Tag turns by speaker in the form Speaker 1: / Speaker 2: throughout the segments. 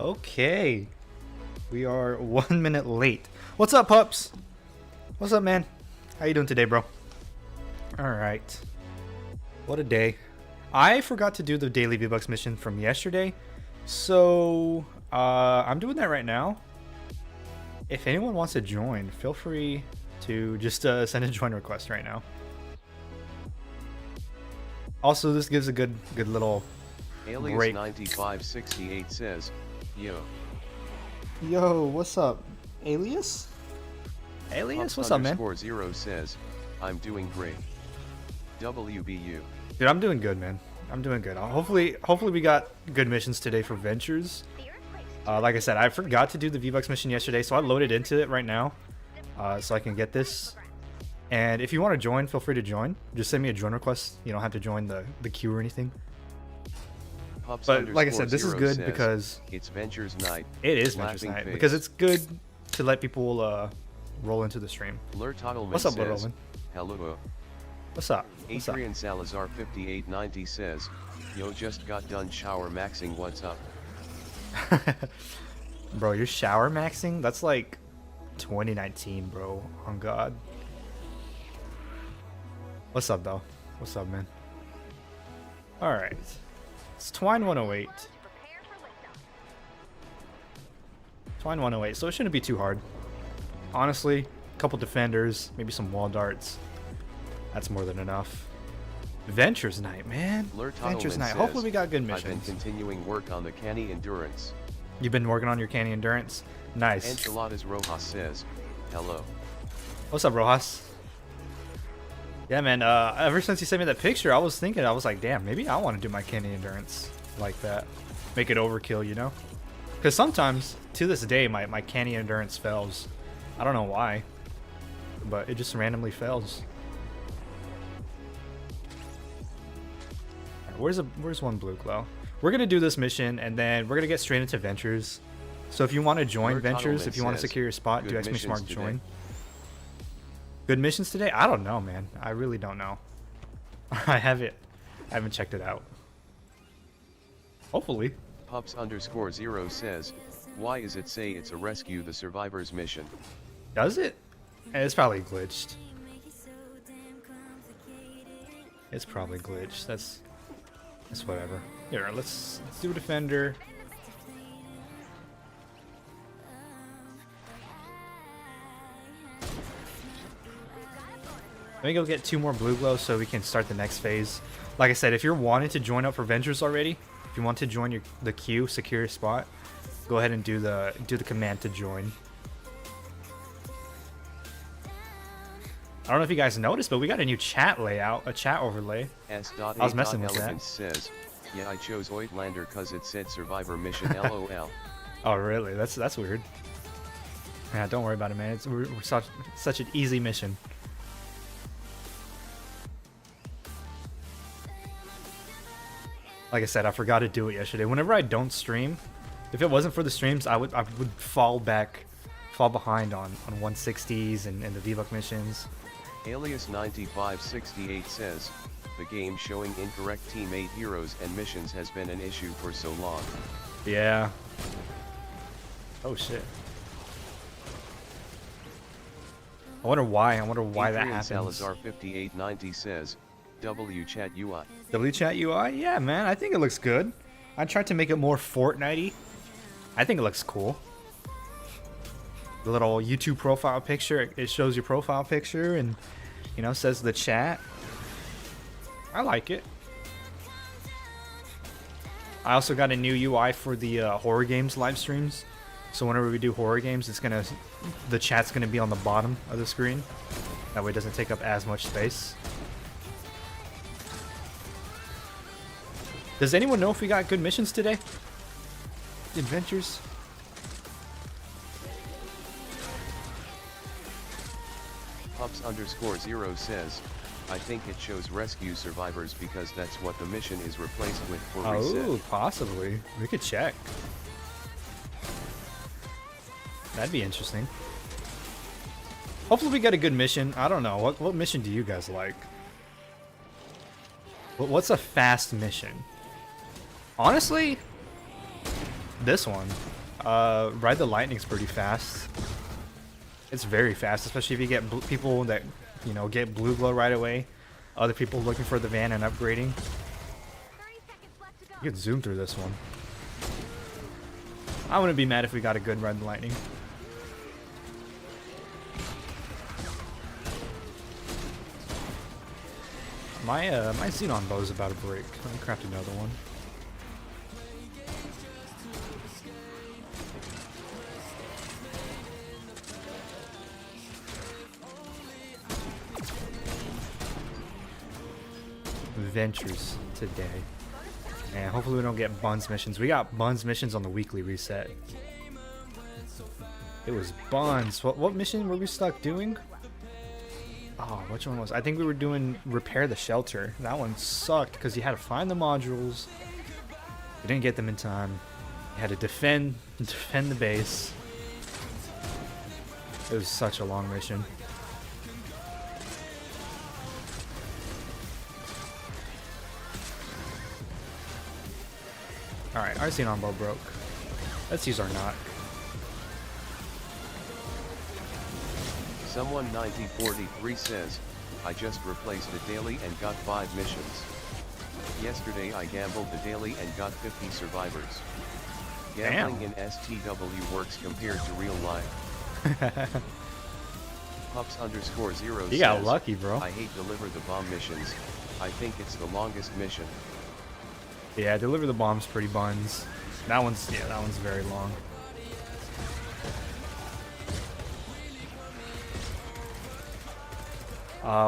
Speaker 1: Okay, we are 1 minute late. What's up, pups? What's up, man? How you doing today, bro? All right. What a day. I forgot to do the daily V-Bucks mission from yesterday, so I'm doing that right now. If anyone wants to join, feel free to just send a join request right now. Also, this gives a good little
Speaker 2: Alias
Speaker 1: break.
Speaker 2: 9568 says,
Speaker 1: Yo, what's up, Alias? Alias, what's up, man?
Speaker 2: _0 says, I'm doing great. WBU.
Speaker 1: Dude, I'm doing good, man. I'm doing good. Hopefully we got good missions today for Ventures. Like I said, I forgot to do the V-Bucks mission yesterday, so I loaded into it right now, so I can get this. And if you want to join, feel free to join. Just send me a join request. You don't have to join the queue or anything. But like I said, this is good because
Speaker 2: it's Ventures Night.
Speaker 1: It is Ventures Night because it's good to let people roll into the stream. What's up, Roman?
Speaker 2: Hello.
Speaker 1: What's up? What's up?
Speaker 2: Adrian Salazar 5890 says, yo, just got done shower maxing. What's up?
Speaker 1: Bro, you're shower maxing? That's like 2019, bro. On God. What's up, though? What's up, man? Alright. It's Twine 108. Twine 108, so it shouldn't be too hard. Honestly, a couple defenders, maybe some wall darts. That's more than enough. Ventures Night, man. Ventures Night. Hopefully we got good missions.
Speaker 2: I've been continuing work on the canny endurance.
Speaker 1: You've been working on your canny endurance? Nice.
Speaker 2: Enchiladas Rojas says, hello.
Speaker 1: What's up, Rojas? Yeah, man, ever since you sent me that picture, I was thinking, I was like, damn, maybe I want to do my canny endurance like that. Make it overkill, you know? Because sometimes, to this day, my canny endurance fails. I don't know why, but it just randomly fails. Where's one blue glow? We're gonna do this mission and then we're gonna get straight into Ventures. So if you want to join Ventures, if you want to secure your spot, do ! Join. Good missions today? I don't know, man. I really don't know. I haven't checked it out. Hopefully.
Speaker 2: Pups_0 says, why is it say it's a rescue the survivors mission?
Speaker 1: Does it? It's probably glitched. It's probably glitched. That's whatever. Here, let's do defender. Let me go get 2 more blue glows so we can start the next phase. Like I said, if you're wanting to join up for Ventures already, if you want to join the queue, secure your spot, go ahead and do the command to join. I don't know if you guys noticed, but we got a new chat layout, a chat overlay. I was messing with that.
Speaker 2: Says, yeah, I chose Oitlander cause it said survivor mission LOL.
Speaker 1: Oh really? That's weird. Yeah, don't worry about it, man. We're such an easy mission. Like I said, I forgot to do it yesterday. Whenever I don't stream, if it wasn't for the streams, I would fall behind on 160s and the V-Buck missions.
Speaker 2: Alias 9568 says, the game showing incorrect teammate heroes and missions has been an issue for so long.
Speaker 1: Yeah. Oh shit. I wonder why that happens.
Speaker 2: Salazar 5890 says, WChat UI.
Speaker 1: WChat UI? Yeah, man, I think it looks good. I tried to make it more Fortnite-y. I think it looks cool. The little YouTube profile picture, it shows your profile picture and, you know, says the chat. I like it. I also got a new UI for the horror games live streams. So whenever we do horror games, the chat's gonna be on the bottom of the screen. That way it doesn't take up as much space. Does anyone know if we got good missions today? Adventures?
Speaker 2: Pups_0 says, I think it shows rescue survivors because that's what the mission is replaced with for reset.
Speaker 1: Oh, possibly. We could check. That'd be interesting. Hopefully we get a good mission. I don't know. What mission do you guys like? What's a fast mission? Honestly, this one. Ride the Lightning's pretty fast. It's very fast, especially if you get people that, you know, get blue glow right away. Other people looking for the van and upgrading. You could zoom through this one. I wouldn't be mad if we got a good Ride the Lightning. My Xenon bow is about to break. Let me craft another one. Adventures today. And hopefully we don't get Buns missions. We got Buns missions on the weekly reset. It was Buns. What mission were we stuck doing? Oh, which one was? I think we were doing repair the shelter. That one sucked because you had to find the modules. You didn't get them in time. You had to defend the base. It was such a long mission. Alright, our Xenon bow broke. Let's use our knock.
Speaker 2: Someone 9043 says, I just replaced a daily and got 5 missions. Yesterday I gambled the daily and got 50 survivors. Gambling in STW works compared to real life. Pups_0
Speaker 1: You got lucky, bro.
Speaker 2: I hate deliver the bomb missions. I think it's the longest mission.
Speaker 1: Yeah, deliver the bomb's pretty Buns. That one's very long.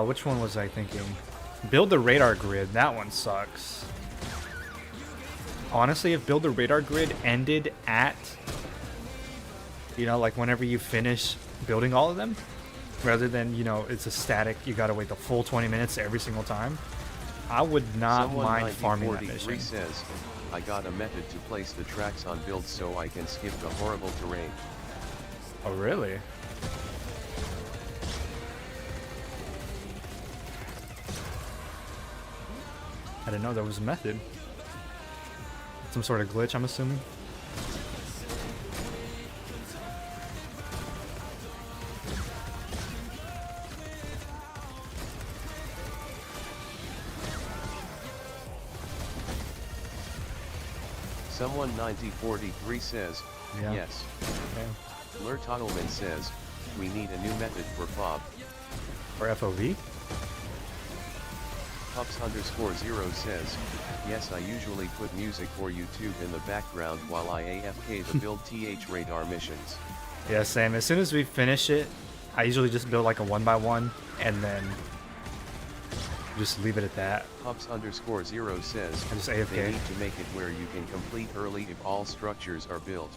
Speaker 1: Which one was I thinking? Build the radar grid. That one sucks. Honestly, if build the radar grid ended at, you know, like whenever you finish building all of them, rather than, you know, it's a static, you gotta wait the full 20 minutes every single time, I would not mind farming that mission.
Speaker 2: Says, I got a method to place the tracks on builds so I can skip the horrible terrain.
Speaker 1: Oh, really? I didn't know there was a method. Some sort of glitch, I'm assuming.
Speaker 2: Someone 9043 says,
Speaker 1: yeah.
Speaker 2: Yes.
Speaker 1: Okay.
Speaker 2: Lur Tottleman says, we need a new method for FOB.
Speaker 1: For FOV?
Speaker 2: Pups_0 says, yes, I usually put music for YouTube in the background while I AFK the build TH radar missions.
Speaker 1: Yeah, same. As soon as we finish it, I usually just build like a 1x1 and then just leave it at that.
Speaker 2: Pups_0 says,
Speaker 1: I just AFK.
Speaker 2: They need to make it where you can complete early if all structures are built.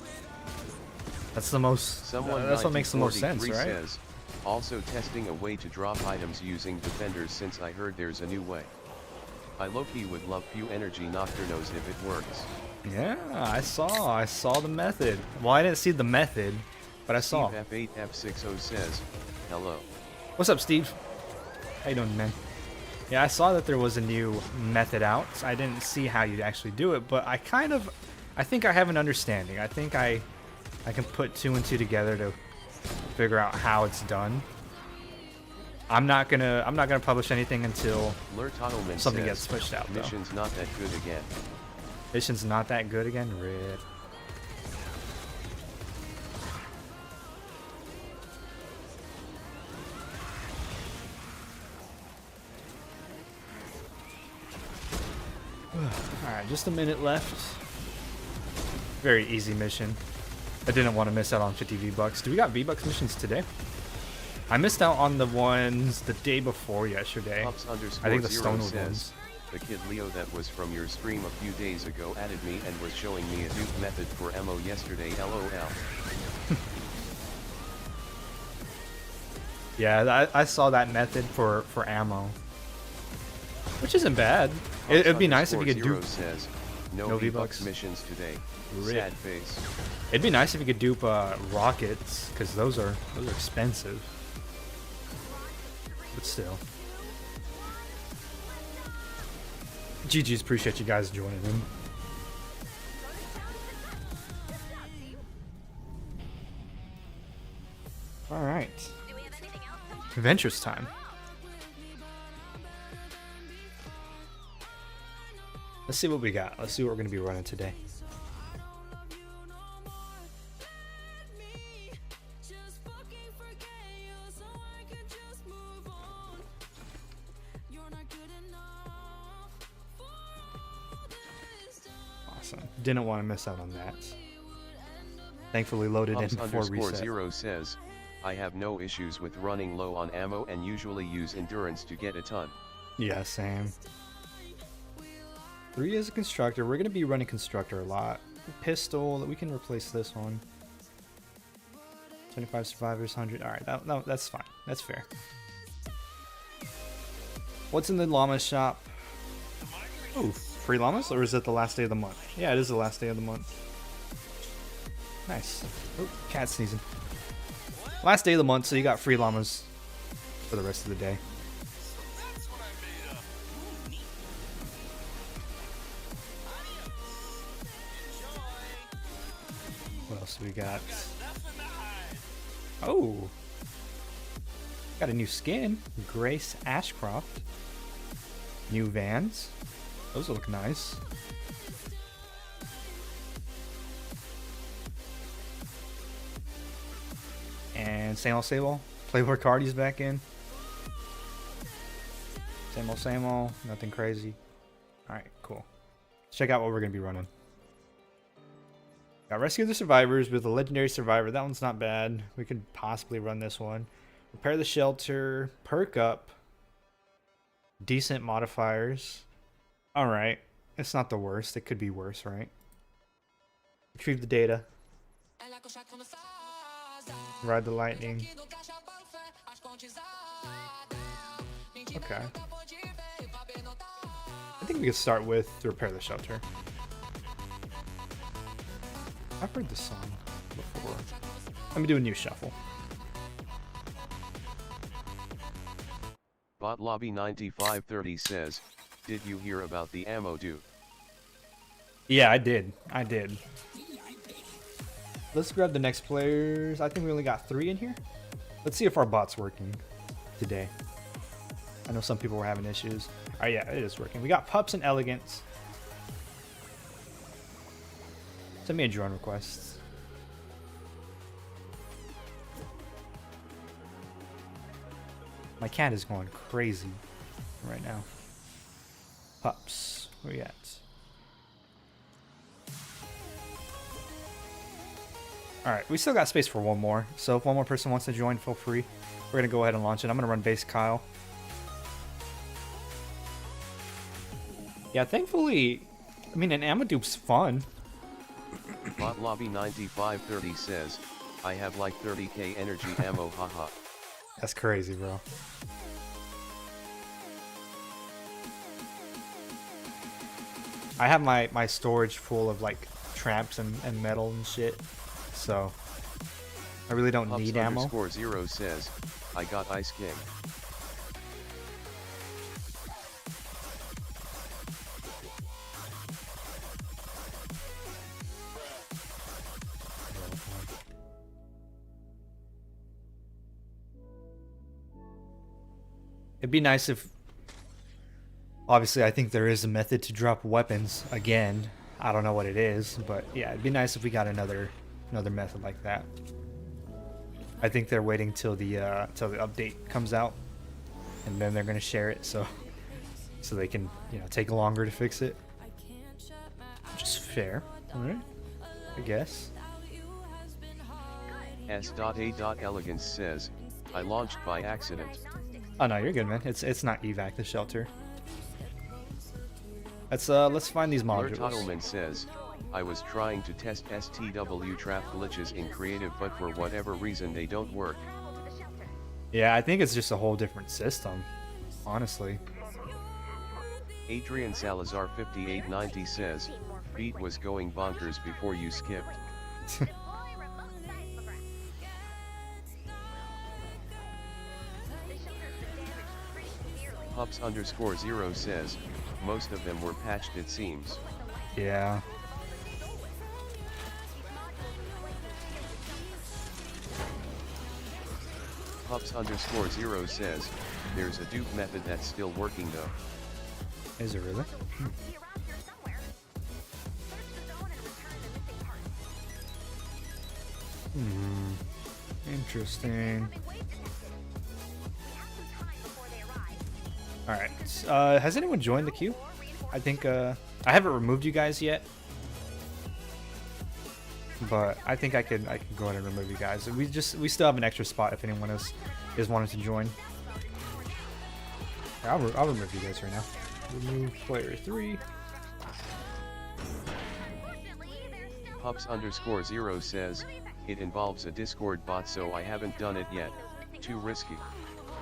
Speaker 1: That's the most. That's what makes the most sense, right?
Speaker 2: Says, also testing a way to drop items using defenders since I heard there's a new way. I low-key would love few energy nocturnos if it works.
Speaker 1: Yeah, I saw the method. Well, I didn't see the method, but I saw.
Speaker 2: Steve F8F60 says, hello.
Speaker 1: What's up, Steve? How you doing, man? Yeah, I saw that there was a new method out. I didn't see how you'd actually do it, but I think I have an understanding. I think I can put 2 and 2 together to figure out how it's done. I'm not gonna publish anything until something gets pushed out. Though.
Speaker 2: Mission's not that good again.
Speaker 1: Mission's not that good again. Red. Alright, just a minute left. Very easy mission. I didn't want to miss out on 50 V-Bucks. Do we got V-Bucks missions today? I missed out on the ones the day before yesterday. I think the Stonewood ones.
Speaker 2: The kid Leo that was from your stream a few days ago added me and was showing me a dupe method for ammo yesterday, lol.
Speaker 1: Yeah, I saw that method for ammo. Which isn't bad. It'd be nice if you could dupe.
Speaker 2: Says, no V-Bucks missions today. Sad face.
Speaker 1: It'd be nice if you could dupe rockets, because those are expensive. But still. GG's, appreciate you guys joining in. Alright. Adventures time. Let's see what we got. Let's see what we're going to be running today. Awesome. Didn't want to miss out on that. Thankfully loaded in before reset.
Speaker 2: _0 says, I have no issues with running low on ammo and usually use endurance to get a ton.
Speaker 1: Yeah, same. 3 is a constructor. We're going to be running constructor a lot. Pistol, we can replace this one. 25 survivors, 100. Alright, no, that's fine. That's fair. What's in the llama shop? Ooh, free llamas? Or is it the last day of the month? Yeah, it is the last day of the month. Nice. Oh, cat sneezing. Last day of the month, so you got free llamas for the rest of the day. What else do we got? Oh! Got a new skin. Grace Ashcroft. New Vans. Those look nice. And same old. Playboy Cardi's back in. Same old. Nothing crazy. Alright, cool. Let's check out what we're going to be running. Got Rescue the Survivors with a Legendary Survivor. That one's not bad. We could possibly run this one. Repair the Shelter. Perk Up. Decent modifiers. Alright. It's not the worst. It could be worse, right? Retrieve the data. Ride the lightning. Okay. I think we could start with Repair the Shelter. I've heard this song before. Let me do a new shuffle.
Speaker 2: Bot Lobby 9530 says, did you hear about the ammo dude?
Speaker 1: Yeah, I did. Let's grab the next players. I think we only got 3 in here. Let's see if our bot's working today. I know some people were having issues. Oh yeah, it is working. We got Pups and Elegance. Send me a drone request. My cat is going crazy right now. Pups, where you at? Alright, we still got space for one more. So if one more person wants to join, feel free. We're going to go ahead and launch it. I'm going to run base Kyle. Yeah, thankfully, I mean, an ammo dupe's fun.
Speaker 2: Bot Lobby 9530 says, I have like 30k energy ammo, haha.
Speaker 1: That's crazy, bro. I have my storage full of like traps and metal and shit, so I really don't need ammo.
Speaker 2: _0 says, I got Ice King.
Speaker 1: It'd be nice if, obviously I think there is a method to drop weapons again. I don't know what it is, but yeah, it'd be nice if we got another method like that. I think they're waiting till the update comes out, and then they're gonna share it, so they can, you know, take longer to fix it. Which is fair, alright? I guess.
Speaker 2: S.A.Elegance says, I launched by accident.
Speaker 1: Oh no, you're good, man. It's not evac the shelter. Let's find these modules.
Speaker 2: Tuttleman says, I was trying to test STW trap glitches in creative, but for whatever reason they don't work.
Speaker 1: Yeah, I think it's just a whole different system, honestly.
Speaker 2: Adrian Salazar 5890 says, beat was going bonkers before you skipped. Pups_0 says, most of them were patched it seems.
Speaker 1: Yeah.
Speaker 2: Pups_0 says, there's a dupe method that's still working though.
Speaker 1: Is it really? Interesting. Alright, has anyone joined the queue? I think, I haven't removed you guys yet. But I think I could go ahead and remove you guys. We still have an extra spot if anyone is wanting to join. I'll remove you guys right now. Remove player 3.
Speaker 2: Pups_0 says, it involves a Discord bot so I haven't done it yet. Too risky.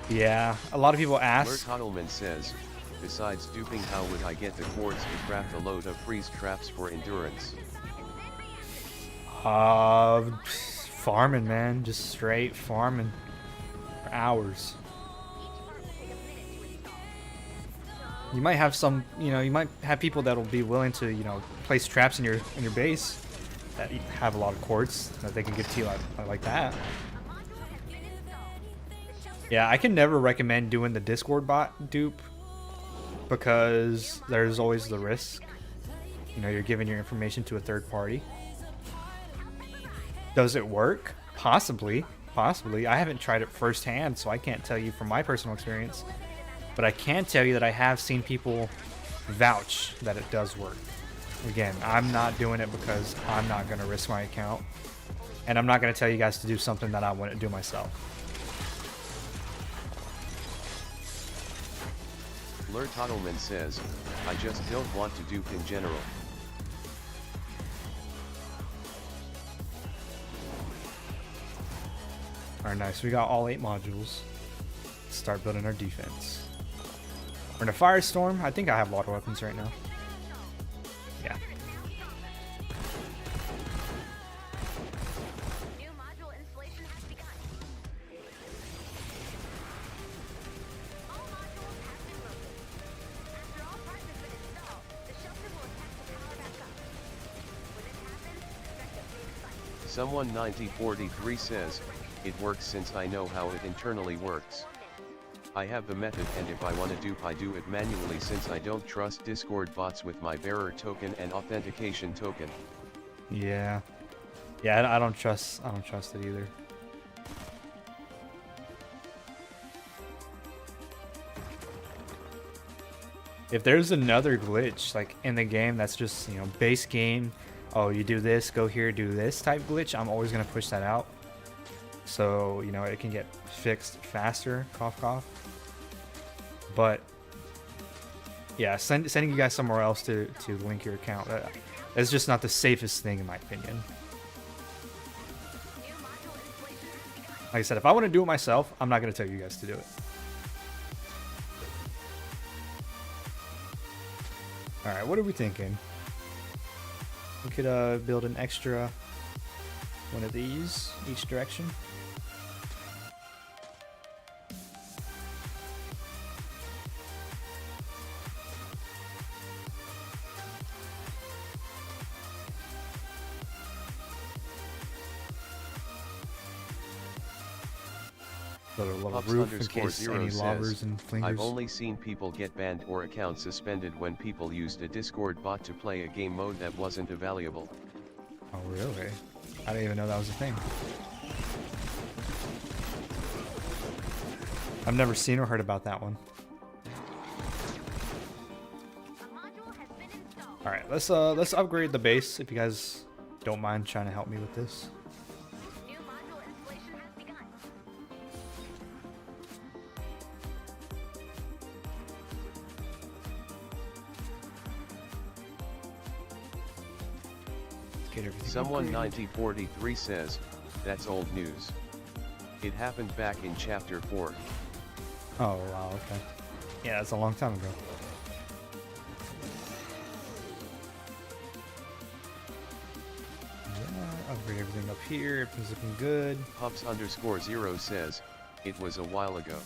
Speaker 1: Yeah, a lot of people ask.
Speaker 2: Lurt Huddleman says, besides duping, how would I get the quartz to craft a load of freeze traps for endurance?
Speaker 1: Farming, man. Just straight farming for hours. You might have some, you might have people that will be willing to, place traps in your base that have a lot of quartz that they can give to you like that. Yeah, I can never recommend doing the Discord bot dupe because there's always the risk. You're giving your information to a third party. Does it work? Possibly. I haven't tried it firsthand, so I can't tell you from my personal experience. But I can tell you that I have seen people vouch that it does work. Again, I'm not doing it because I'm not going to risk my account. And I'm not going to tell you guys to do something that I wouldn't do myself.
Speaker 2: Lurt Tottleman says, I just don't want to dupe in general.
Speaker 1: Alright, nice. We got all 8 modules. Let's start building our defense. We're in a firestorm. I think I have water weapons right now. Yeah.
Speaker 2: Someone 9043 says, it works since I know how it internally works. I have the method, and if I want to dupe, I do it manually since I don't trust Discord bots with my bearer token and authentication token.
Speaker 1: Yeah. Yeah, I don't trust it either. If there's another glitch like in the game that's just, base game, oh, you do this, go here, do this type glitch, I'm always going to push that out. So, it can get fixed faster, cough cough. But yeah, sending you guys somewhere else to link your account, that's just not the safest thing in my opinion. Like I said, if I want to do it myself, I'm not going to tell you guys to do it. Alright, what are we thinking? We could build an extra one of these each direction. Roof in case any lobbers and flingers.
Speaker 2: I've only seen people get banned or accounts suspended when people used a Discord bot to play a game mode that wasn't available.
Speaker 1: Oh really? I didn't even know that was a thing. I've never seen or heard about that one. Alright, let's upgrade the base if you guys don't mind trying to help me with this.
Speaker 2: Someone 9043 says, that's old news. It happened back in chapter 4.
Speaker 1: Oh wow, okay. Yeah, that's a long time ago. Yeah, upgrade everything up here, everything's looking good.
Speaker 2: Pups_0 says, it was a while ago.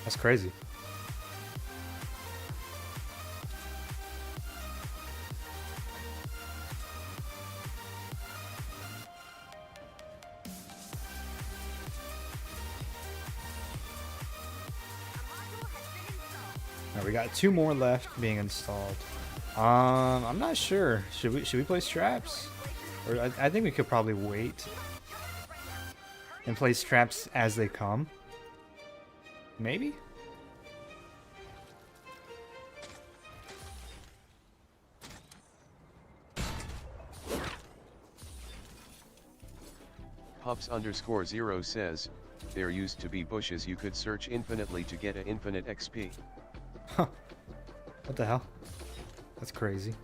Speaker 1: That's crazy. Now we got 2 more left being installed. I'm not sure. Should we place traps? Or I think we could probably wait and place traps as they come. Maybe?
Speaker 2: Pups_0 says, there used to be bushes you could search infinitely to get a infinite XP.
Speaker 1: Huh. What the hell? That's crazy.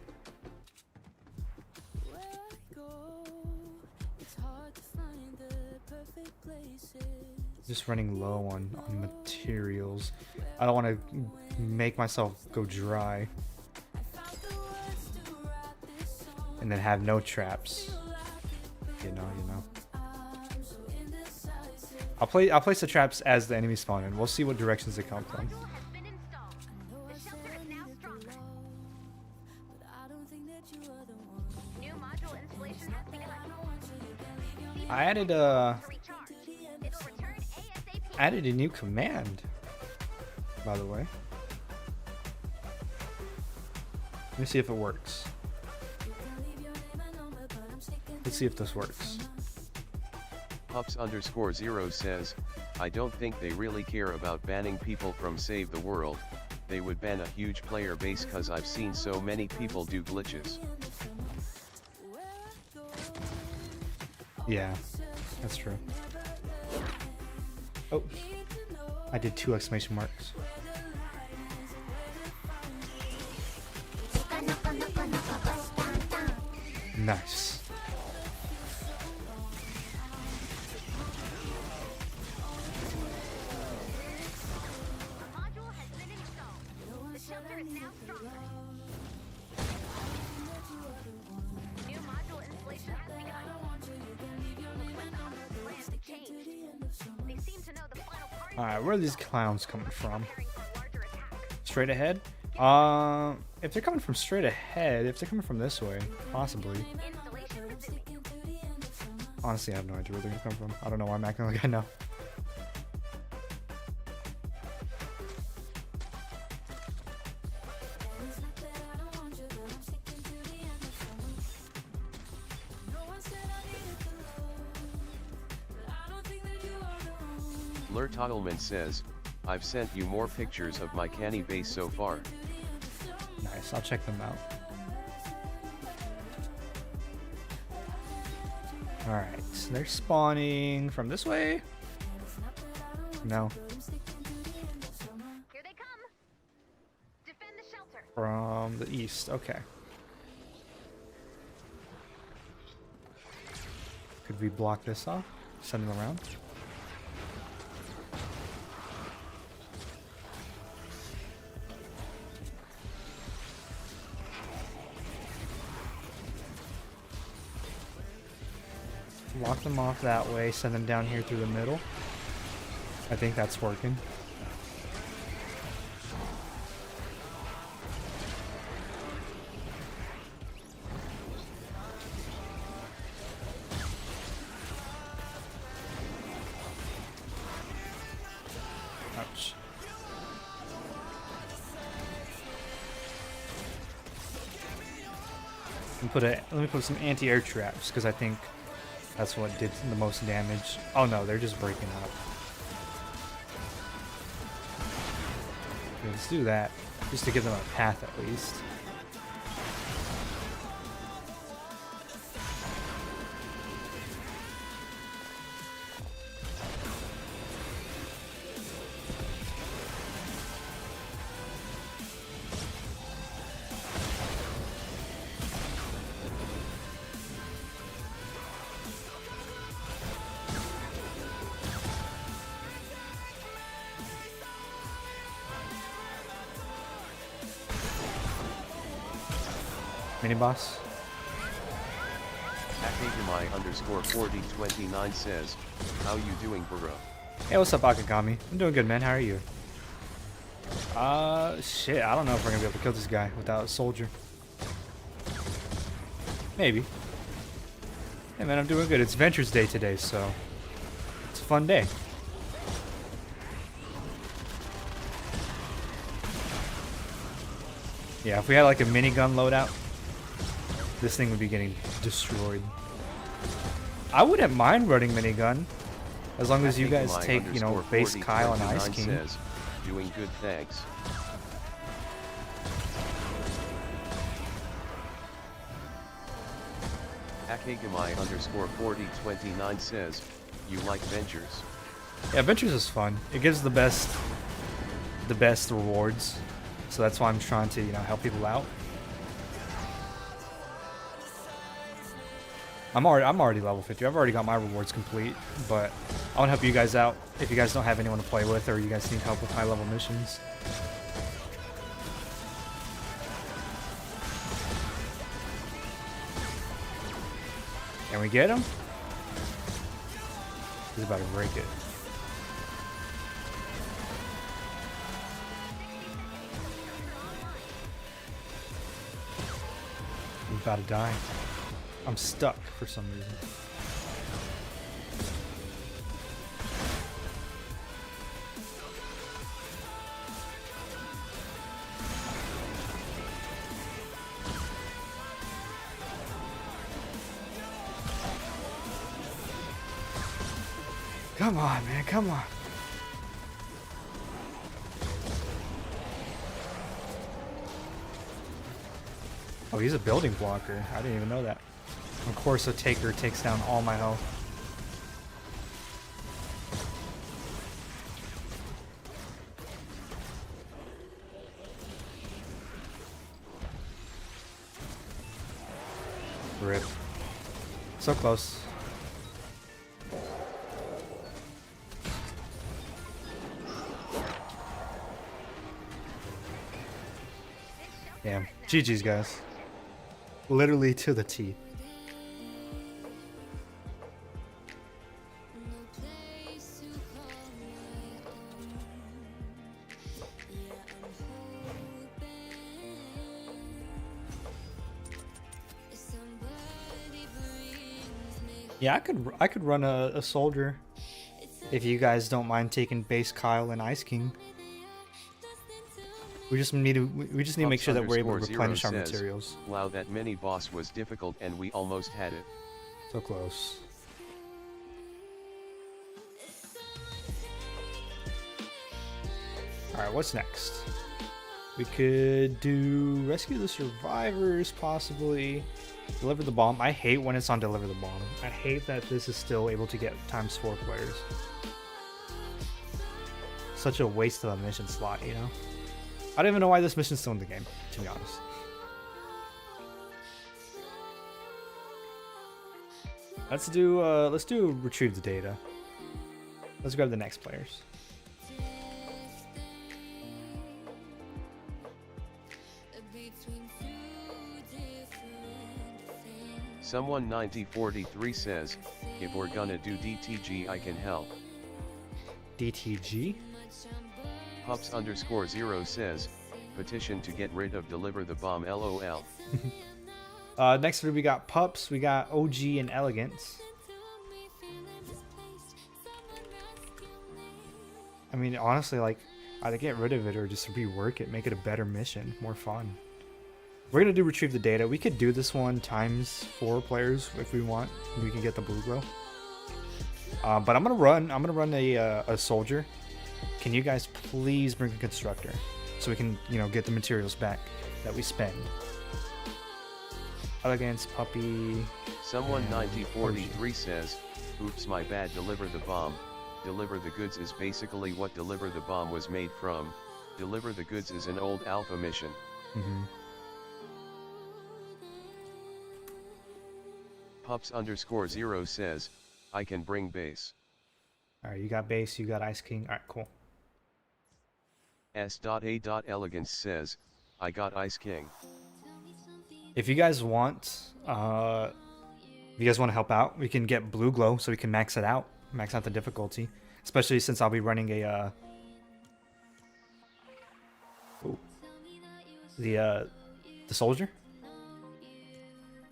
Speaker 1: Just running low on materials. I don't want to make myself go dry. And then have no traps. You know. I'll place the traps as the enemy spawn in. We'll see what directions they come from. I added a new command, by the way. Let me see if it works. Let's see if this works.
Speaker 2: Pups_0 says, I don't think they really care about banning people from Save the World. They would ban a huge player base cause I've seen so many people do glitches.
Speaker 1: Yeah, that's true. Oh, I did 2 exclamation marks. Nice. Alright, where are these clowns coming from? Straight ahead? If they're coming from straight ahead, if they're coming from this way, possibly. Honestly, I have no idea where they're gonna come from. I don't know why I'm acting like I know.
Speaker 2: Lur Toggleman says, I've sent you more pictures of my canny base so far.
Speaker 1: Nice, I'll check them out. Alright, so they're spawning from this way? No.
Speaker 3: Here they come. Defend the shelter.
Speaker 1: From the east, okay. Could we block this off? Send them around? Lock them off that way, send them down here through the middle. I think that's working. Ouch. Let me put some anti-air traps, because I think that's what did the most damage. Oh no, they're just breaking up. Okay, let's do that, just to give them a path at least. Mini boss.
Speaker 2: Akagami_4029 says, how you doing, bro?
Speaker 1: Hey, what's up, Akagami? I'm doing good, man. How are you? Shit, I don't know if we're gonna be able to kill this guy without a soldier. Maybe. Hey, man, I'm doing good. It's Ventures Day today, so it's a fun day. Yeah, if we had like a minigun loadout, this thing would be getting destroyed. I wouldn't mind running minigun, as long as you guys take, you know, base Kyle and Ice King.
Speaker 2: Says, doing good, thanks. Akegamai_4029 says, you like Ventures.
Speaker 1: Yeah, Ventures is fun. It gives the best rewards, so that's why I'm trying to, you know, help people out. I'm already level 50. I've already got my rewards complete, but I want to help you guys out if you guys don't have anyone to play with, or you guys need help with high level missions. Can we get him? He's about to break it. He's about to die. I'm stuck for some reason. Come on, man, come on. Oh, he's a building blocker. I didn't even know that. Of course, a taker takes down all my health. Rip. So close. Damn. GG's, guys. Literally to the T. Yeah, I could run a soldier if you guys don't mind taking base Kyle and Ice King. We just need to make sure that we're able to replenish our materials.
Speaker 2: Wow, that mini boss was difficult and we almost had it.
Speaker 1: So close. Alright, what's next? We could do rescue the survivors, possibly. Deliver the bomb. I hate when it's on deliver the bomb. I hate that this is still able to get ×4 players. Such a waste of a mission slot, you know? I don't even know why this mission's still in the game, to be honest. Let's do retrieve the data. Let's grab the next players.
Speaker 2: Someone 9043 says, if we're gonna do DTG I can help.
Speaker 1: DTG?
Speaker 2: Pups_0 says, petition to get rid of deliver the bomb LOL.
Speaker 1: Next we got Pups, we got OG and Elegance. I mean, honestly, like, either get rid of it or just rework it, make it a better mission, more fun. We're gonna do retrieve the data. We could do this one ×4 players if we want. We can get the blue glow. But I'm gonna run a soldier. Can you guys please bring a constructor so we can, you know, get the materials back that we spend? Elegance, puppy.
Speaker 2: Someone 9043 says, oops, my bad, deliver the bomb. Deliver the goods is basically what deliver the bomb was made from. Deliver the goods is an old alpha mission. Pups_0 says, I can bring base.
Speaker 1: Alright, you got base, you got Ice King. Alright, cool.
Speaker 2: S.A.Elegance says, I got Ice King.
Speaker 1: If you guys want, if you guys want to help out, we can get blue glow so we can max it out. Max out the difficulty. Especially since I'll be running a, the soldier.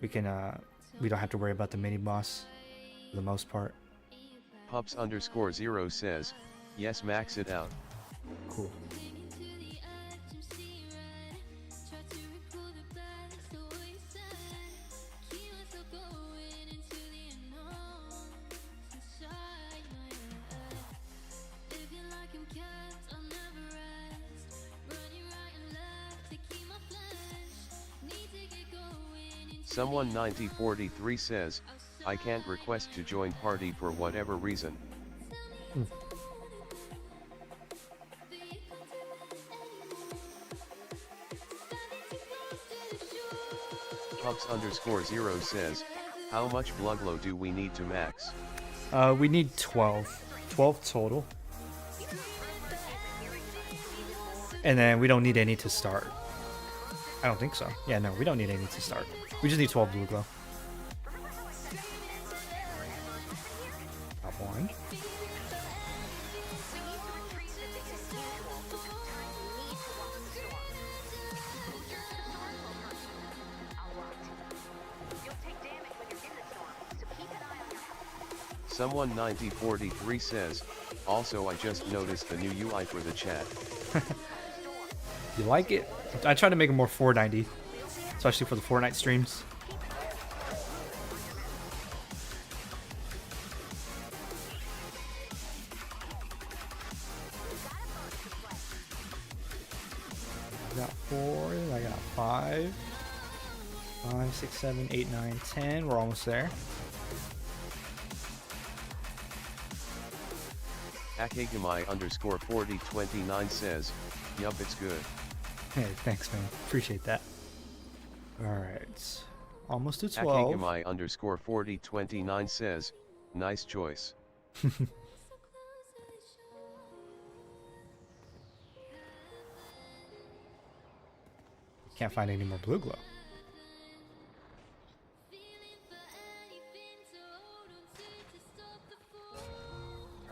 Speaker 1: We can, we don't have to worry about the mini boss for the most part.
Speaker 2: Pups_0 says, yes, max it out.
Speaker 1: Cool.
Speaker 2: Someone 9043 says, I can't request to join party for whatever reason. Pups_0 says, how much blood glow do we need to max?
Speaker 1: We need 12. 12 total. And then we don't need any to start. I don't think so. Yeah, no, we don't need any to start. We just need 12 blue glow. Top one.
Speaker 2: Someone 9043 says, also I just noticed the new UI for the chat.
Speaker 1: You like it? I try to make it more 490, especially for the Fortnite streams. I got 4, I got 5. 5, 6, 7, 8, 9, 10. We're almost there.
Speaker 2: Akegami_4029 says, yup, it's good.
Speaker 1: Hey, thanks, man. Appreciate that. Alright. Almost to 12.
Speaker 2: Akegami_4029 says, nice choice.
Speaker 1: Can't find any more blue glow.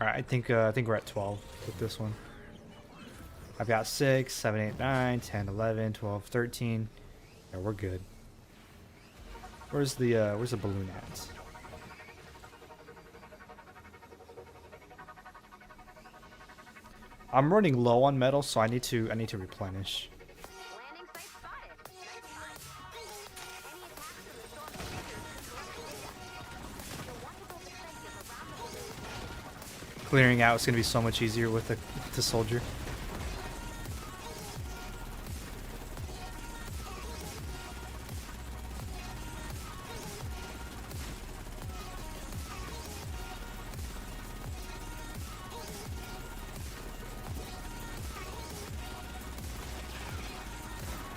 Speaker 1: Alright, I think we're at 12 with this one. I've got 6, 7, 8, 9, 10, 11, 12, 13. Yeah, we're good. Where's the balloon at? I'm running low on metal, so I need to replenish.
Speaker 3: Landing site spotted. Nice find. Any attacks on the short
Speaker 1: Clearing out is gonna be so much easier with the soldier.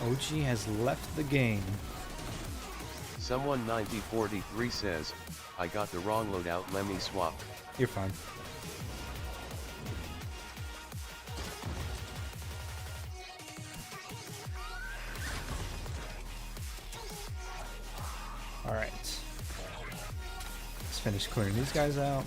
Speaker 1: OG has left the game.
Speaker 2: Someone 9043 says, I got the wrong loadout, let me swap.
Speaker 1: You're fine. Alright. Let's finish clearing these guys out.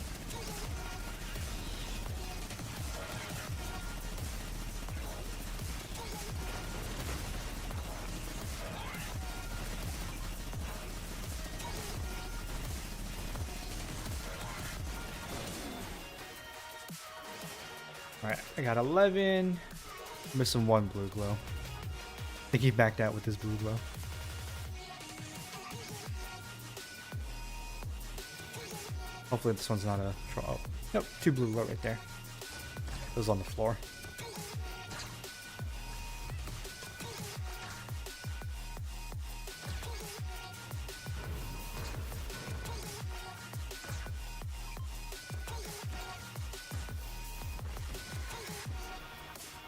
Speaker 1: Alright, I got 11. Missing one blue glow. I think he backed out with his blue glow. Hopefully this one's not a troll. Oh, nope, 2 blue glow right there. It was on the floor.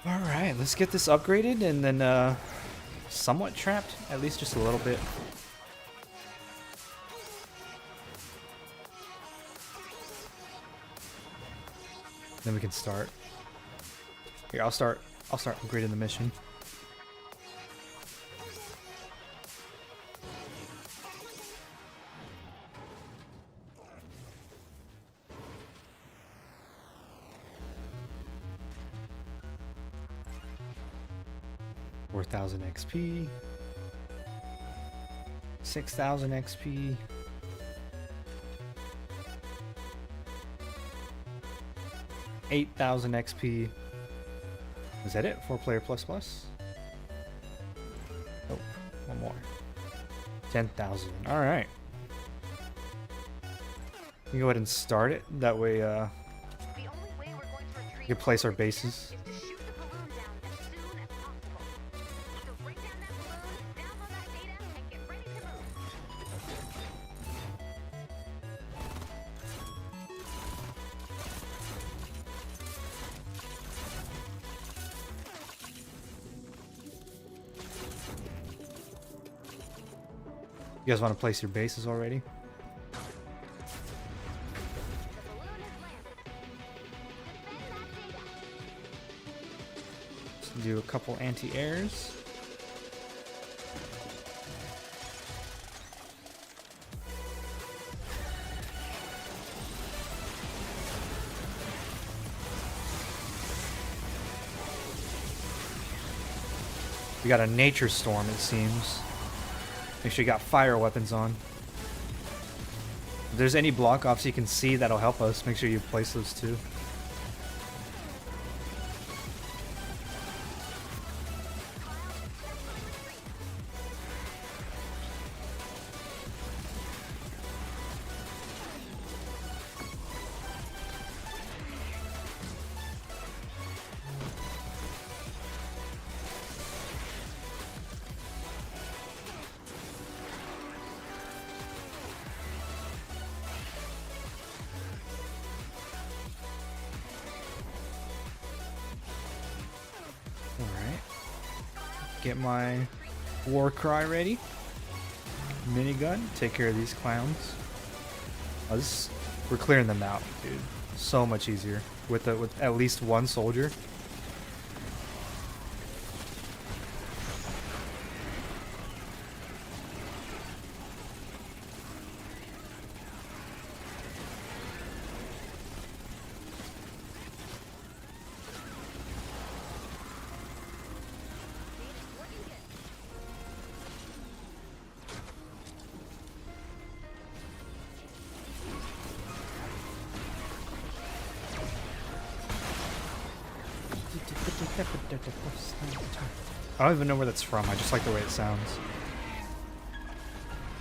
Speaker 1: Alright, let's get this upgraded and then somewhat trapped, at least just a little bit. Then we can start. Here, I'll start upgrading the mission. XP, 6,000 XP, 8,000 XP. Is that it? 4-player plus plus? Oh, one more. 10,000. All right. We can go ahead and start it. That way, we can place our bases. You guys want to place your bases already? Let's do a couple anti-airs. We got a nature storm, it seems. Make sure you got fire weapons on. If there's any block offs you can see that'll help us, make sure you place those too. Alright. Get my war cry ready. Minigun. Take care of these clowns. Oh, we're clearing them out, dude. So much easier with at least one soldier. I don't even know where that's from. I just like the way it sounds.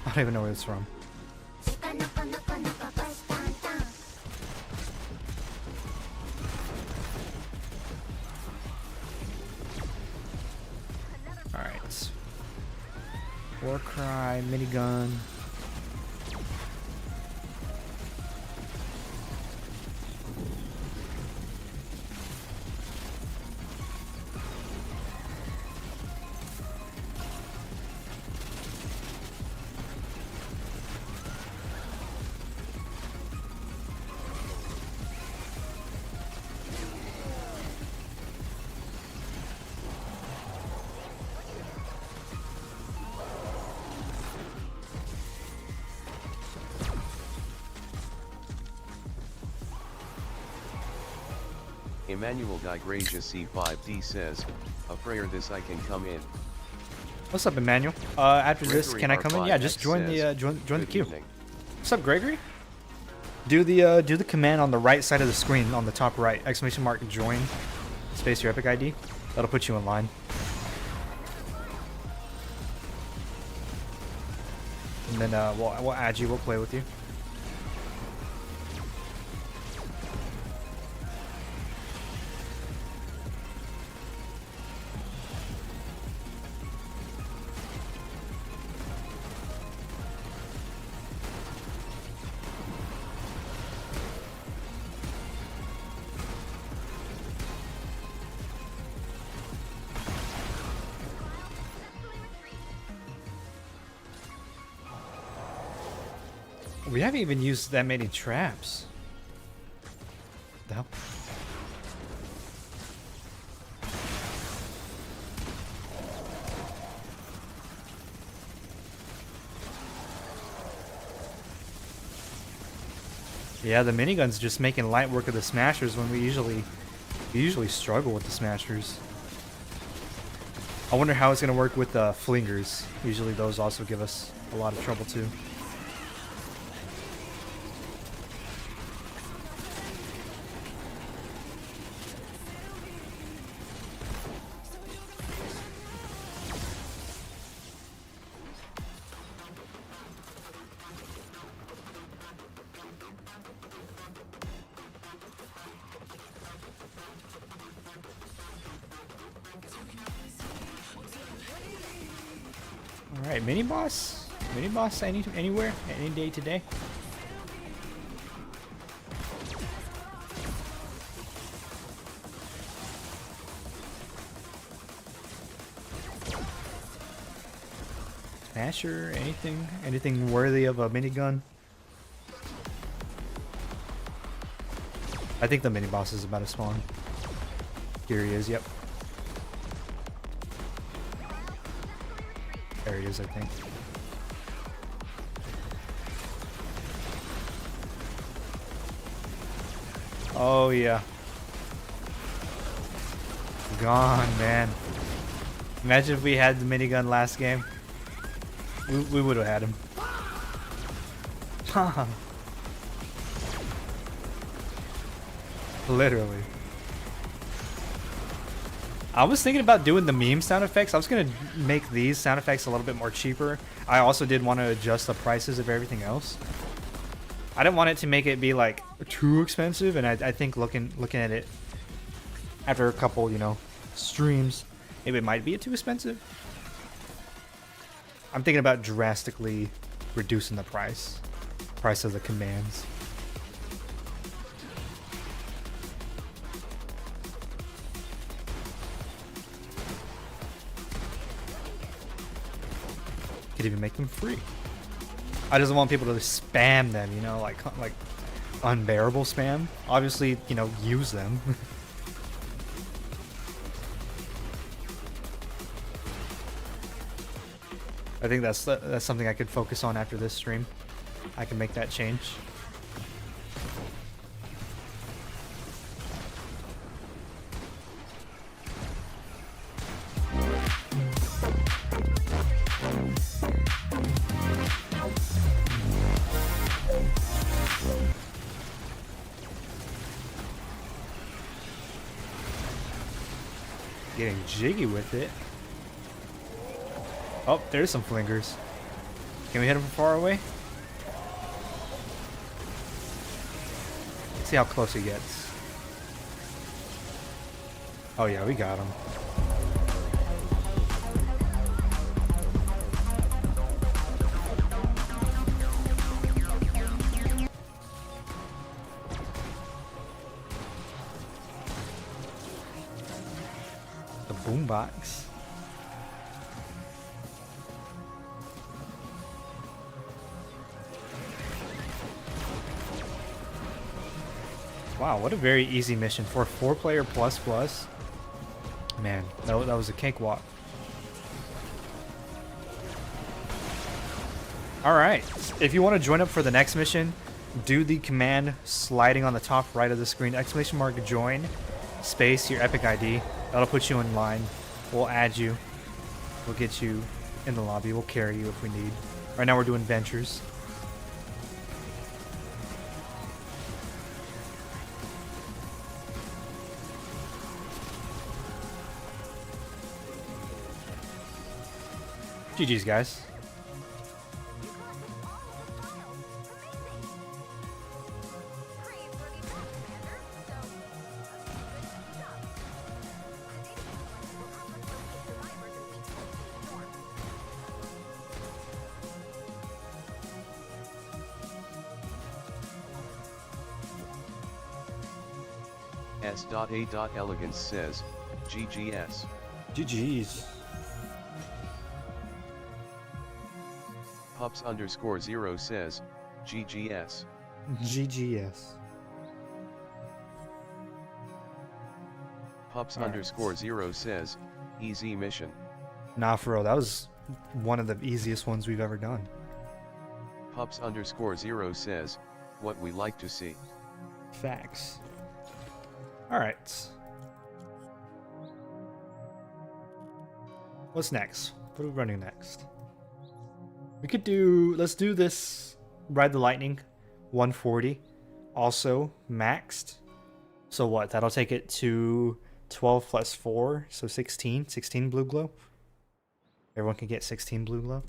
Speaker 1: I don't even know where it's from. Alright. War cry, minigun.
Speaker 2: Emmanuel Digracia C5D says, a prayer this I can come in.
Speaker 1: What's up, Emmanuel? After this,
Speaker 2: Gregory
Speaker 1: can I come in? Yeah, just join the
Speaker 2: says,
Speaker 1: join the
Speaker 2: "Good
Speaker 1: queue.
Speaker 2: evening."
Speaker 1: What's up, Gregory? Do the command on the right side of the screen, on the top right, exclamation mark join, space your epic ID. That'll put you in line. And then we'll add you. We'll play with you. We haven't even used that many traps. What the hell? Yeah, the minigun's just making light work of the smashers when we usually struggle with the smashers. I wonder how it's gonna work with the flingers. Usually those also give us a lot of trouble too. Alright, mini boss? Mini boss anywhere? Any day today? Smasher, anything? Anything worthy of a minigun? I think the mini boss is about to spawn. Here he is, yep. There he is, I think. Oh yeah. Gone, man. Imagine if we had the minigun last game. We would have had him. Literally. I was thinking about doing the meme sound effects. I was going to make these sound effects a little bit more cheaper. I also did want to adjust the prices of everything else. I didn't want it to make it be like too expensive, and I think looking at it after a couple, you know, streams, maybe it might be too expensive. I'm thinking about drastically reducing the price of the commands. Could even make them free. I just want people to spam them, you know, like unbearable spam. Obviously, you know, use them. I think that's something I could focus on after this stream. I can make that change. Getting jiggy with it. Oh, there's some flingers. Can we hit him from far away? Let's see how close he gets. Oh yeah, we got him. The boombox. Wow, what a very easy mission for a 4-player plus. Man, that was a cakewalk. Alright, if you want to join up for the next mission, do the command sliding on the top right of the screen, exclamation mark join, space, your epic ID. That'll put you in line. We'll add you. We'll get you in the lobby. We'll carry you if we need. Right now we're doing ventures. GG's, guys.
Speaker 2: S.A.Elegance says, GGS.
Speaker 1: GG's.
Speaker 2: Pups_0 says, GGS.
Speaker 1: GGS.
Speaker 2: Pups_0 says, easy mission.
Speaker 1: Nah, for real, that was one of the easiest ones we've ever done.
Speaker 2: Pups_0 says, what we like to see.
Speaker 1: Facts. Alright. What's next? What are we running next? We could do, let's do this Ride the Lightning 140. Also maxed. So what? That'll take it to 12 plus 4. So 16. 16 blue glow. Everyone can get 16 blue glow.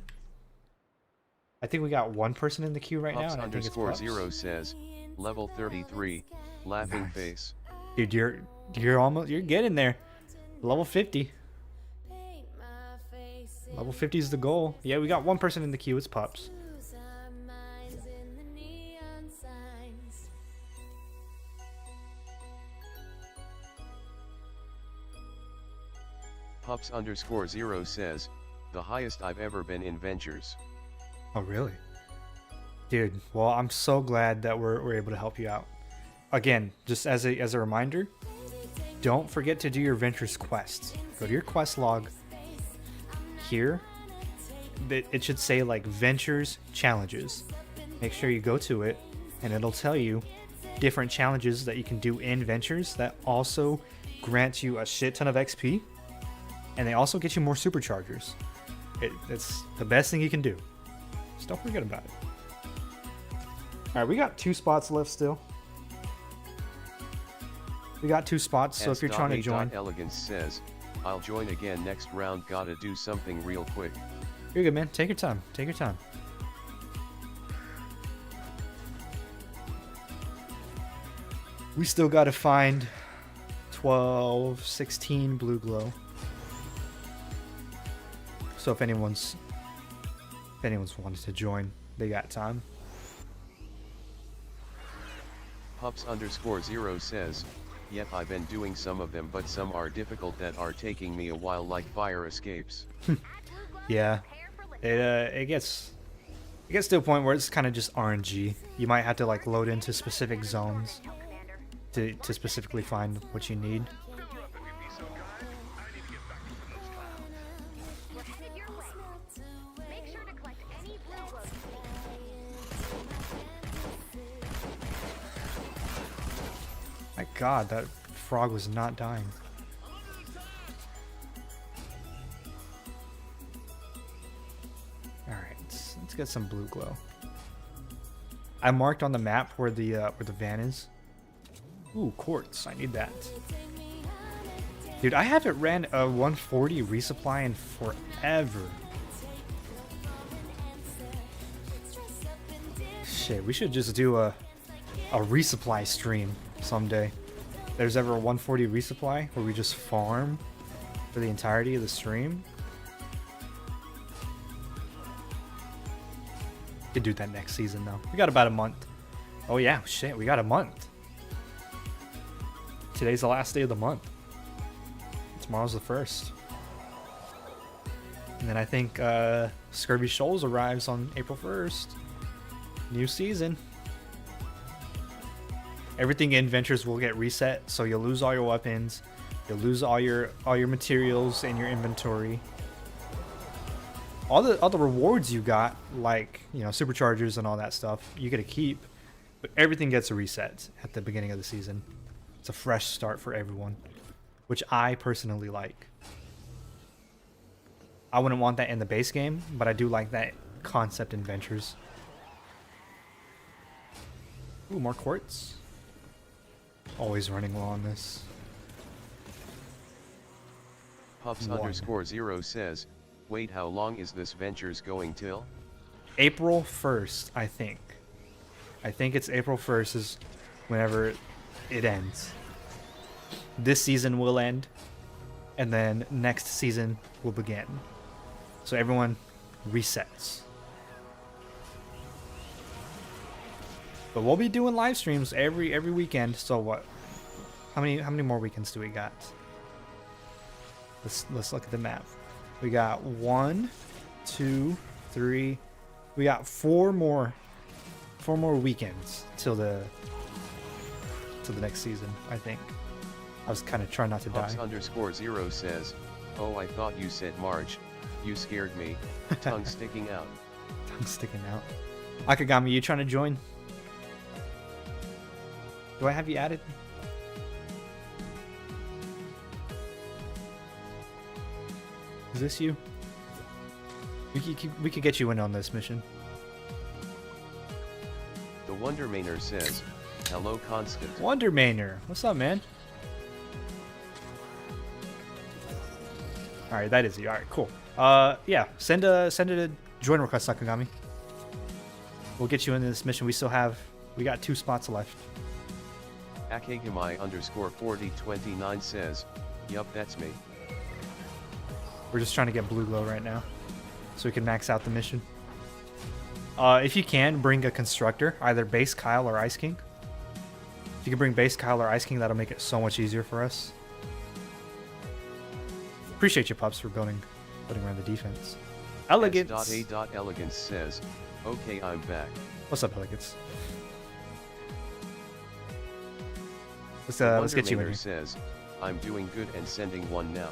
Speaker 1: I think we got one person in the queue right now. And I think it's Pups.
Speaker 2: Pups_0 says, level 33, laughing
Speaker 1: Nice.
Speaker 2: face.
Speaker 1: Dude, you're getting there. Level 50. Level 50 is the goal. Yeah, we got one person in the queue. It's Pups.
Speaker 2: Pups_0 says, The highest I've ever been in ventures.
Speaker 1: Oh, really? Dude, well, I'm so glad that we're able to help you out. Again, just as a reminder, don't forget to do your Ventures quests. Go to your quest log. Here, it should say like Ventures Challenges. Make sure you go to it, and it'll tell you different challenges that you can do in Ventures that also grant you a shit ton of XP, and they also get you more superchargers. It's the best thing you can do. Just don't forget about it. Alright, we got 2 spots left still. We got 2 spots, so if you're trying to join...
Speaker 2: Elegance says, I'll join again next round, gotta do something real quick.
Speaker 1: You're good, man. Take your time. Take your time. We still gotta find 12, 16 blue glow. So if anyone's wanted to join, they got time.
Speaker 2: Pups_0 says, yep, I've been doing some of them, but some are difficult that are taking me a while, like fire escapes.
Speaker 1: Yeah, it gets to a point where it's kind of just RNG. You might have to like load into specific zones to specifically find what you need.
Speaker 3: We're headed your way. Make sure to collect any blue glows.
Speaker 1: My God, that frog was not dying. All right, let's get some blue glow. I marked on the map where the van is. Ooh, quartz. I need that. Dude, I haven't ran a 140 resupply in forever. Shit, we should just do a resupply stream someday. If there's ever a 140 resupply where we just farm for the entirety of the stream. Could do that next season though. We got about a month. Oh yeah, shit, we got a month. Today's the last day of the month. Tomorrow's the 1st. And then I think Scurvy Shoals arrives on April 1st. New season. Everything in Ventures will get reset, so you'll lose all your weapons, you'll lose all your materials in your inventory. All the rewards you got, like, you know, superchargers and all that stuff, you get to keep, but everything gets a reset at the beginning of the season. It's a fresh start for everyone, which I personally like. I wouldn't want that in the base game, but I do like that concept in Ventures. Ooh, more quartz. Always running low on this.
Speaker 2: Pups_0 says, wait, how long is this Ventures going till?
Speaker 1: April 1st, I think. I think it's April 1st is whenever it ends. This season will end, and then next season will begin. So everyone resets. But we'll be doing live streams every weekend. So what? How many more weekends do we got? Let's look at the map. We got 1, 2, 3. We got 4 more weekends till the next season, I think. I was kind of trying not to die.
Speaker 2: Pups_0 says, oh, I thought you said March. You scared me. Tongue sticking out.
Speaker 1: Tongue sticking out. Akagami, you trying to join? Do I have you added? Is this you? We could get you in on this mission.
Speaker 2: The Wonder Mainer says, hello Constant.
Speaker 1: Wonder Mainer, what's up, man? All right, that is you. All right, cool. Yeah, send a join request, Sakagami. We'll get you into this mission. We got 2 spots left.
Speaker 2: Akagami_4029 says, yup, that's me.
Speaker 1: We're just trying to get blue glow right now, so we can max out the mission. If you can, bring a constructor, either Base Kyle or Ice King. If you can bring Base Kyle or Ice King, that'll make it so much easier for us. Appreciate you, Pups, for building putting around the defense.
Speaker 2: S.A.
Speaker 1: Elegance.
Speaker 2: Elegance says, okay, I'm back.
Speaker 1: What's up, Elegance? Let's
Speaker 2: Wonder
Speaker 1: get you in
Speaker 2: Mainer
Speaker 1: here.
Speaker 2: says, I'm doing good and sending one now.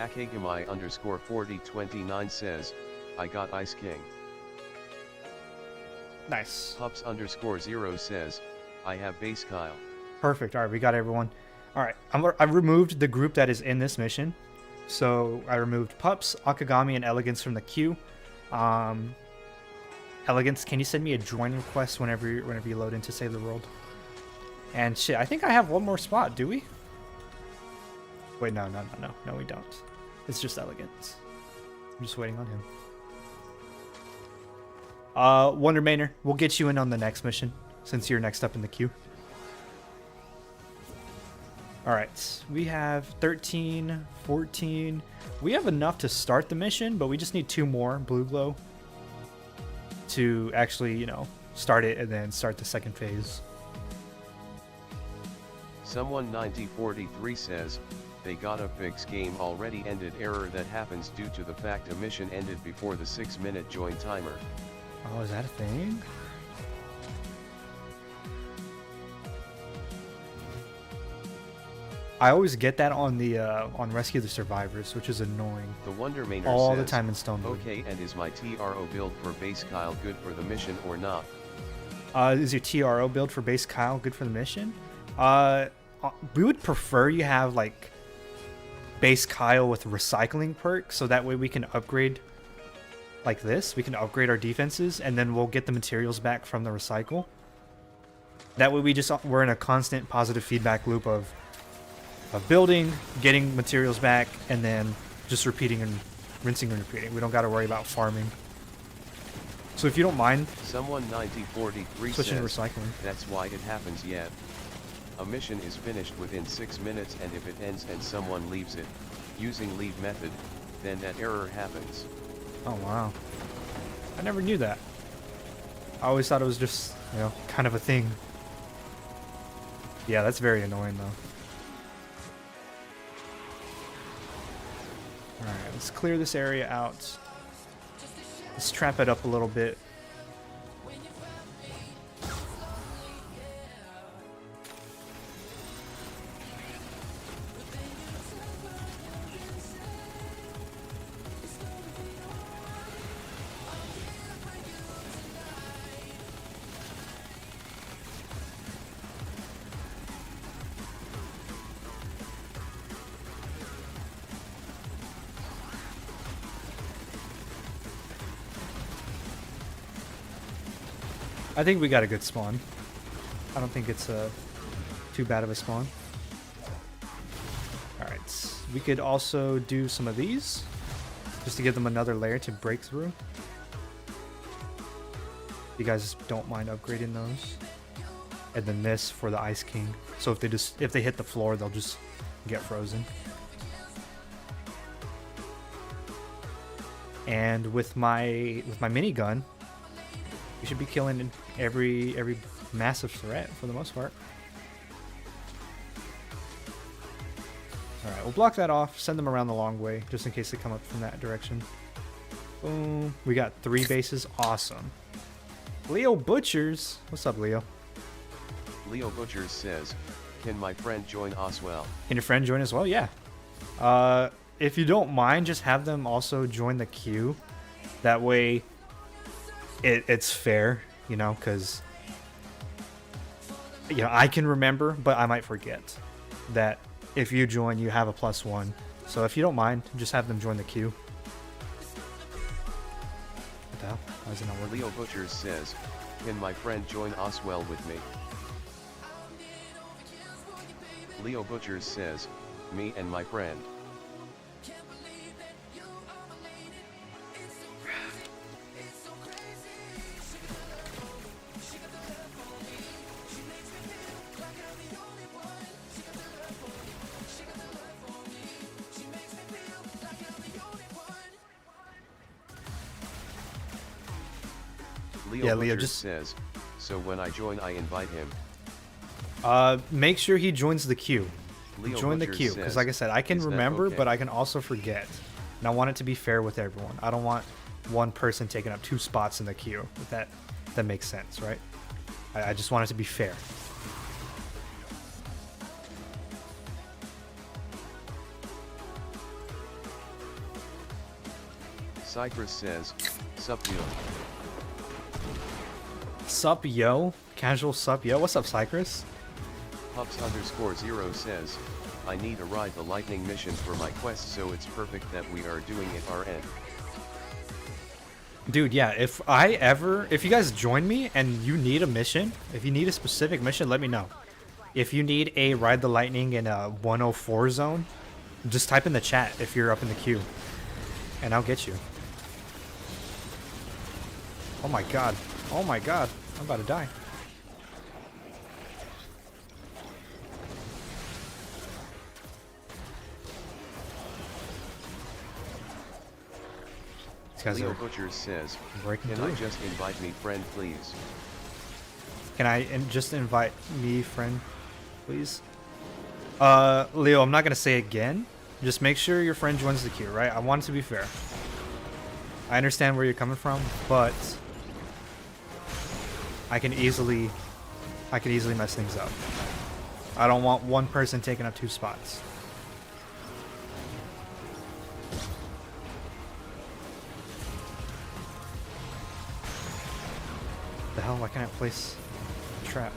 Speaker 2: Akagamai underscore 4029 says, I got Ice King.
Speaker 1: Nice.
Speaker 2: Pups underscore 0 says, I have base Kyle.
Speaker 1: Perfect. All right, we got everyone. All right, I removed the group that is in this mission. So I removed Pups, Akagami, and Elegance from the queue. Elegance, can you send me a join request whenever you load in to save the world? And shit, I think I have one more spot. Do we? Wait, no, we don't. It's just Elegance. I'm just waiting on him. Wonder Mainer, we'll get you in on the next mission since you're next up in the queue. Alright, we have 13, 14. We have enough to start the mission, but we just need 2 more blue glow to actually, you know, start it and then start the second phase.
Speaker 2: Someone 9043 says, they got a fix, game already ended, error that happens due to the fact a mission ended before the 6-minute join timer.
Speaker 1: Oh, is that a thing? I always get that on the on Rescue the Survivors, which is annoying.
Speaker 2: The Wonder Mainer
Speaker 1: All
Speaker 2: says,
Speaker 1: the time in Stonewood.
Speaker 2: okay, and is my TRO build for base Kyle good for the mission or not?
Speaker 1: Is your TRO build for base Kyle good for the mission? We would prefer you have like base Kyle with recycling perk, so that way we can upgrade like this. We can upgrade our defenses, and then we'll get the materials back from the recycle. That way we're in a constant positive feedback loop of building, getting materials back, and then just repeating and rinsing and repeating. We don't got to worry about farming. So if you don't mind,
Speaker 2: Someone 9043
Speaker 1: switching to
Speaker 2: says,
Speaker 1: recycling.
Speaker 2: that's why it happens yet. A mission is finished within 6 minutes, and if it ends and someone leaves it, using leave method, then that error happens.
Speaker 1: Oh wow, I never knew that. I always thought it was just, you know, kind of a thing. Yeah, that's very annoying though. Alright, let's clear this area out. Let's trap it up a little bit. I think we got a good spawn. I don't think it's too bad of a spawn. Alright, we could also do some of these, just to give them another layer to break through. You guys don't mind upgrading those. And then this for the Ice King. So if they hit the floor, they'll just get frozen. And with my minigun, we should be killing every massive threat for the most part. Alright, we'll block that off, send them around the long way, just in case they come up from that direction. Boom. We got 3 bases. Awesome. Leo Butchers. What's up, Leo?
Speaker 2: Leo Butchers says, can my friend join Oswell?
Speaker 1: Can your friend join as well? Yeah. If you don't mind, just have them also join the queue. That way it's fair, you know, because you know, I can remember, but I might forget that if you join, you have a +1. So if you don't mind, just have them join the queue. What the hell? Why is it not working?
Speaker 2: Leo Butchers says, can my friend join Oswell with me? Leo Butchers says, me and my friend. Leo
Speaker 1: just
Speaker 2: says, so when I join I invite him.
Speaker 1: make sure he joins the queue.
Speaker 2: Leo
Speaker 1: Join the
Speaker 2: Butchers
Speaker 1: queue, because
Speaker 2: says,
Speaker 1: like I said, I can
Speaker 2: "Is that
Speaker 1: remember,
Speaker 2: okay?"
Speaker 1: but I can also forget. And I want it to be fair with everyone. I don't want one person taking up 2 spots in the queue. If that makes sense, right? I just want it to be fair.
Speaker 2: Cypress says, "Sup yo."
Speaker 1: Sup, yo? Casual sup, yo? What's up, Cypress?
Speaker 2: Pups_0 says, "I need to ride the lightning mission for my quest, so it's perfect that we are doing it RN."
Speaker 1: Dude, yeah, if you guys join me and you need a mission, if you need a specific mission, let me know. If you need a ride the lightning in a 104 zone, just type in the chat if you're up in the queue, and I'll get you. Oh my god. Oh my god. I'm about to die. These guys
Speaker 2: Leo
Speaker 1: are
Speaker 2: Butchers says,
Speaker 1: breaking
Speaker 2: "Can
Speaker 1: through.
Speaker 2: I just invite me friend please?"
Speaker 1: Can I just invite me, friend, please? Leo, I'm not gonna say again. Just make sure your friend joins the queue, right? I want it to be fair. I understand where you're coming from, but I can easily mess things up. I don't want one person taking up 2 spots. The hell? Why can't I place a trap?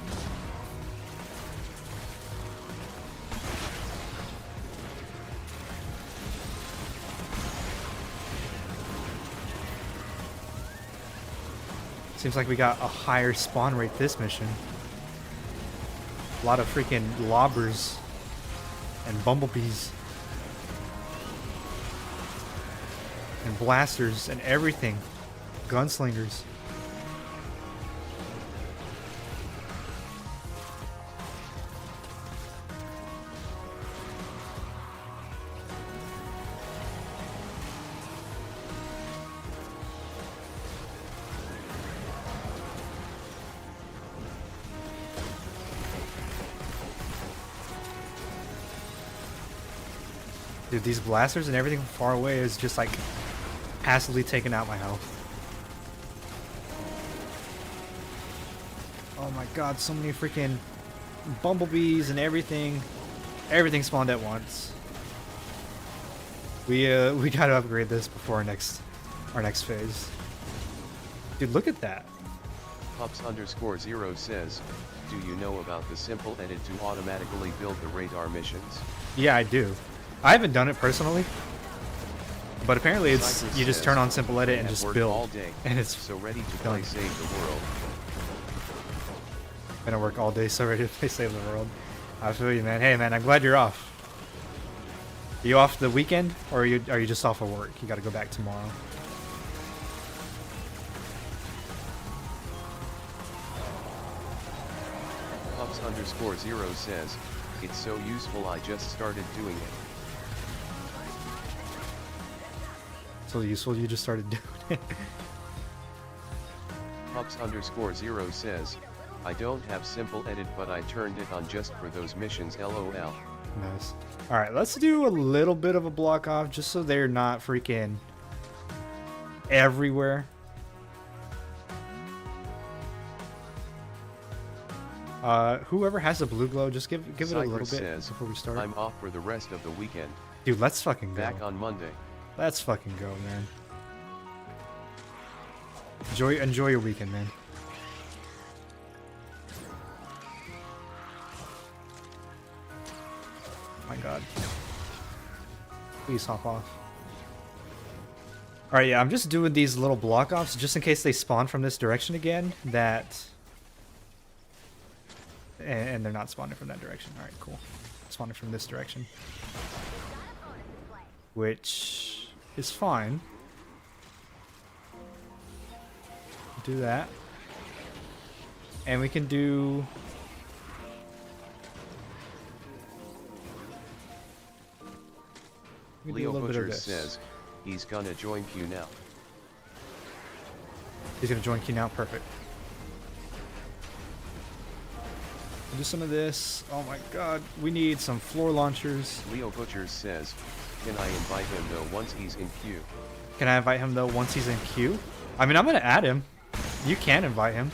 Speaker 1: Seems like we got a higher spawn rate this mission. A lot of freaking lobbers and bumblebees and blasters and everything. Gunslingers. Dude, these blasters and everything from far away is just like passively taking out my health. Oh my god, so many freaking bumblebees and everything. Everything spawned at once. We gotta upgrade this before our next phase. Dude, look at that.
Speaker 2: Pups_0 says, "Do you know about the simple edit to automatically build the radar missions?"
Speaker 1: Yeah, I do. I haven't done it personally, but apparently it's
Speaker 2: Cypress
Speaker 1: you just
Speaker 2: says,
Speaker 1: turn on simple edit
Speaker 2: "I
Speaker 1: and
Speaker 2: have
Speaker 1: just
Speaker 2: worked
Speaker 1: build,
Speaker 2: all day,
Speaker 1: and it's
Speaker 2: so ready to
Speaker 1: done.
Speaker 2: play Save the World."
Speaker 1: Gonna work all day, so ready to play Save the World. I feel you, man. Hey, man, I'm glad you're off. Are you off the weekend, or are you just off of work? You got to go back tomorrow.
Speaker 2: Pups_0 says, "It's so useful I just started doing it."
Speaker 1: So useful, you just started doing it.
Speaker 2: Pups_0 says, "I don't have simple edit, but I turned it on just for those missions, lol."
Speaker 1: Nice. All right, let's do a little bit of a block off, just so they're not freaking everywhere. Whoever has a blue glow, just give it a little
Speaker 2: Cypress
Speaker 1: bit
Speaker 2: says,
Speaker 1: before we start.
Speaker 2: "I'm off for the rest of the weekend.
Speaker 1: Dude, let's fucking go.
Speaker 2: Back on Monday."
Speaker 1: Let's fucking go, man. Enjoy your weekend, man. My god. Please hop off. Alright, yeah, I'm just doing these little block offs just in case they spawn from this direction again. And they're not spawning from that direction. Alright, cool. Spawning from this direction. Which is fine. Do that. And we can do... we can do a
Speaker 2: Leo
Speaker 1: little bit of
Speaker 2: Butchers
Speaker 1: this.
Speaker 2: says, "He's gonna join Q now."
Speaker 1: He's gonna join queue now. Perfect. Do some of this. Oh my god, we need some floor launchers.
Speaker 2: Leo Butchers says, can I invite him though once he's in queue?
Speaker 1: Can I invite him though once he's in queue? I mean, I'm gonna add him. You can invite him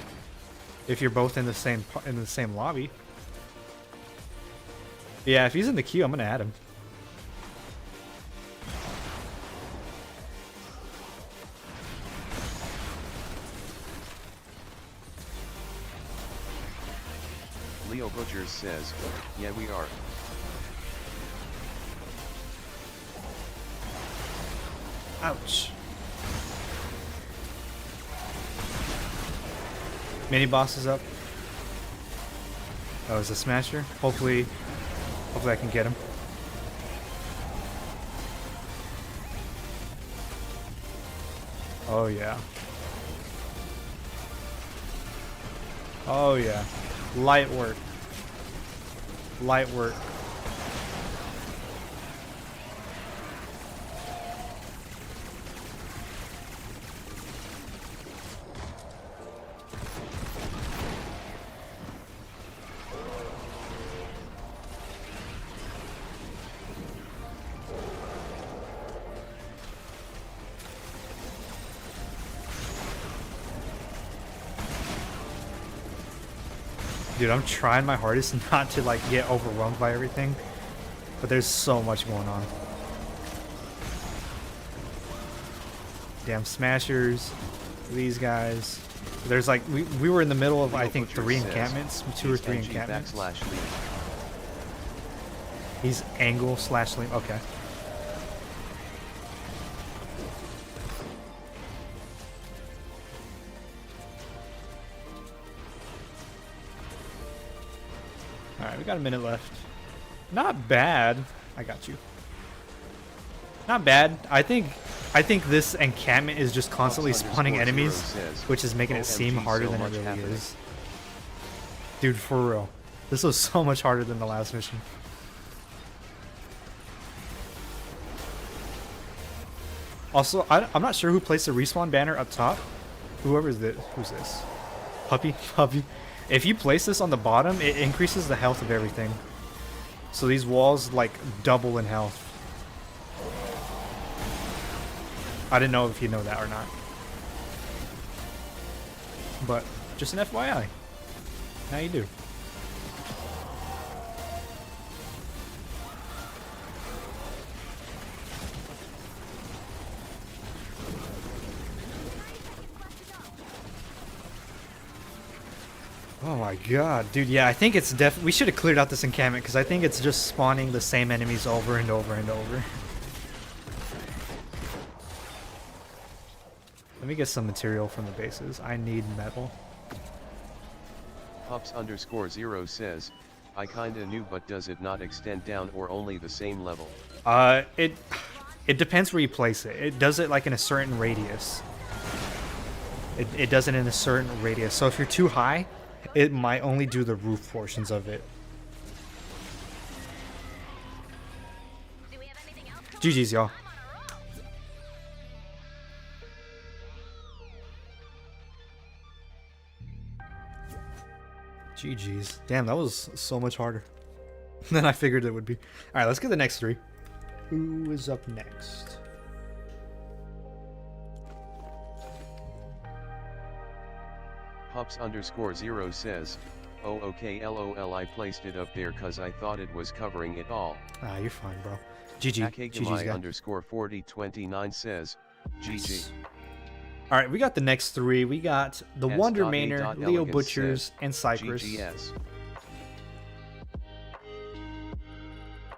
Speaker 1: if you're both in the same lobby. Yeah, if he's in the queue, I'm gonna add him.
Speaker 2: Leo Butchers says, yeah we are.
Speaker 1: Ouch. Mini boss is up. Oh, it's a smasher. Hopefully I can get him. Oh yeah. Oh yeah. Light work. Light work. Dude, I'm trying my hardest not to like get overwhelmed by everything, but there's so much going on. Damn smashers, these guys. There's like we were in the middle of I think 3 encampments, 2 or 3 encampments. He's angle slash lean. Okay. Alright, we got a minute left. Not bad. I got you. Not bad. I think this encampment is just constantly spawning enemies, which is making it seem harder than it really is. Dude, for real. This was so much harder than the last mission. Also, I'm not sure who placed the respawn banner up top. Whoever's this. Who's this? Puppy? Puppy. If you place this on the bottom, it increases the health of everything. So these walls, like, double in health. I didn't know if you know that or not. But, just an FYI. Now you do. Oh my god, dude, yeah, I think it's we should have cleared out this encampment because I think it's just spawning the same enemies over and over and over. Let me get some material from the bases. I need metal.
Speaker 2: Pups_0 says, I kinda knew, but does it not extend down or only the same level?
Speaker 1: It depends where you place it. It does it like in a certain radius. It does it in a certain radius. So if you're too high, it might only do the roof portions of it.
Speaker 3: Do we have anything else?
Speaker 1: GG's, y'all. GG's. Damn, that was so much harder than I figured it would be. Alright, let's get the next 3. Who is up next?
Speaker 2: Pups_0 says, oh okay lol, I placed it up there cause I thought it was covering it all.
Speaker 1: Ah, you're fine, bro. GG. GG's guy.
Speaker 2: _4029 says, GG.
Speaker 1: Alright, we got the next 3. We got the Wonder Mainer, Leo Butchers, and Cypress.
Speaker 2: GGS.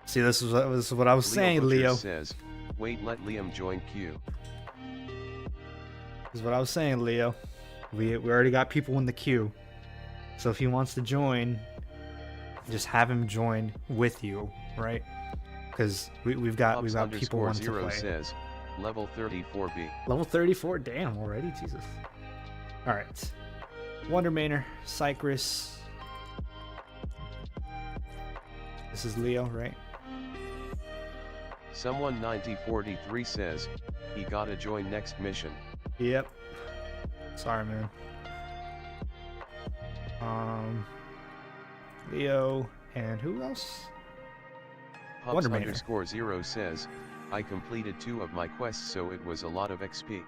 Speaker 1: See, this is what I was saying, Leo.
Speaker 2: Says, wait, let Liam join queue.
Speaker 1: This is what I was saying, Leo. We already got people in the queue. So if he wants to join, just have him join with you, right? Because we've got people wanting to play.
Speaker 2: Says, level 34B.
Speaker 1: Level 34, damn, already, Jesus. All right, Wonder Mainer, Cypress. This is Leo, right?
Speaker 2: Someone 9043 says, he gotta join next mission.
Speaker 1: Yep. Sorry, man. Leo, and who else?
Speaker 2: Pups
Speaker 1: Wondermainer.
Speaker 2: underscore 0 says, I completed 2 of my quests, so it was a lot of XP.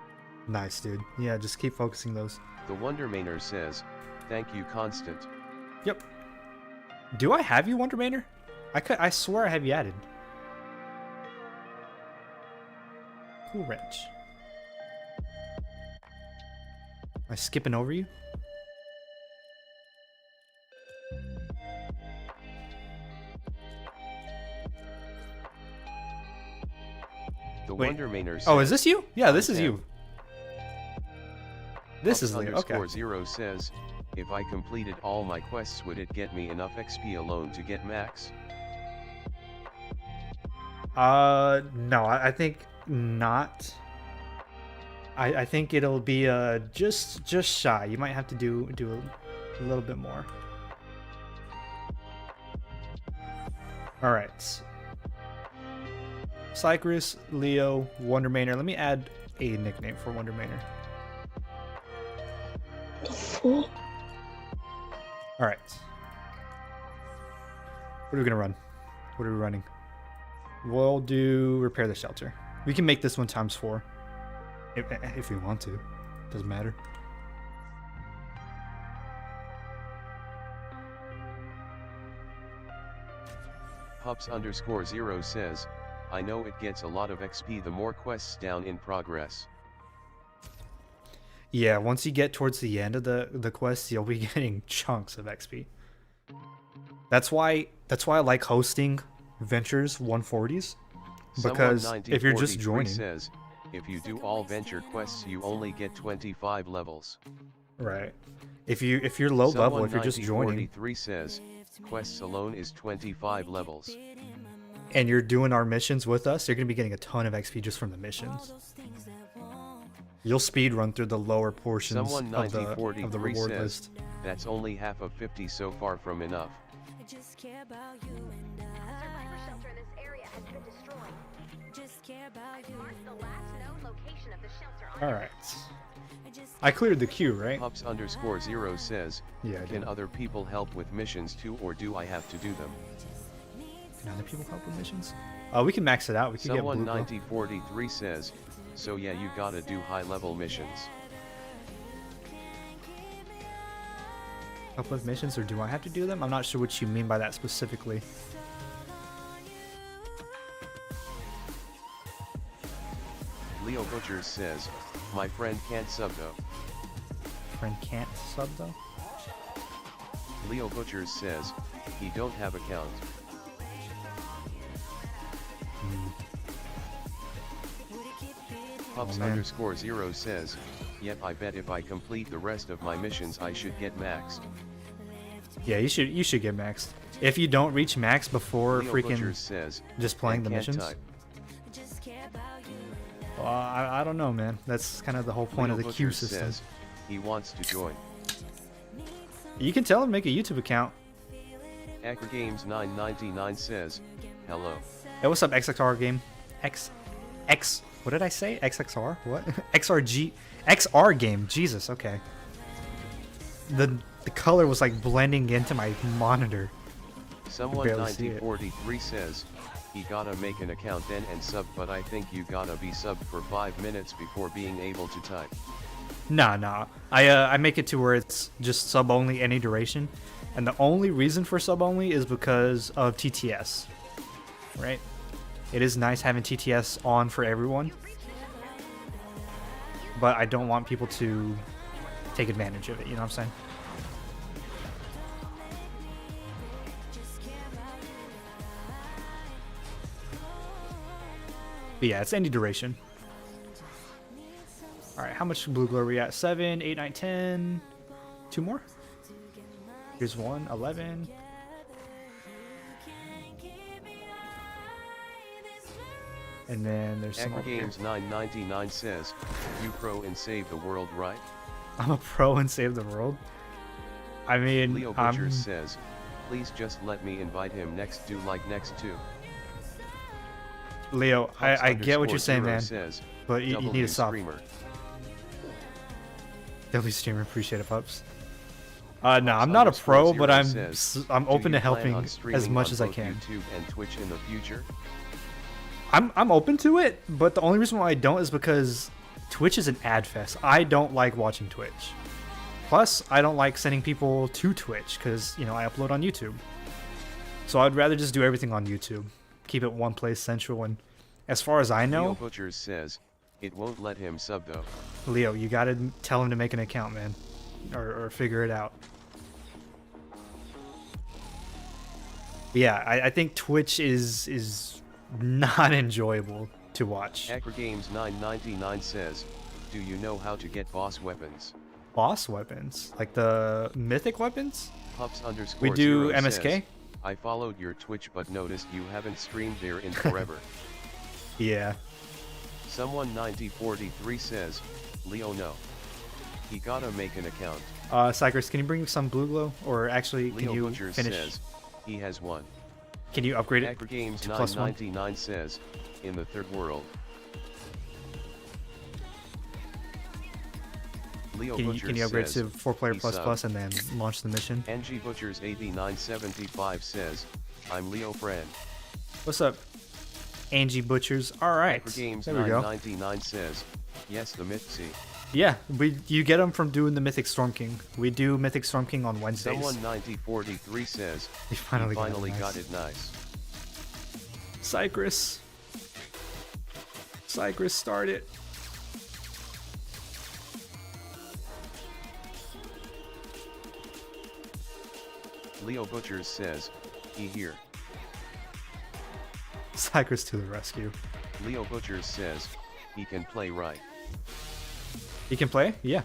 Speaker 1: Nice, dude. Yeah, just keep focusing those.
Speaker 2: The Wondermainer says, thank you, Constant.
Speaker 1: Yep. Do I have you, Wondermainer? I swear I have you added. Cool wrench. Am I skipping over you?
Speaker 2: The
Speaker 1: Wait.
Speaker 2: Wondermainer says,
Speaker 1: Oh, is this you? Yeah, this is
Speaker 2: I'm
Speaker 1: you. This
Speaker 2: Pups
Speaker 1: is Leo.
Speaker 2: underscore
Speaker 1: Okay.
Speaker 2: 0 says, if I completed all my quests, would it get me enough XP alone to get max?
Speaker 1: No, I think not. I think it'll be just shy. You might have to do a little bit more. All right. Cycrus, Leo, Wondermainer. Let me add a nickname for Wondermainer.
Speaker 4: Fool.
Speaker 1: All right. What are we gonna run? What are we running? We'll do repair the shelter. We can make this one ×4 if we want to. Doesn't matter.
Speaker 2: Pups underscore 0 says, I know it gets a lot of XP the more quests down in progress.
Speaker 1: Yeah, once you get towards the end of the quest, you'll be getting chunks of XP. That's why I like hosting Ventures 140s, because if you're just
Speaker 2: Someone 9043
Speaker 1: joining,
Speaker 2: says, if you do all venture quests you only get 25 levels.
Speaker 1: right? If you're low level, if you're just
Speaker 2: Someone
Speaker 1: joining
Speaker 2: 9043 says, quests alone is 25 levels.
Speaker 1: and you're doing our missions with us, you're gonna be getting a ton of XP just from the missions. You'll speed run through the lower portions
Speaker 2: Someone
Speaker 1: of the
Speaker 2: 9043
Speaker 1: reward
Speaker 2: says,
Speaker 1: list.
Speaker 2: that's only half of 50, so far from enough.
Speaker 3: A survivor shelter in this area has been destroyed. Mark the last known location of the shelter on
Speaker 1: All
Speaker 3: your
Speaker 1: right. I cleared the queue, right?
Speaker 2: Pups underscore 0 says,
Speaker 1: Yeah, I
Speaker 2: can
Speaker 1: did.
Speaker 2: other people help with missions too, or do I have to do them?
Speaker 1: Can other people help with missions? We can max it out. We can
Speaker 2: Someone
Speaker 1: get blue.
Speaker 2: 9043 says, so yeah, you gotta do high level missions.
Speaker 1: Help with missions, or do I have to do them? I'm not sure what you mean by that specifically.
Speaker 2: Leo Butchers says, my friend can't sub though.
Speaker 1: Friend can't sub though.
Speaker 2: Leo Butchers says, he don't have account. Pups
Speaker 1: man.
Speaker 2: underscore 0 says, yep, I bet if I complete the rest of my missions I should get maxed.
Speaker 1: Yeah, you should get maxed. If you don't reach max before
Speaker 2: Leo
Speaker 1: freaking
Speaker 2: Butchers says,
Speaker 1: just playing
Speaker 2: and
Speaker 1: the
Speaker 2: can't
Speaker 1: missions,
Speaker 2: type.
Speaker 1: well, I don't know, man. That's kind of the whole point
Speaker 2: Leo
Speaker 1: of the queue
Speaker 2: Butchers
Speaker 1: system.
Speaker 2: says, he wants to join.
Speaker 1: You can tell him to make a YouTube account.
Speaker 2: AcroGames999 says, hello.
Speaker 1: Hey, what's up, XXR game? X. What did I say? XXR? What? XR game. Jesus. Okay. The color was like blending into my monitor.
Speaker 2: Someone
Speaker 1: barely see it.
Speaker 2: 9043 says, he gotta make an account then and sub, but I think you gotta be subbed for 5 minutes before being able to type.
Speaker 1: Nah. I make it to where it's just sub only any duration, and the only reason for sub only is because of TTS. Right? It is nice having TTS on for everyone, but I don't want people to take advantage of it. You know what I'm saying? But yeah, it's any duration. Alright, how much blue glow are we at? 7, 8, 9, 10. 2 more? Here's 1, 11. And then there's some over here.
Speaker 2: AcroGames999 says, you pro and save the world, right?
Speaker 1: I'm a pro and save the world. I mean,
Speaker 2: Leo Butchers says, please just let me invite him next, do like next to.
Speaker 1: Leo, I get what you're saying, man.
Speaker 2: Says,
Speaker 1: But you need to stop.
Speaker 2: Streamer.
Speaker 1: W streamer, appreciate it, pups. No, I'm not a pro, but I'm
Speaker 2: says,
Speaker 1: I'm open
Speaker 2: "Do
Speaker 1: to
Speaker 2: you plan
Speaker 1: helping
Speaker 2: on
Speaker 1: as
Speaker 2: streaming
Speaker 1: much
Speaker 2: on
Speaker 1: as I
Speaker 2: both
Speaker 1: can.
Speaker 2: YouTube and Twitch in the future?
Speaker 1: I'm open to it, but the only reason why I don't is because Twitch is an ad fest. I don't like watching Twitch. Plus, I don't like sending people to Twitch because, you know, I upload on YouTube. So I'd rather just do everything on YouTube. Keep it one place central, and as far as I
Speaker 2: Leo
Speaker 1: know,
Speaker 2: Butchers says, it won't let him sub though.
Speaker 1: Leo, you gotta tell him to make an account, man. Or figure it out. But yeah, I think Twitch is not enjoyable to watch.
Speaker 2: Games 999 says, do you know how to get boss weapons?
Speaker 1: Boss weapons? Like the mythic weapons?
Speaker 2: Pups _
Speaker 1: We do
Speaker 2: 0
Speaker 1: MSK?
Speaker 2: says, I followed your Twitch but noticed you haven't streamed there in forever.
Speaker 1: Yeah.
Speaker 2: Someone 9043 says, Leo no. He gotta make an account.
Speaker 1: Cypress, can you bring some blue glow? Or actually, can
Speaker 2: Leo
Speaker 1: you
Speaker 2: Butcher
Speaker 1: finish?
Speaker 2: says, he has one.
Speaker 1: Can you upgrade it
Speaker 2: Games
Speaker 1: to +1?
Speaker 2: 999 says, in the third world. Leo
Speaker 1: Can
Speaker 2: Butcher
Speaker 1: you upgrade
Speaker 2: says,
Speaker 1: to 4-player
Speaker 2: he
Speaker 1: plus
Speaker 2: subbed.
Speaker 1: and then launch the mission?
Speaker 2: NG Butchers 8975 says, I'm Leo friend.
Speaker 1: What's up, Angie Butchers? All right,
Speaker 2: Games
Speaker 1: there we go.
Speaker 2: 999 says, yes the Mythsy.
Speaker 1: Yeah, you get them from doing the Mythic Storm King. We do Mythic Storm King on Wednesdays.
Speaker 2: Someone 9043 says,
Speaker 1: We finally,
Speaker 2: got it nice.
Speaker 1: Cypress, start it.
Speaker 2: Leo Butchers says, he here.
Speaker 1: Cypress to the rescue.
Speaker 2: Leo Butchers says, he can play right.
Speaker 1: He can play? Yeah.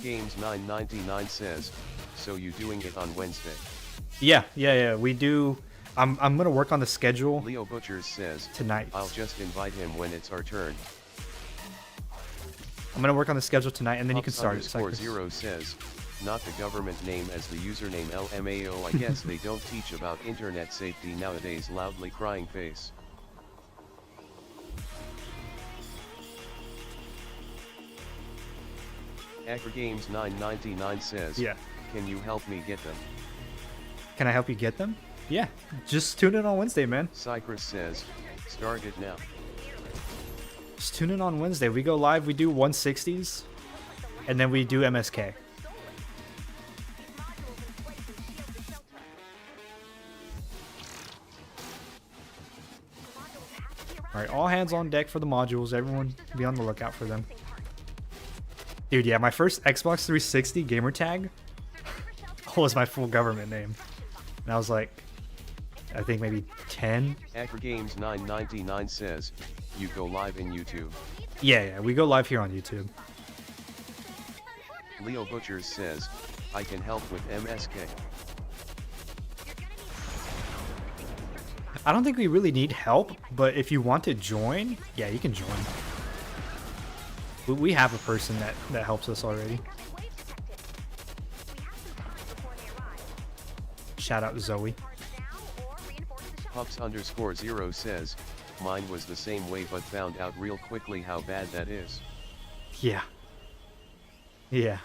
Speaker 2: Games 999 says, so you doing it on Wednesday?
Speaker 1: Yeah. We do. I'm gonna work on the schedule
Speaker 2: Leo Butchers says,
Speaker 1: tonight.
Speaker 2: I'll just invite him when it's our turn.
Speaker 1: I'm gonna work on the schedule tonight, and then you can
Speaker 2: Pups
Speaker 1: start it.
Speaker 2: _
Speaker 1: Cypress.
Speaker 2: 0 says, not the government name as the username LMAO. I guess they don't teach about internet safety nowadays. Loudly crying face. Games 999 says,
Speaker 1: Yeah.
Speaker 2: can you help me get them?
Speaker 1: Can I help you get them? Yeah. Just tune in on Wednesday, man.
Speaker 2: Cypress says, start it now.
Speaker 1: Just tune in on Wednesday. We go live. We do 160s, and then we do MSK. All right, all hands on deck for the modules. Everyone be on the lookout for them. Dude, yeah, my first Xbox 360 gamer tag was my full government name. And I was like, I think maybe 10.
Speaker 2: Games 999 says, you go live in YouTube.
Speaker 1: Yeah, we go live here on YouTube.
Speaker 2: Leo Butchers says, I can help with MSK.
Speaker 1: I don't think we really need help, but if you want to join, yeah, you can join. We have a person that helps us already. Shout out Zoe.
Speaker 2: Pups _ 0 says, mine was the same way but found out real quickly how bad that is.
Speaker 1: Yeah,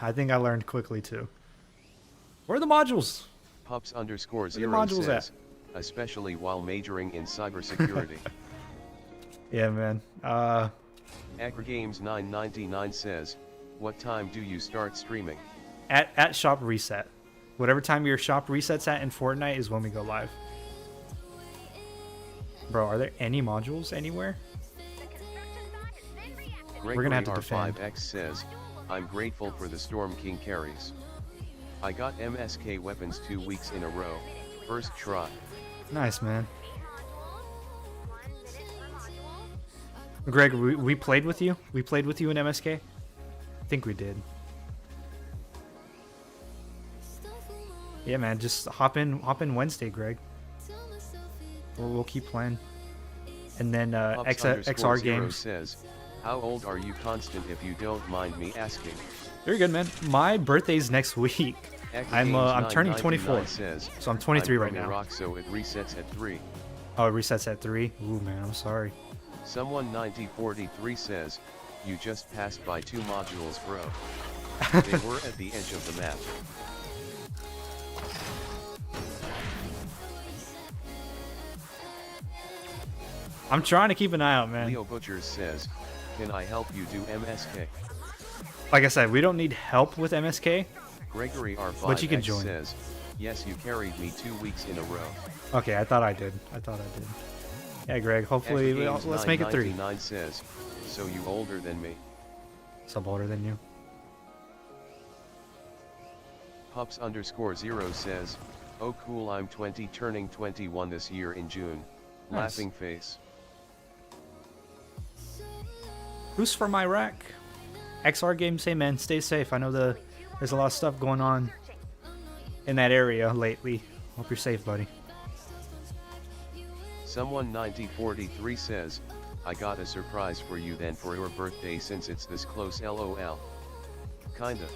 Speaker 1: I think I learned quickly too. Where are the modules?
Speaker 2: Pups _ 0
Speaker 1: modules
Speaker 2: says, especially while majoring in cybersecurity.
Speaker 1: Yeah, man.
Speaker 2: Games 999 says, what time do you start streaming?
Speaker 1: At shop reset. Whatever time your shop resets at in Fortnite is when we go live. Bro, are there any modules anywhere? We're gonna have to defend.
Speaker 2: R5X says, I'm grateful for the Storm King carries. I got MSK weapons 2 weeks in a row. First try.
Speaker 1: Nice, man. Greg, we played with you? We played with you in MSK? I think we did. Yeah, man, just hop in Wednesday, Greg. We'll keep playing. And then XR games.
Speaker 2: Says, how old are you, Constant, if you don't mind me asking?
Speaker 1: Very good, man. My birthday's next week. I'm turning 24.
Speaker 2: Says,
Speaker 1: so I'm 23
Speaker 2: I'm
Speaker 1: right
Speaker 2: from
Speaker 1: now.
Speaker 2: Iraq, so it resets at 3.
Speaker 1: Oh, it resets at 3? Ooh, man, I'm sorry.
Speaker 2: Someone 9043 says, you just passed by 2 modules, bro. They were at the edge of the map.
Speaker 1: I'm trying to keep an eye out, man.
Speaker 2: Leo Butchers says, can I help you do MSK?
Speaker 1: Like I said, we don't need help with MSK.
Speaker 2: Gregory R5
Speaker 1: But you can join.
Speaker 2: says, yes, you carried me 2 weeks in a row.
Speaker 1: Okay, I thought I did. Yeah, Greg. Hopefully, let's make it 3.
Speaker 2: 9 says, so you older than me.
Speaker 1: So I'm older than you.
Speaker 2: Pups_0 says, oh cool, I'm 20 turning 21 this year in June.
Speaker 1: Nice.
Speaker 2: Laughing face.
Speaker 1: Who's from Iraq? XR Games, hey man, stay safe. I know there's a lot of stuff going on in that area lately. Hope you're safe, buddy.
Speaker 2: Someone 9043 says, I got a surprise for you then for your birthday since it's this close lol. Kinda.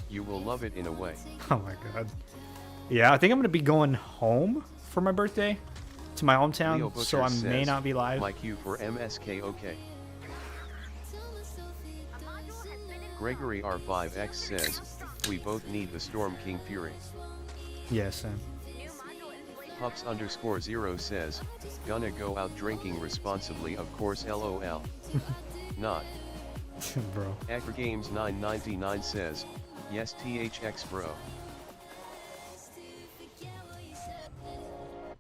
Speaker 2: You will love it in a way.
Speaker 1: Oh my god. Yeah, I think I'm going to be going home for my birthday to my hometown,
Speaker 2: Leo
Speaker 1: so I
Speaker 2: Butcher
Speaker 1: may
Speaker 2: says,
Speaker 1: not be live.
Speaker 2: Like you for MSK, okay. Gregory R5X says, we both need the Storm King Fury.
Speaker 1: Yes, Sam.
Speaker 2: Pups_0 says, gonna go out drinking responsibly, of course, lol. Not.
Speaker 1: Bro.
Speaker 2: Games 999 says, yes THX bro.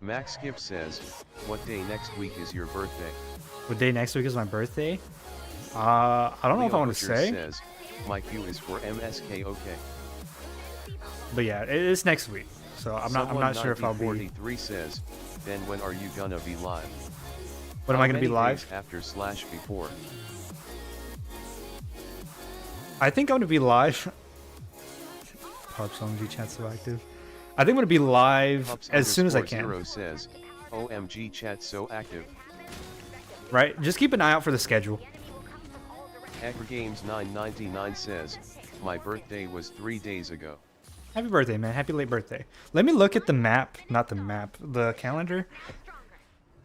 Speaker 2: Max Skip says, what day next week is your birthday?
Speaker 1: What day next week is my birthday? I don't know if I want to
Speaker 2: Butcher
Speaker 1: say.
Speaker 2: Says, my Q is for MSK, okay.
Speaker 1: But yeah, it's next week. So I'm not sure if I'll be.
Speaker 2: 43 says, then when are you gonna be live?
Speaker 1: When am I gonna be live?
Speaker 2: After/before.
Speaker 1: I think I'm gonna be live. Pubs OMG chat so active. I think I'm gonna be live as soon as I can.
Speaker 2: Pups_0 says, OMG chat so active.
Speaker 1: Right? Just keep an eye out for the schedule.
Speaker 2: Games 999 says, my birthday was 3 days ago.
Speaker 1: Happy birthday, man. Happy late birthday. Let me look at the map, not the map, the calendar.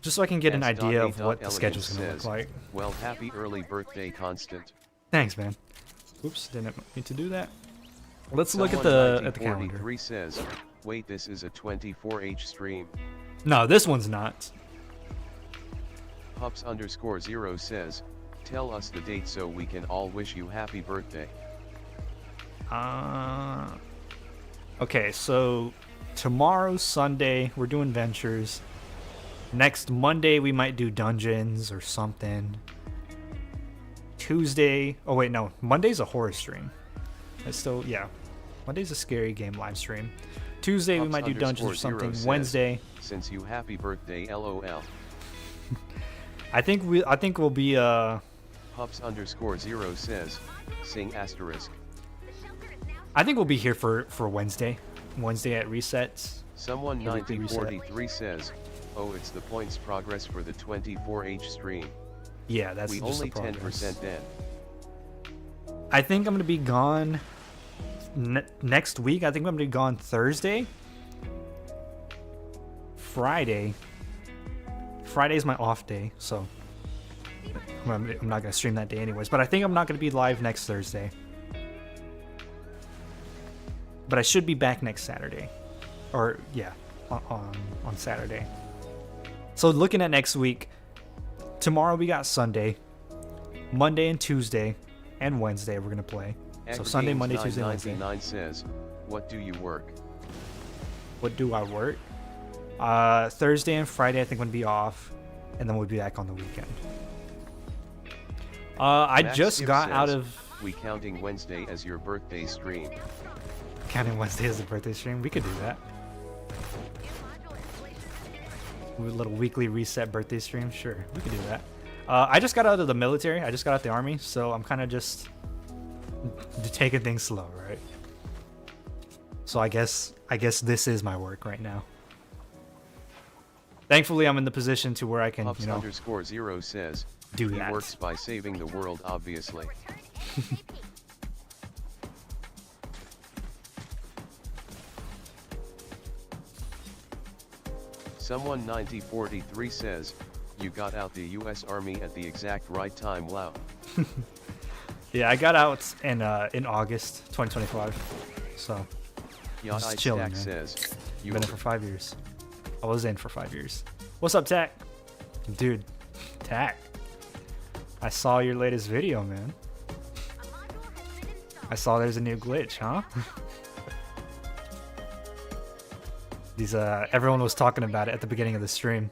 Speaker 1: Just so I can get an idea of what the schedule's gonna look like.
Speaker 2: Well, happy early birthday, Constant.
Speaker 1: Thanks, man. Oops, didn't mean to do that. Let's look at the calendar.
Speaker 2: 3 says, wait, this is a 24H stream.
Speaker 1: No, this one's not.
Speaker 2: Pups_0 says, tell us the date so we can all wish you happy birthday.
Speaker 1: Okay, so tomorrow's Sunday, we're doing Ventures. Next Monday, we might do Dungeons or something. Tuesday, oh wait, no, Monday's a horror stream. It's still, yeah, Monday's a scary game live stream. Tuesday, we might do Dungeons or something.
Speaker 2: Says,
Speaker 1: Wednesday,
Speaker 2: since you happy birthday, lol.
Speaker 1: I think we'll be
Speaker 2: Pups_0 says, sing asterisk.
Speaker 1: I think we'll be here for Wednesday. Wednesday at resets.
Speaker 2: Someone 9043 says, oh, it's the points progress for the 24H stream.
Speaker 1: Yeah, that's
Speaker 2: we
Speaker 1: just
Speaker 2: only
Speaker 1: the progress.
Speaker 2: 10% then.
Speaker 1: I think I'm gonna be gone next week. I think I'm gonna be gone Thursday, Friday. Friday's my off day, so I'm not gonna stream that day anyways. But I think I'm not gonna be live next Thursday. But I should be back next Saturday, or yeah, on Saturday. So looking at next week, tomorrow we got Sunday, Monday and Tuesday, and Wednesday we're gonna play. So Sunday, Monday, Tuesday, Wednesday.
Speaker 2: 999 says, what do you work?
Speaker 1: What do I work? Thursday and Friday I think I'm gonna be off, and then we'll be back on the weekend. I
Speaker 2: Max
Speaker 1: just
Speaker 2: Skip
Speaker 1: got
Speaker 2: says,
Speaker 1: out of
Speaker 2: we counting Wednesday as your birthday stream.
Speaker 1: counting Wednesday as a birthday stream. We could do that. A little weekly reset birthday stream. Sure, we could do that. I just got out of the military. I just got out the army, so I'm kind of just taking things slow, right? So I guess this is my work right now. Thankfully, I'm in the position to where I can,
Speaker 2: Pups_0 says,
Speaker 1: do
Speaker 2: he
Speaker 1: that.
Speaker 2: works by saving the world, obviously. Someone 9043 says, you got out the US Army at the exact right time, wow.
Speaker 1: Yeah, I got out in August 2025. So
Speaker 2: Yacht
Speaker 1: just
Speaker 2: Ice
Speaker 1: chilling,
Speaker 2: Stack
Speaker 1: man.
Speaker 2: says, you
Speaker 1: been in for 5 years. I was in for 5 years. What's up, Tack? Dude, Tack. I saw your latest video, man. I saw there's a new glitch, huh? These everyone was talking about it at the beginning of the stream.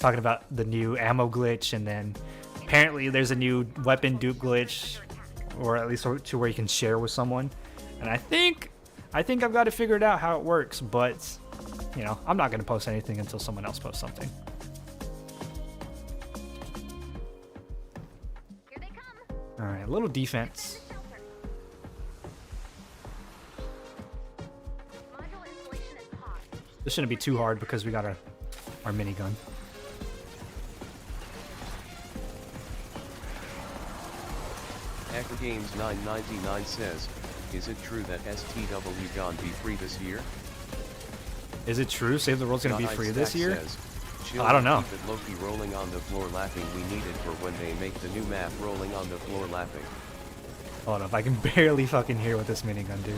Speaker 1: Talking about the new ammo glitch, and then apparently there's a new weapon dupe glitch, or at least to where you can share with someone. And I think I've got it figured out how it works, but you know, I'm not gonna post anything until someone else posts something.
Speaker 3: Here they come.
Speaker 1: All right, a little defense.
Speaker 3: Module installation is paused.
Speaker 1: This shouldn't be too hard because we got our minigun.
Speaker 2: Hacker Games 999 says, is it true that STW gonna be free this year?
Speaker 1: Is it true? Save the World's gonna be
Speaker 2: Yacht Ice
Speaker 1: free this
Speaker 2: Stack
Speaker 1: year?
Speaker 2: says, chill
Speaker 1: I don't know.
Speaker 2: Keep it low-key rolling on the floor laughing. We need it for when they make the new map rolling on the floor laughing.
Speaker 1: Hold up, I can barely fucking hear with this minigun, dude.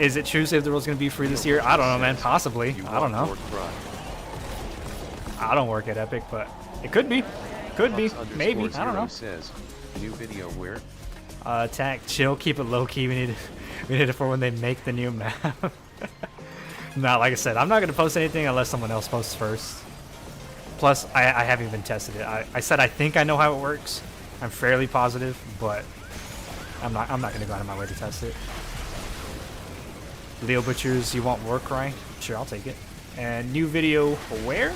Speaker 1: Is it true Save the World's gonna be free this year? I don't know, man. Possibly.
Speaker 2: You
Speaker 1: I don't know.
Speaker 2: want more cry.
Speaker 1: I don't work at Epic, but it could be. Could be.
Speaker 2: Pups
Speaker 1: Maybe.
Speaker 2: _
Speaker 1: I don't know.
Speaker 2: Says, new video where?
Speaker 1: Tack, chill, keep it low key. We need it for when they make the new map. No, like I said, I'm not gonna post anything unless someone else posts first. Plus, I haven't even tested it. I said I think I know how it works. I'm fairly positive, but I'm not gonna go out of my way to test it. Leo Butchers, you want Warcry? Sure, I'll take it. And new video where?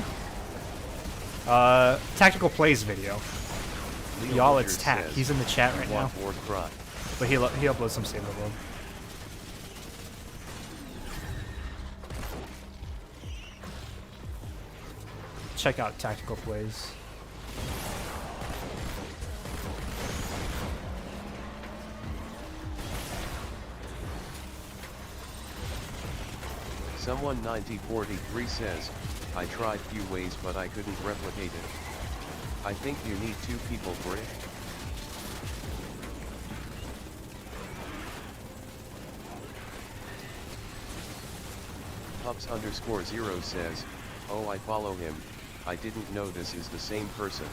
Speaker 1: Tactical Plays video.
Speaker 2: Leo
Speaker 1: Y'all,
Speaker 2: Richards
Speaker 1: it's Tack.
Speaker 2: says,
Speaker 1: He's in the chat right now.
Speaker 2: want more cry.
Speaker 1: But he uploads some Save the World. Check out Tactical Plays.
Speaker 2: Someone 9043 says, I tried few ways but I couldn't replicate it. I think you need 2 people for it. Pups _0 says, oh I follow him, I didn't know this is the same person.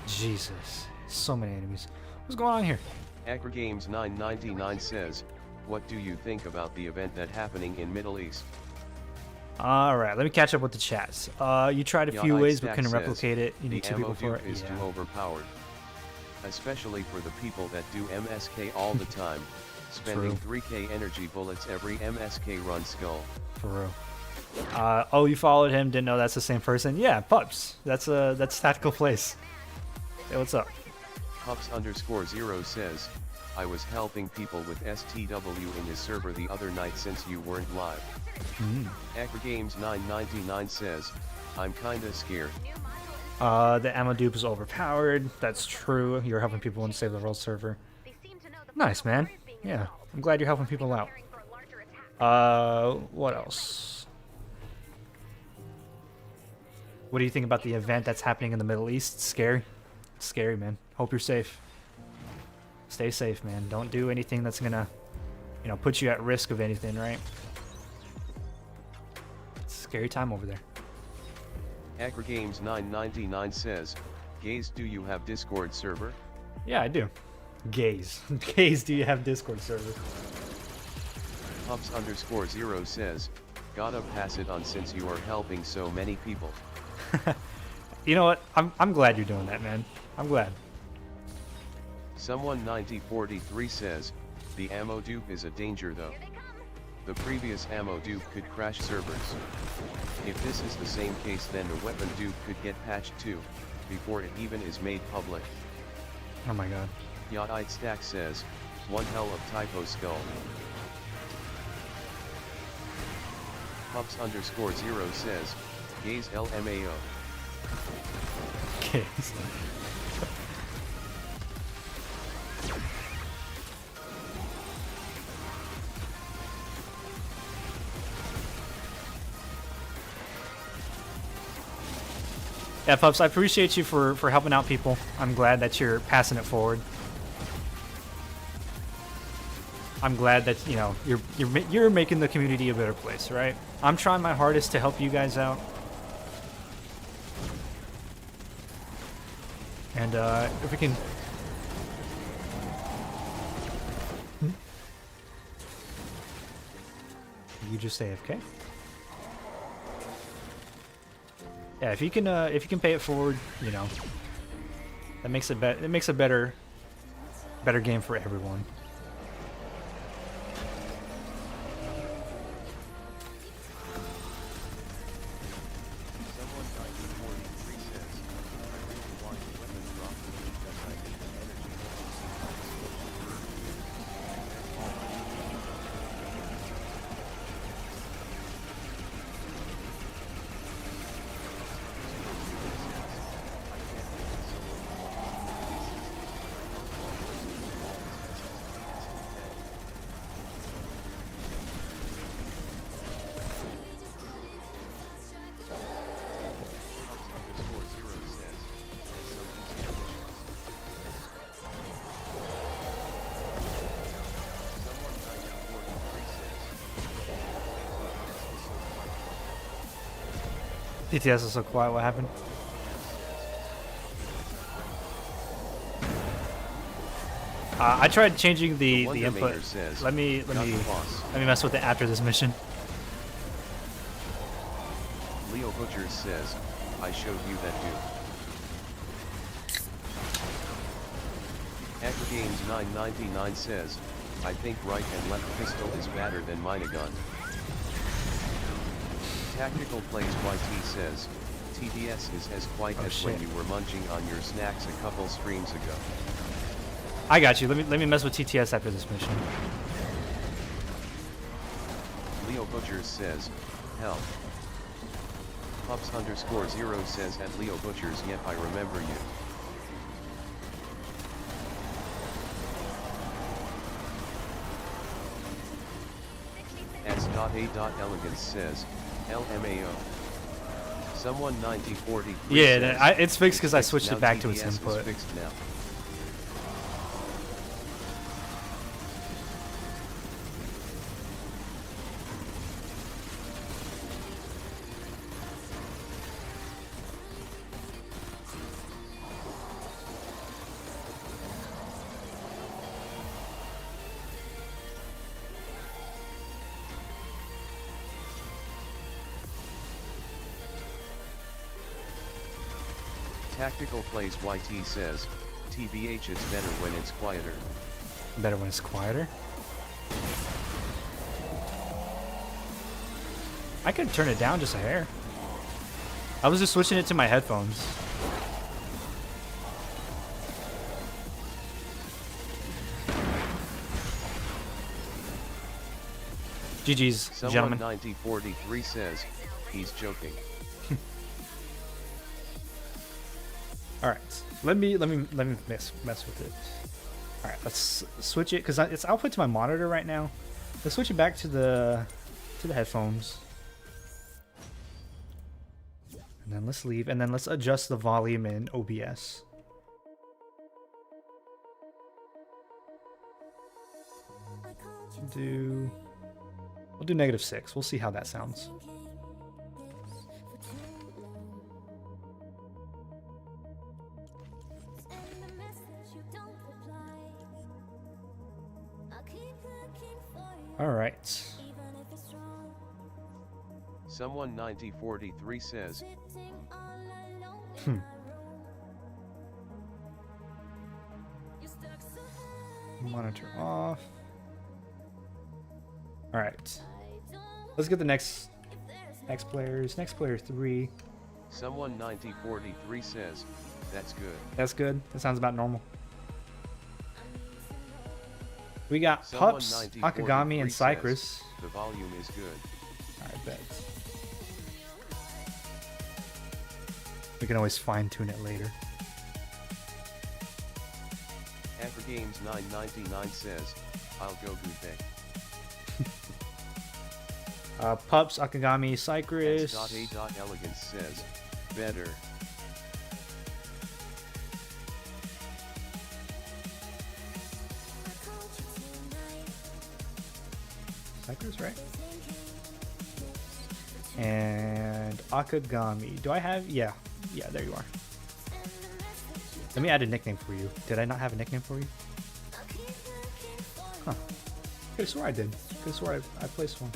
Speaker 1: Jesus, so many enemies. What's going on here?
Speaker 2: Hacker Games 999 says, what do you think about the event that happening in Middle East?
Speaker 1: All right, let me catch up with the chats. You tried a few
Speaker 2: Yacht
Speaker 1: ways
Speaker 2: Ice
Speaker 1: but
Speaker 2: Stack
Speaker 1: couldn't
Speaker 2: says,
Speaker 1: replicate it. You need
Speaker 2: the
Speaker 1: 2 people
Speaker 2: ammo
Speaker 1: for it.
Speaker 2: dupe is
Speaker 1: Yeah.
Speaker 2: too overpowered. Especially for the people that do MSK all the time, spending
Speaker 1: True.
Speaker 2: 3k energy bullets every MSK run skull.
Speaker 1: For real. Oh, you followed him? Didn't know that's the same person? Yeah, Pups. That's Tactical Place. Hey, what's up?
Speaker 2: Pups _0 says, I was helping people with STW in his server the other night since you weren't live. Hacker Games 999 says, I'm kinda scared.
Speaker 1: The ammo dupe is overpowered. That's true. You're helping people in Save the World server.
Speaker 3: They seem to know the
Speaker 1: Nice, man.
Speaker 3: fire is being
Speaker 1: Yeah,
Speaker 3: installed.
Speaker 1: I'm glad you're helping people out.
Speaker 3: Preparing for a larger attack.
Speaker 1: What else? What do you think about the event that's happening in the Middle East? Scary? Scary, man. Hope you're safe. Stay safe, man. Don't do anything that's gonna, you know, put you at risk of anything, right? It's a scary time over there.
Speaker 2: Hacker Games 999 says, Gaze, do you have Discord server?
Speaker 1: Yeah, I do. Gaze. Gaze, do you have Discord server?
Speaker 2: Pups _0 says, gotta pass it on since you are helping so many people.
Speaker 1: You know what? I'm glad you're doing that, man. I'm glad.
Speaker 2: Someone 9043 says, the ammo dupe is a danger though. The previous ammo dupe could crash servers. If this is the same case, then the weapon dupe could get patched too, before it even is made public.
Speaker 1: Oh my god.
Speaker 2: Yacht Ice Stack says, one hell of typo skull. Pups _0 says, Gaze LMAO.
Speaker 1: Gaze. Yeah, Pups, I appreciate you for helping out people. I'm glad that you're passing it forward. I'm glad that, you know, you're making the community a better place, right? I'm trying my hardest to help you guys out. And if we can... You just AFK? Yeah, if you can pay it forward, you know, that makes it better game for everyone.
Speaker 2: Someone 1943 says, I really want the weapon drop because I need the energy.
Speaker 1: TTS is so quiet. What happened? I tried changing the input.
Speaker 2: Says,
Speaker 1: Let me mess with it after this mission.
Speaker 2: Leo Butcher says, I showed you that dude. Hacker Games 999 says, I think right and left pistol is better than minigun. Tactical Plays YT says, TDS is as quiet as when you were munching on your snacks a couple streams ago.
Speaker 1: I got you. Let me mess with TTS after this mission.
Speaker 2: Leo Butcher says, help. Pups_0 says at Leo Butchers, yep, I remember you. S.A.Elegance says, LMAO. Someone 9043
Speaker 1: Yeah,
Speaker 2: says,
Speaker 1: it's fixed because I switched
Speaker 2: now
Speaker 1: it back to its
Speaker 2: TDS is
Speaker 1: input.
Speaker 2: fixed now. Tactical Plays YT says, TBH is better when it's quieter.
Speaker 1: Better when it's quieter. I could turn it down just a hair. I was just switching it to my headphones. GG's,
Speaker 2: Someone
Speaker 1: gentlemen.
Speaker 2: 9043 says, he's joking.
Speaker 1: All right, let me mess with it. All right, let's switch it because it's output to my monitor right now. Let's switch it back to the headphones, and then let's leave, and then let's adjust the volume in OBS. We'll do -6. We'll see how that sounds. All right.
Speaker 2: Someone 9043 says,
Speaker 1: Monitor off. All right. Let's get the next players. Next player 3.
Speaker 2: someone 9043 says, that's good.
Speaker 1: That's good. That sounds about normal. We got
Speaker 2: Someone
Speaker 1: Pups,
Speaker 2: 9043
Speaker 1: Akagami, and
Speaker 2: says,
Speaker 1: Cypress.
Speaker 2: the volume is good.
Speaker 1: I bet. We can always fine tune it later.
Speaker 2: Hacker Games 999 says, I'll go good day.
Speaker 1: Pups, Akagami, Cypress.
Speaker 2: S.A.Elegance says, better.
Speaker 1: Cypress, right? And Akagami. Do I have? Yeah. Yeah, there you are. Let me add a nickname for you. Did I not have a nickname for you? Huh. Could have swore I did. Could have swore I placed one.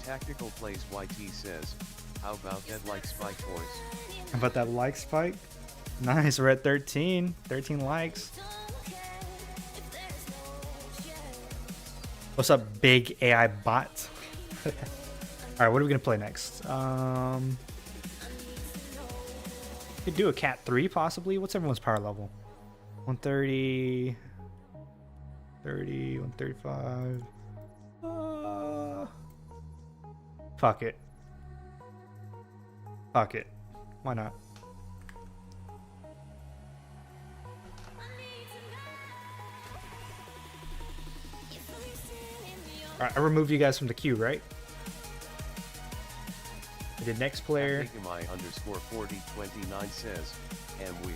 Speaker 2: Tactical Plays YT says, how about that like spike boys?
Speaker 1: How about that like spike? Nice, we're at 13. 13 likes. What's up, big AI bot? Alright, what are we gonna play next? Could do a cat 3 possibly. What's everyone's power level? 130, 30, 135. Fuck it. Fuck it. Why not? Alright, I removed you guys from the queue, right? The next player.
Speaker 2: @Hagamai_4029 says, and we.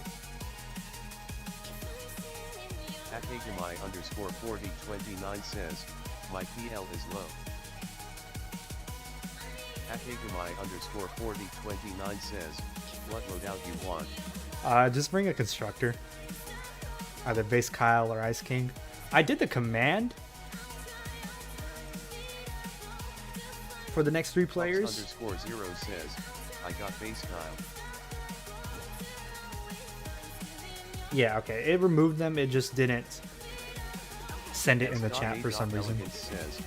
Speaker 2: @Hagamai_4029 says, my PL is low. @Hagamai_4029 says, what loadout you want?
Speaker 1: Just bring a constructor. Either base Kyle or Ice King. I did the command for the next 3 players.
Speaker 2: _0 says, I got base Kyle.
Speaker 1: Yeah, okay. It removed them. It just didn't send it in the chat for some reason.
Speaker 2: Says,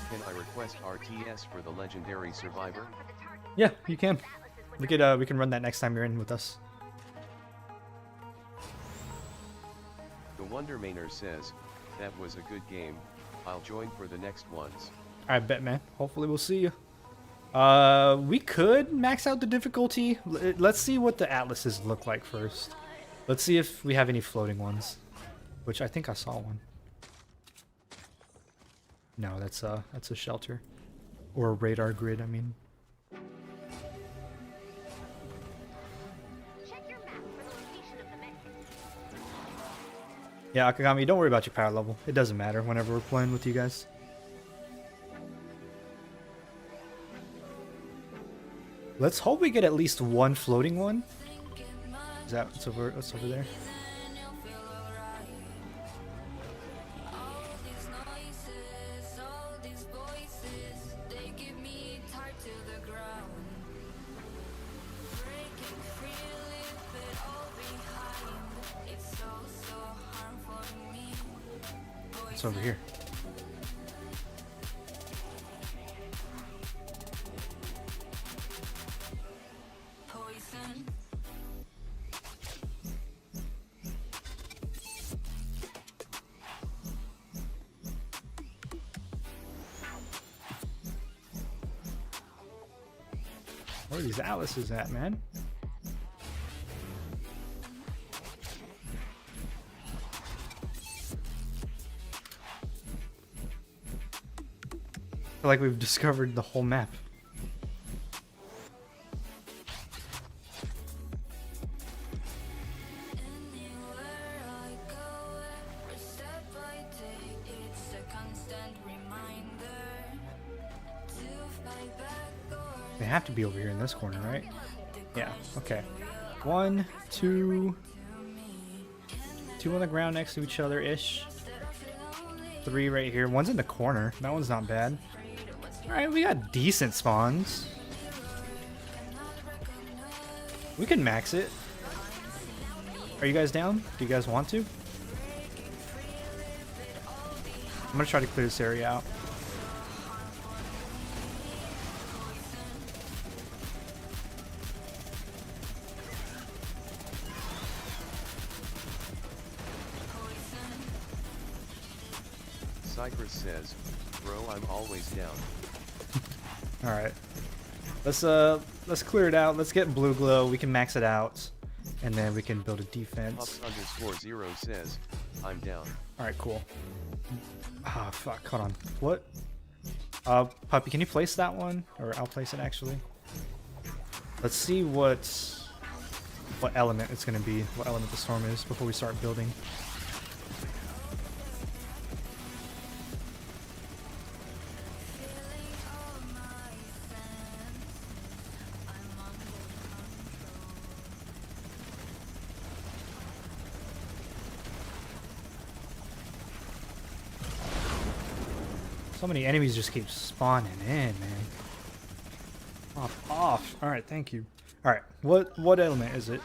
Speaker 2: can I request RTS for the legendary survivor?
Speaker 1: Yeah, you can. We can run that next time you're in with us.
Speaker 2: The Wonder Mainer says, that was a good game. I'll join for the next ones.
Speaker 1: I bet, man. Hopefully we'll see you. We could max out the difficulty. Let's see what the atlases look like first. Let's see if we have any floating ones, which I think I saw one. No, that's a shelter, or a radar grid. I mean.
Speaker 3: Check your map for the location of the medkit.
Speaker 1: Yeah, Akagami, don't worry about your power level. It doesn't matter whenever we're playing with you guys. Let's hope we get at least one floating one. Is that what's over there? It's over here. Where are these atlases at, man? I feel like we've discovered the whole map. They have to be over here in this corner, right? Yeah, okay. 1, 2... 2 on the ground next to each other-ish. 3 right here. 1's in the corner. That one's not bad. Alright, we got decent spawns. We can max it. Are you guys down? Do you guys want to? I'm gonna try to clear this area out.
Speaker 2: Cypress says, bro, I'm always down.
Speaker 1: Alright. Let's clear it out. Let's get blue glow. We can max it out. And then we can build a defense.
Speaker 2: Pups_0 says, I'm down.
Speaker 1: Alright, cool. Ah, fuck. Hold on. What? Puppy, can you place that one? Or I'll place it, actually. Let's see what element it's going to be. What element the storm is before we start building. So many enemies just keep spawning in, man. Off. All right, thank you. All right, what element is it?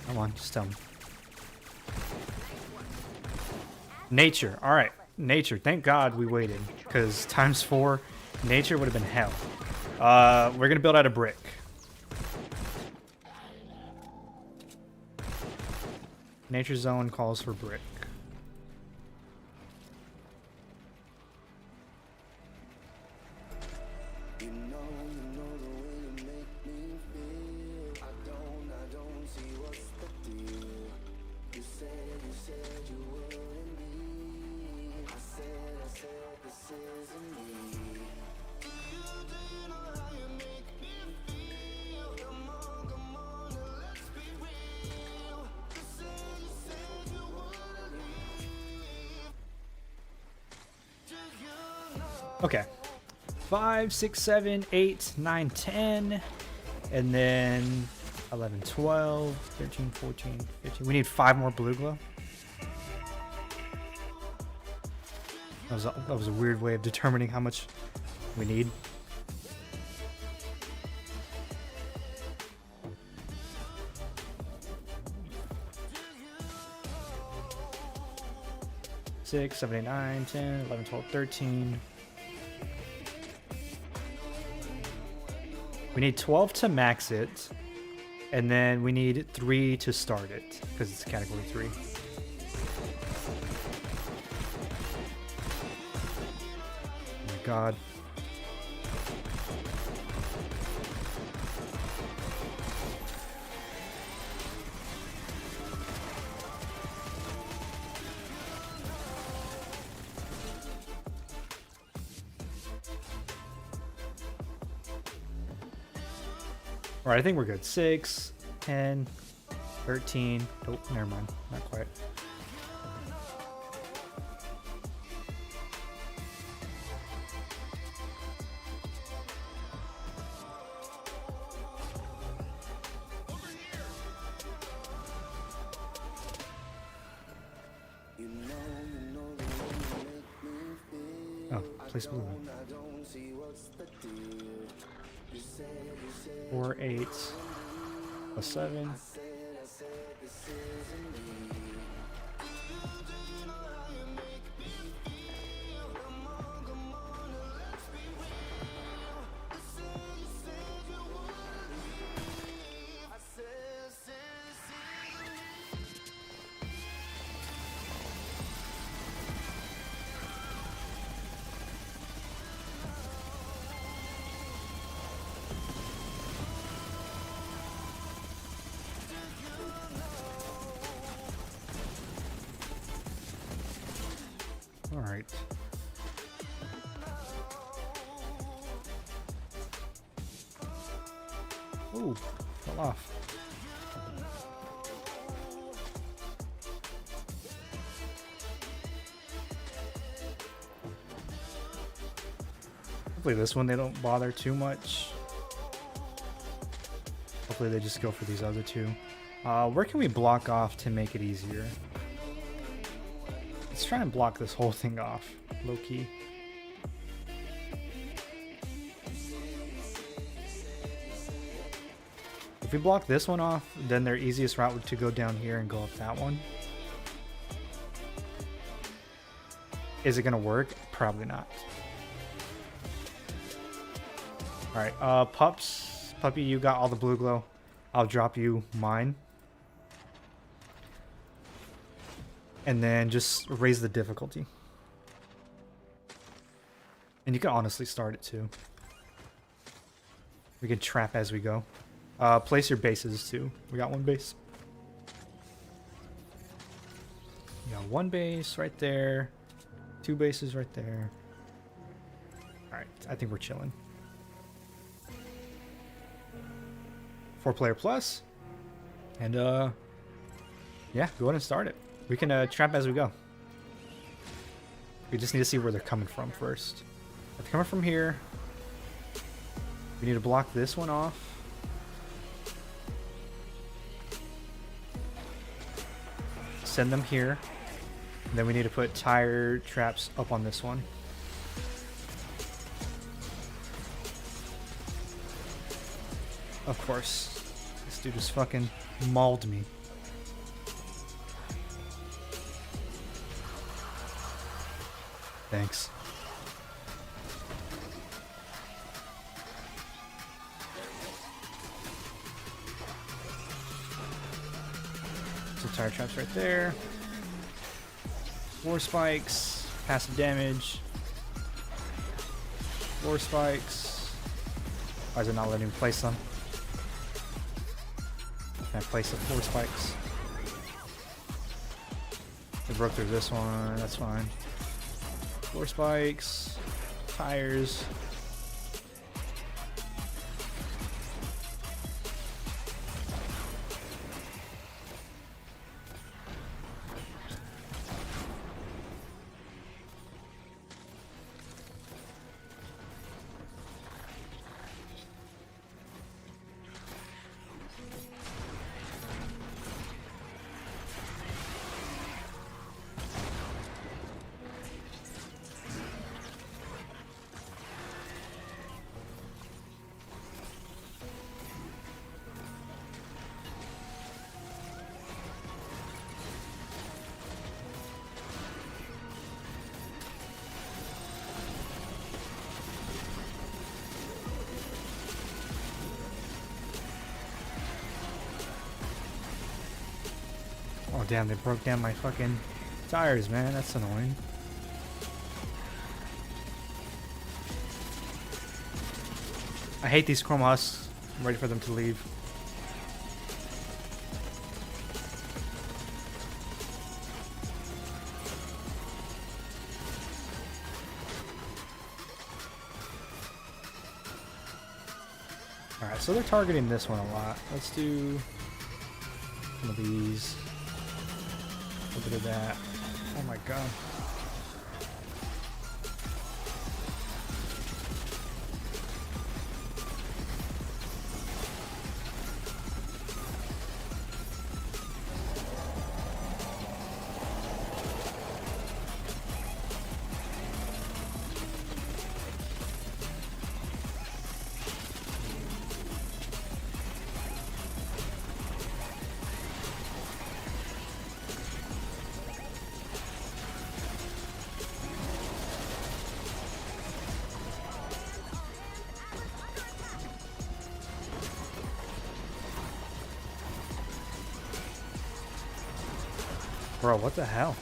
Speaker 1: Come on, just tell me. Nature. All right, nature. Thank God we waited, because ×4 nature would have been hell. We're gonna build out a brick. Nature zone calls for brick. Okay. 5, 6, 7, 8, 9, 10. And then 11, 12, 13, 14, 15. We need 5 more blue glow. That was a weird way of determining how much we need. Six, 7, 8, 9, 10, 11, 12, 13. We need 12 to max it, and then we need 3 to start it, because it's category 3. Oh my god. All right, I think we're good. 6, 10, 13. Oh, never mind. Not quite. Oh, place blue. 4, 8, plus 7. All right. Ooh, fell off. Hopefully this one they don't bother too much. Hopefully they just go for these other two. Where can we block off to make it easier? Let's try and block this whole thing off, low-key. If we block this one off, then their easiest route would to go down here and go up that one. Is it gonna work? Probably not. Alright, Puppy, you got all the blue glow. I'll drop you mine. And then just raise the difficulty. And you can honestly start it too. We can trap as we go. Place your bases too. We got one base. You got one base right there. 2 bases right there. Alright, I think we're chilling. 4-player plus. And yeah, go ahead and start it. We can trap as we go. We just need to see where they're coming from first. If they're coming from here, we need to block this one off. send them here. And then we need to put tire traps up on this one. Of course. This dude just fucking mauled me. Thanks. So tire traps right there. 4 spikes. Passive damage. 4 spikes. Why is it not letting me place them? Can I place the 4 spikes? I broke through this one. That's fine. 4 spikes. Tires. Oh damn, they broke down my fucking tires, man. That's annoying. I hate these chrome husks. I'm ready for them to leave. Alright, so they're targeting this one a lot. Let's do some of these. A bit of that. Oh my god. Bro, what the hell?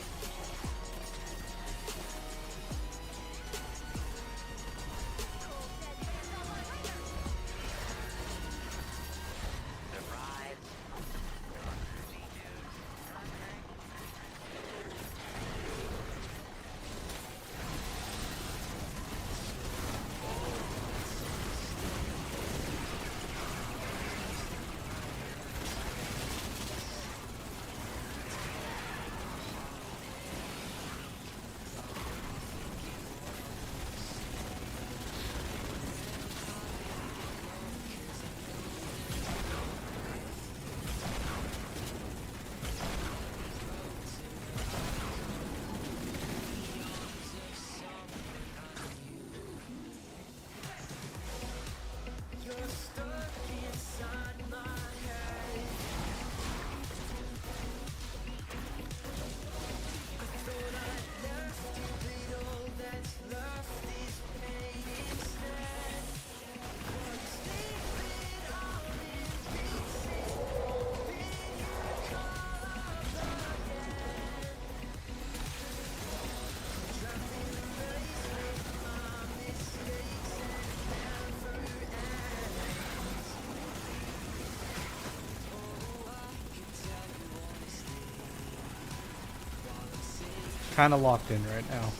Speaker 1: Kind of locked in right now.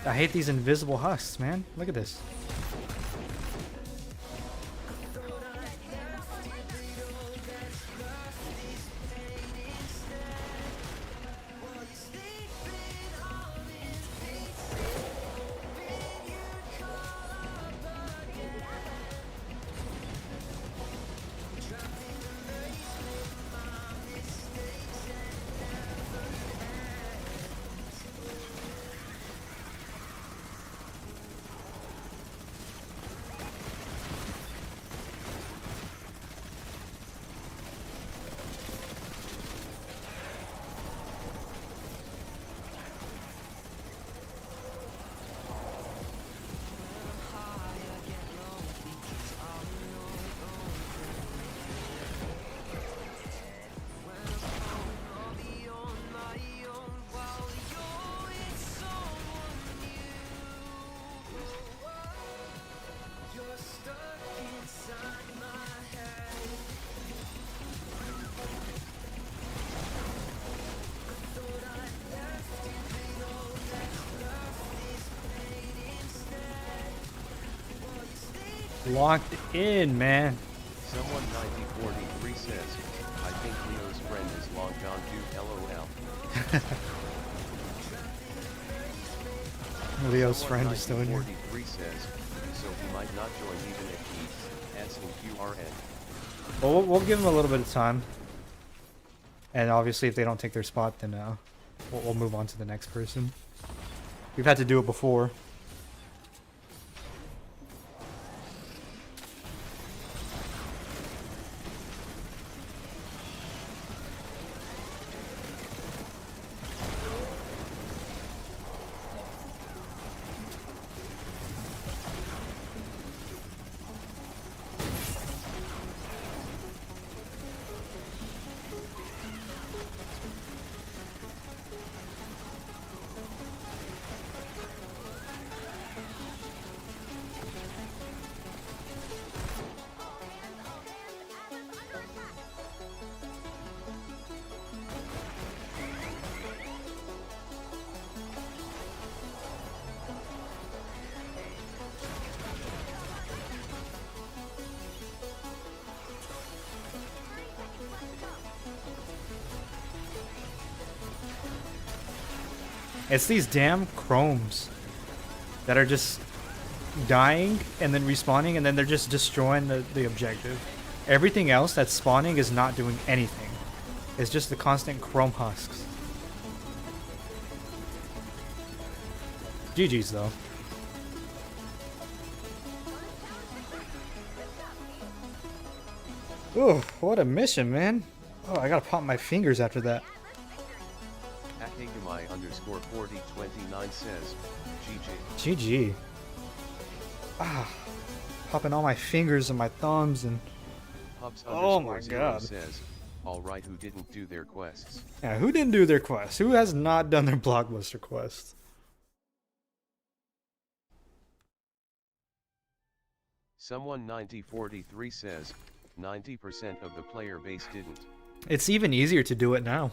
Speaker 1: I hate these invisible husks, man. Look at this. Locked in, man.
Speaker 2: Someone 9043 says, I think Leo's friend is long gone to LOL.
Speaker 1: Leo's friend is still in here.
Speaker 2: 43 says, so he might not join even if he's S and QRN.
Speaker 1: Well, we'll give him a little bit of time. And obviously, if they don't take their spot, then we'll move on to the next person. We've had to do it before. It's these damn chromes that are just dying and then respawning and then they're just destroying the objective. Everything else that's spawning is not doing anything. It's just the constant chrome husks. GG's though. Ooh, what a mission, man. Oh, I gotta pop my fingers after that.
Speaker 2: Akagami_4029 says, GG.
Speaker 1: GG. Ah, popping all my fingers and my thumbs and... Oh my god.
Speaker 2: Says, alright, who didn't do their quests?
Speaker 1: Yeah, who didn't do their quests? Who has not done their blockbuster quests?
Speaker 2: Someone 9043 says, 90% of the player base didn't.
Speaker 1: It's even easier to do it now.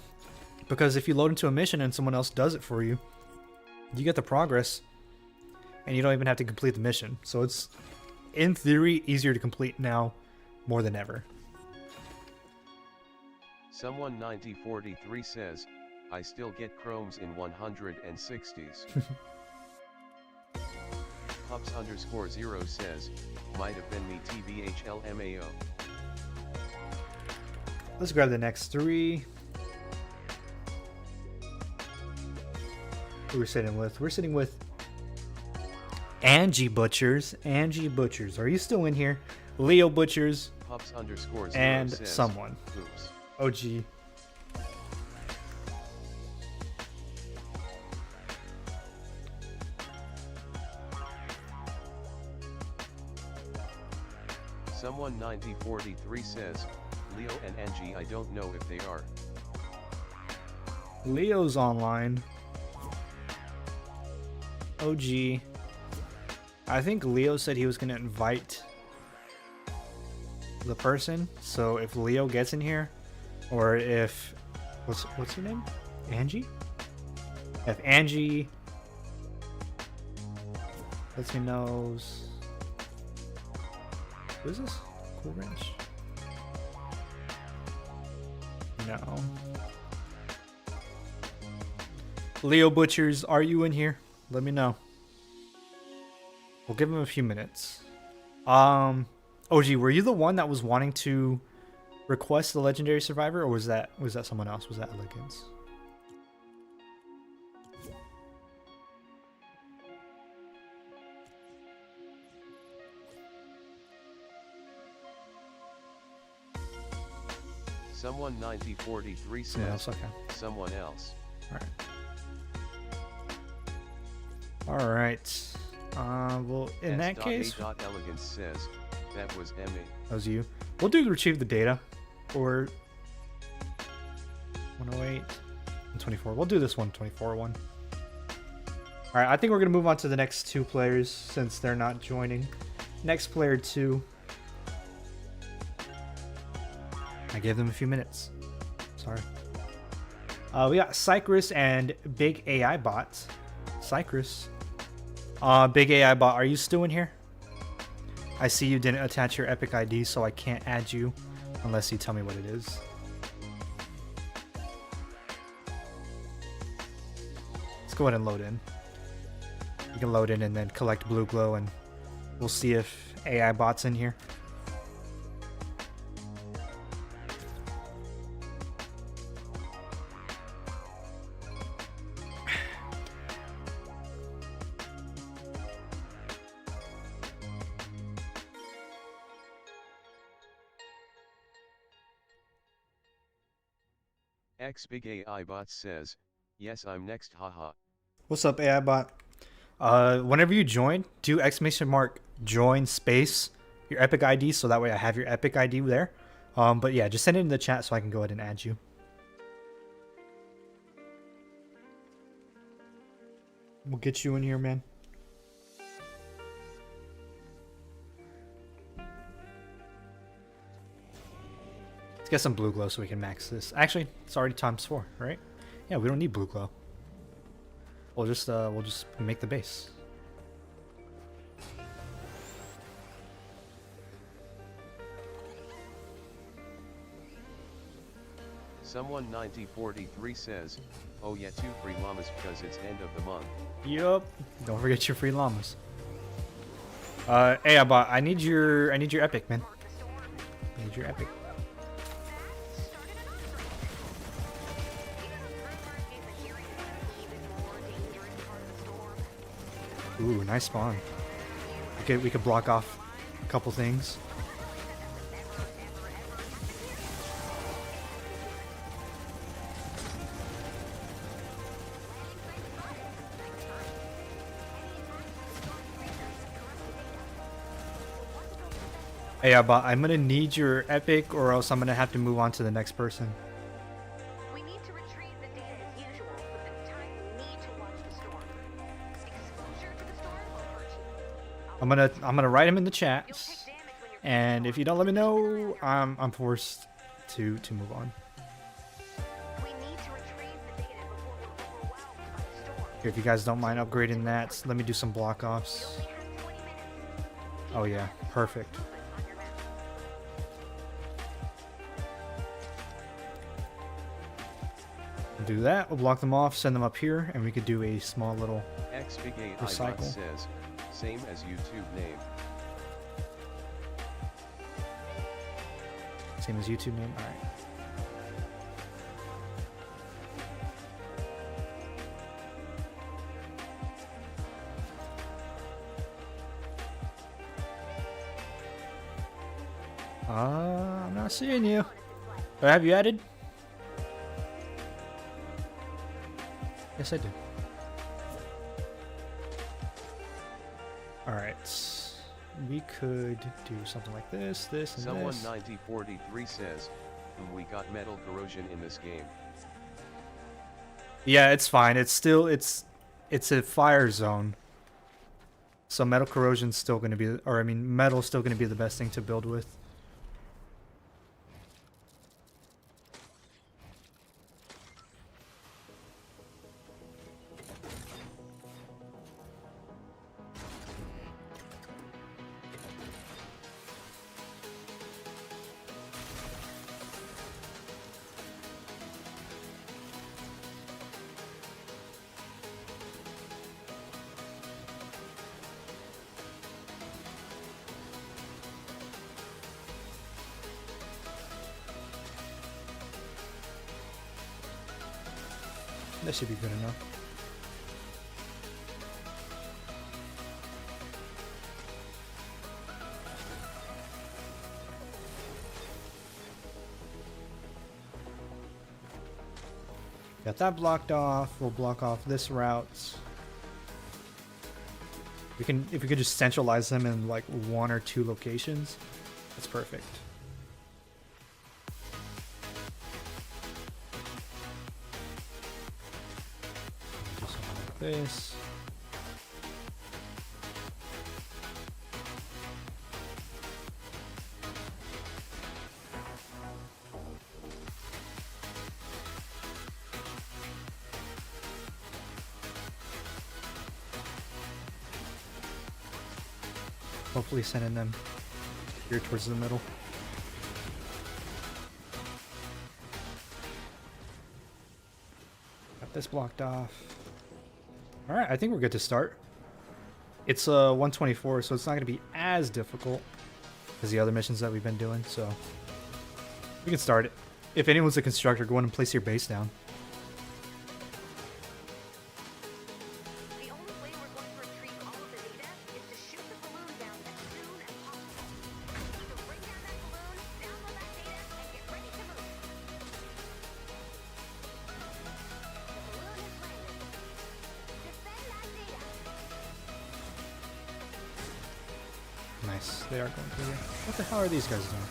Speaker 1: Because if you load into a mission and someone else does it for you, you get the progress. And you don't even have to complete the mission. So it's, in theory, easier to complete now more than ever.
Speaker 2: Someone 9043 says, I still get chromes in 160s. Pups_0 says, might have been me TVHLMAO.
Speaker 1: Let's grab the next three. Who we're sitting with? We're sitting with Angie Butchers. Angie Butchers. Are you still in here? Leo Butchers.
Speaker 2: Pups_0
Speaker 1: and
Speaker 2: says,
Speaker 1: someone.
Speaker 2: Oops.
Speaker 1: OG.
Speaker 2: Someone 9043 says, Leo and Angie, I don't know if they are.
Speaker 1: Leo's online. OG. I think Leo said he was going to invite the person. So if Leo gets in here, or if... What's her name? Angie? If Angie lets me know... Who is this? Cool Ranch? No. Leo Butchers, are you in here? Let me know. We'll give him a few minutes. OG, were you the one that was wanting to request the legendary survivor, or was that someone else? Was that Elegance?
Speaker 2: Someone 9043 says,
Speaker 1: Someone else, okay.
Speaker 2: Someone else.
Speaker 1: All right. Well, in that case,
Speaker 2: Elegance says, that was Emmy.
Speaker 1: that was you. We'll do retrieve the data, or 108 and 24. We'll do this 124 one. All right, I think we're gonna move on to the next two players since they're not joining. Next player 2. I gave them a few minutes. Sorry. We got Cycrus and Big AI Bot. Cycrus. Big AI Bot, are you still in here? I see you didn't attach your Epic ID, so I can't add you unless you tell me what it is. Let's go ahead and load in. You can load in and then collect blue glow, and we'll see if AI bot's in here.
Speaker 2: X Big AI Bot says, yes, I'm next, haha.
Speaker 1: What's up, AI bot? Whenever you join, do exclamation mark join space your Epic ID, so that way I have your Epic ID there. But yeah, just send it in the chat so I can go ahead and add you. We'll get you in here, man. Let's get some blue glow so we can max this. Actually, it's already ×4, right? Yeah, we don't need blue glow. We'll just make the base.
Speaker 2: Someone 9043 says, oh yeah, 2 free llamas because it's end of the month.
Speaker 1: Yup. Don't forget your free llamas. Hey, Abba, I need your epic, man. I need your epic. Ooh, nice spawn. We could block off a couple things. Hey, Abba, I'm gonna need your epic, or else I'm gonna have to move on to the next person.
Speaker 3: We need to retrieve the data as usual, but this time we need to watch the storm. Exposure to the storm will hurt you.
Speaker 1: I'm gonna write him in the chat,
Speaker 3: You'll take damage when you're
Speaker 1: and if you don't let me know, I'm forced to move on.
Speaker 3: We need to retrieve the data before we're overwhelmed by the storm.
Speaker 1: Here, if you guys don't mind upgrading that, let me do some block offs.
Speaker 3: We only have 20 minutes.
Speaker 1: Oh yeah, perfect.
Speaker 3: On your map.
Speaker 1: Do that, we'll block them off, send them up here, and we could do a small little
Speaker 2: X Big AI
Speaker 1: Recycle.
Speaker 2: Bot says, same as YouTube name.
Speaker 1: same as YouTube name. Alright. I'm not seeing you. Oh, have you added? Yes, I did. Alright. We could do something like this, and
Speaker 2: Someone
Speaker 1: this.
Speaker 2: 9043 says, we got metal corrosion in this game.
Speaker 1: Yeah, it's fine. It's still it's a fire zone. So metal corrosion's still gonna be, or I mean metal's still gonna be the best thing to build with. That should be good enough. Got that blocked off. We'll block off this route. If we could just centralize them in like 1 or 2 locations, that's perfect. Do something like this. Hopefully sending them here towards the middle. Got this blocked off. Alright, I think we're good to start. It's 124, so it's not going to be as difficult as the other missions that we've been doing, so we can start it. If anyone's a constructor, go in and place your base down.
Speaker 3: The only way we're going to retrieve all of the data is to shoot the balloon down as soon as possible. So bring down that balloon, download that data, and get ready to move. The balloon has landed. Defend that data.
Speaker 1: Nice. They are going through here. What the hell are these guys doing?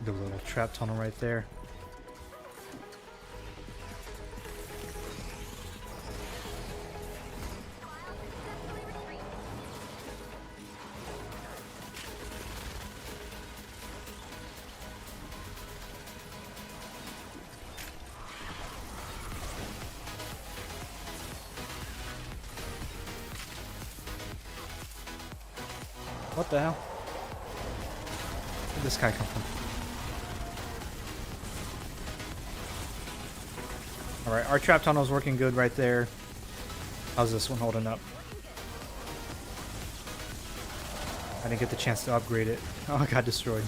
Speaker 1: The little trap tunnel right there. What the hell? Where'd this guy come from? Alright, our trap tunnel is working good right there. How's this one holding up? I didn't get the chance to upgrade it. Oh, it got destroyed.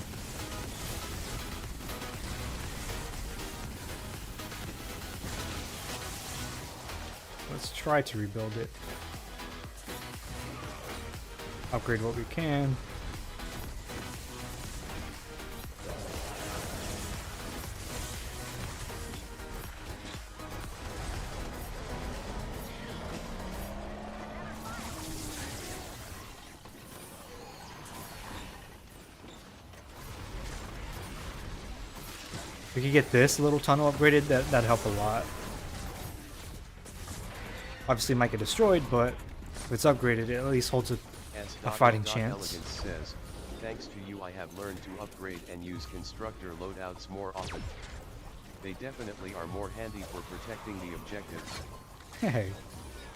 Speaker 1: Let's try to rebuild it. Upgrade what we can. If we could get this little tunnel upgraded, that'd help a lot. Obviously it might get destroyed, but if it's upgraded, it at least holds a fighting chance.
Speaker 2: Elegance says, thanks to you I have learned to upgrade and use constructor loadouts more often. They definitely are more handy for protecting the objectives.
Speaker 1: Hey,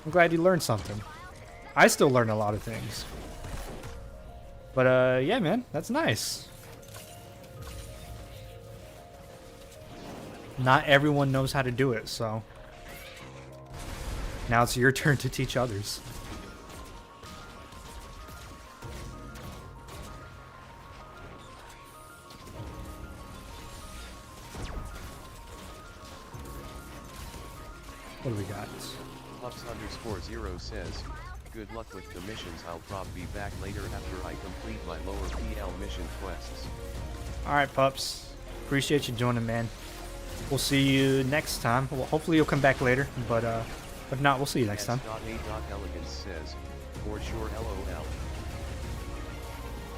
Speaker 1: I'm glad you learned something. I still learn a lot of things. But yeah man, that's nice. Not everyone knows how to do it, so now it's your turn to teach others. What do we got?
Speaker 2: Pups_0 says, good luck with the missions. I'll probably be back later after I complete my lower PL mission quests. Alright
Speaker 1: Pups, appreciate you joining, man. We'll see you next time. Well, hopefully you'll come back later, but if not, we'll see you next time.
Speaker 2: S.A.Elegance says, for sure LOL.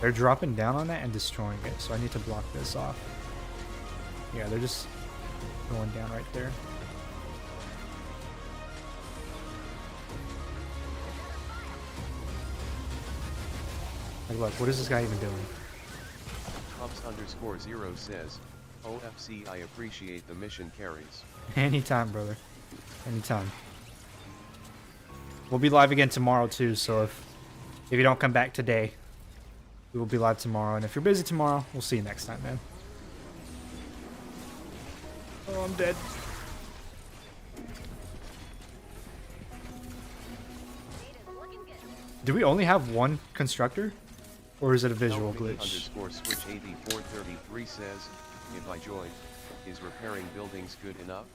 Speaker 1: They're dropping down on that and destroying it, so I need to block this off. Yeah, they're just going down right there. Like, look, what is this guy even doing?
Speaker 2: Pups_0 says, OFC, I appreciate the mission carries.
Speaker 1: Anytime, brother. Anytime. We'll be live again tomorrow too, so if you don't come back today, we will be live tomorrow. And if you're busy tomorrow, we'll see you next time, man. Oh, I'm dead. Do we only have one constructor? Or is it a visual glitch?
Speaker 2: _switch8433 says, if I joined, is repairing buildings good enough?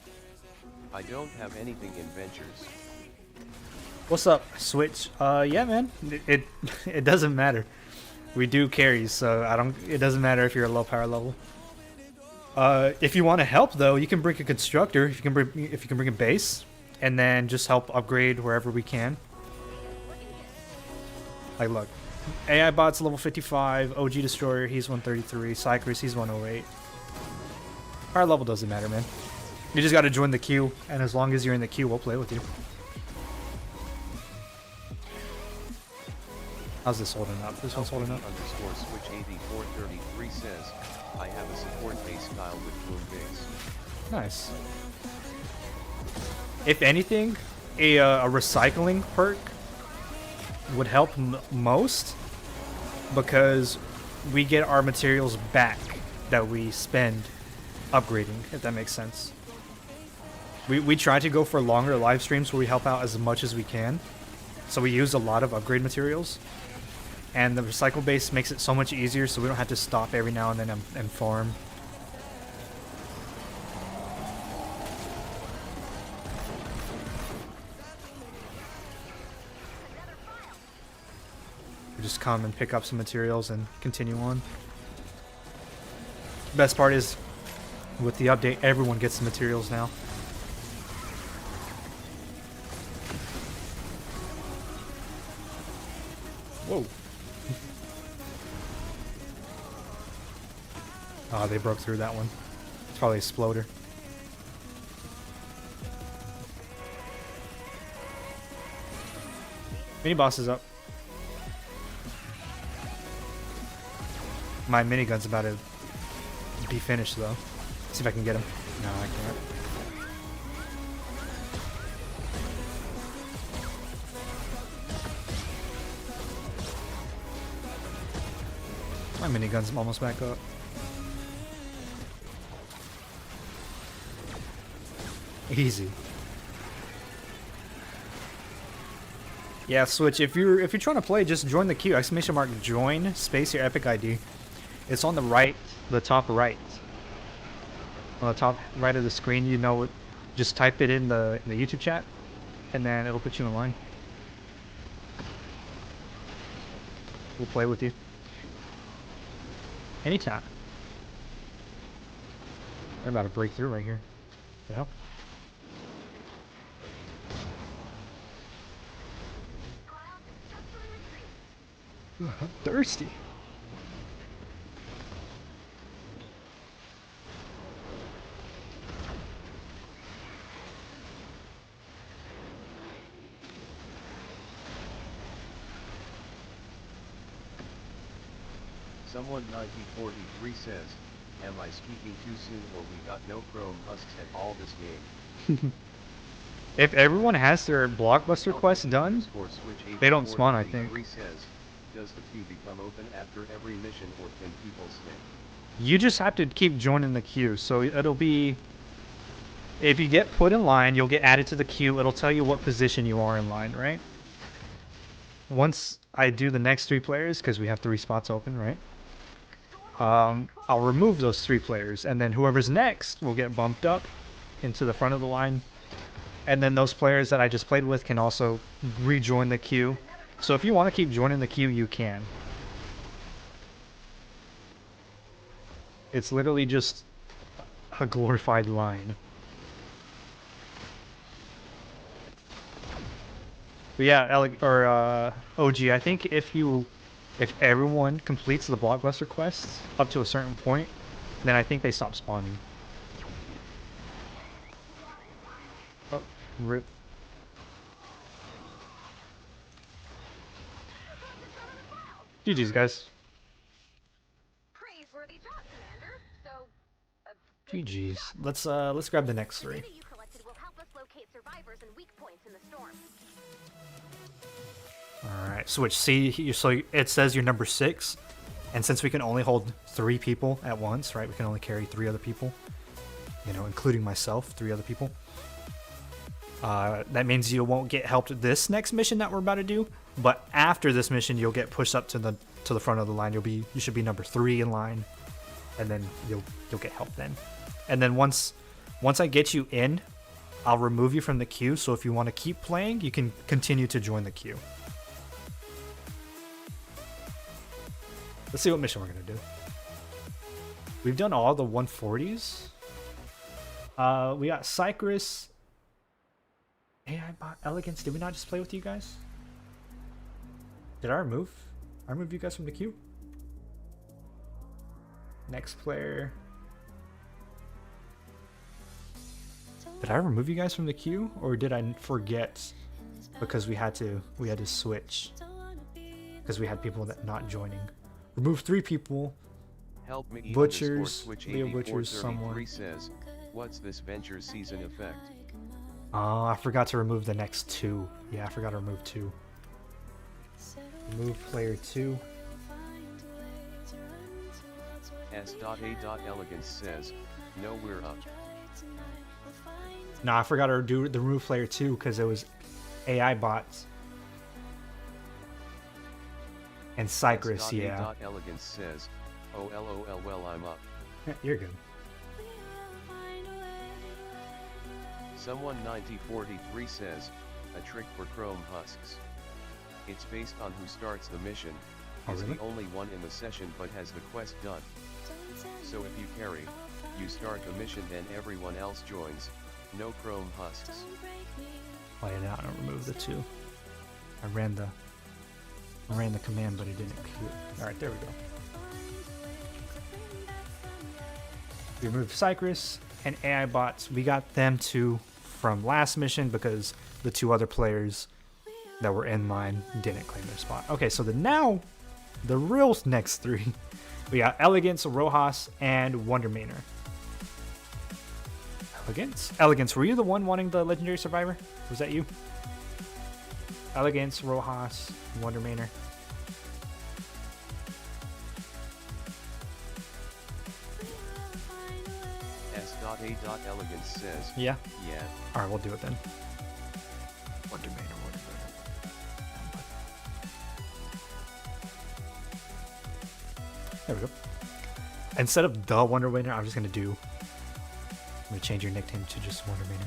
Speaker 2: I don't have anything in ventures.
Speaker 1: What's up, Switch? Yeah, man. It doesn't matter. We do carries, so it doesn't matter if you're a low power level. If you want to help though, you can bring a constructor. If you can bring a base, and then just help upgrade wherever we can. Like, look. AI Bot's level 55, OG Destroyer, he's 133, Cycris, he's 108. Our level doesn't matter, man. You just gotta join the queue, and as long as you're in the queue, we'll play with you. How's this holding up? This one's holding up.
Speaker 2: Underscore switch 8433 says, I have a support base style with bloom base.
Speaker 1: Nice. If anything, a recycling perk would help most, because we get our materials back that we spend upgrading, if that makes sense. We try to go for longer live streams where we help out as much as we can, so we use a lot of upgrade materials, and the recycle base makes it so much easier, so we don't have to stop every now and then and farm. We just come and pick up some materials and continue on. Best part is, with the update, everyone gets the materials now. Whoa. Oh, they broke through that one. It's probably a exploder. Mini boss is up. My minigun's about to be finished though. See if I can get him. No, I can't. My minigun's almost back up. Easy. Yeah, Switch. If you're trying to play, just join the queue. Exclamation mark join space your epic ID. It's on the right, the top right. On the top right of the screen, you know it. Just type it in the YouTube chat, and then it'll put you in line. We'll play with you. Anytime. They're about to break through right here. The hell? I'm thirsty.
Speaker 2: Someone 1943 says, am I speaking too soon or we got no chrome husks at all this game?
Speaker 1: If everyone has their blockbuster quest done,
Speaker 2: Underscore switch
Speaker 1: they don't spawn, I
Speaker 2: 8433
Speaker 1: think.
Speaker 2: says, does the queue become open after every mission or can people stay?
Speaker 1: You just have to keep joining the queue. So it'll be, if you get put in line, you'll get added to the queue. It'll tell you what position you are in line, right? Once I do the next 3 players, because we have 3 spots open, right? I'll remove those 3 players, and then whoever's next will get bumped up into the front of the line. And then those players that I just played with can also rejoin the queue. So if you want to keep joining the queue, you can. It's literally just a glorified line. But yeah, OG, I think if everyone completes the blockbuster quests up to a certain point, then I think they stop spawning. Oh, rip. GG's, guys.
Speaker 3: Praiseworthy job, Commander. So,
Speaker 1: GG's. Let's grab the next
Speaker 3: the
Speaker 1: 3.
Speaker 3: data you collected will help us locate survivors and weak points in the storm.
Speaker 1: Alright, Switch. See, so it says you're number 6, and since we can only hold 3 people at once, right? We can only carry 3 other people, you know, including myself, 3 other people. That means you won't get helped this next mission that we're about to do, but after this mission, you'll get pushed up to the front of the line. You should be number 3 in line, and then you'll get help then. And then once I get you in, I'll remove you from the queue. So if you want to keep playing, you can continue to join the queue. Let's see what mission we're gonna do. We've done all the 140s. We got Cypress. AI bot Elegance. Did we not just play with you guys? Did I remove you guys from the queue? Next player. Did I remove you guys from the queue, or did I forget because we had to switch? because we had people that not joining. Remove 3 people.
Speaker 2: Help me.
Speaker 1: Butchers,
Speaker 2: Switch
Speaker 1: Leo Butchers,
Speaker 2: 8433
Speaker 1: someone.
Speaker 2: says, what's this venture season effect?
Speaker 1: Oh, I forgot to remove the next 2. Yeah, I forgot to remove 2. Remove player 2.
Speaker 2: S.A.Elegance says, no, we're up.
Speaker 1: No, I forgot to do the remove player 2 because it was AI bots. And Cypress, yeah.
Speaker 2: Elegance says, oh lol, well I'm up.
Speaker 1: You're good.
Speaker 2: Someone 9043 says, a trick for Chrome husks. It's based on who starts the mission,
Speaker 1: Oh,
Speaker 2: is
Speaker 1: really?
Speaker 2: the only one in the session but has the quest done. So if you carry, you start the mission then everyone else joins, no Chrome husks.
Speaker 1: Oh yeah, now I don't remove the 2. I ran the command, but it didn't queue. Alright, there we go. We removed Cypress and AI bots. We got them 2 from last mission because the 2 other players that were in line didn't claim their spot. Okay, so the real next 3. We got Elegance, Rojas, and Wonder Manor. Elegance, were you the one wanting the Legendary Survivor? Was that you? Elegance, Rojas, Wonder Manor.
Speaker 2: S.A.Elegance says,
Speaker 1: Yeah?
Speaker 2: yeah.
Speaker 1: Alright, we'll do it then. Wonder Manor. There we go. Instead of the Wonder Manor, I'm just gonna change your nickname to just Wonder Manor.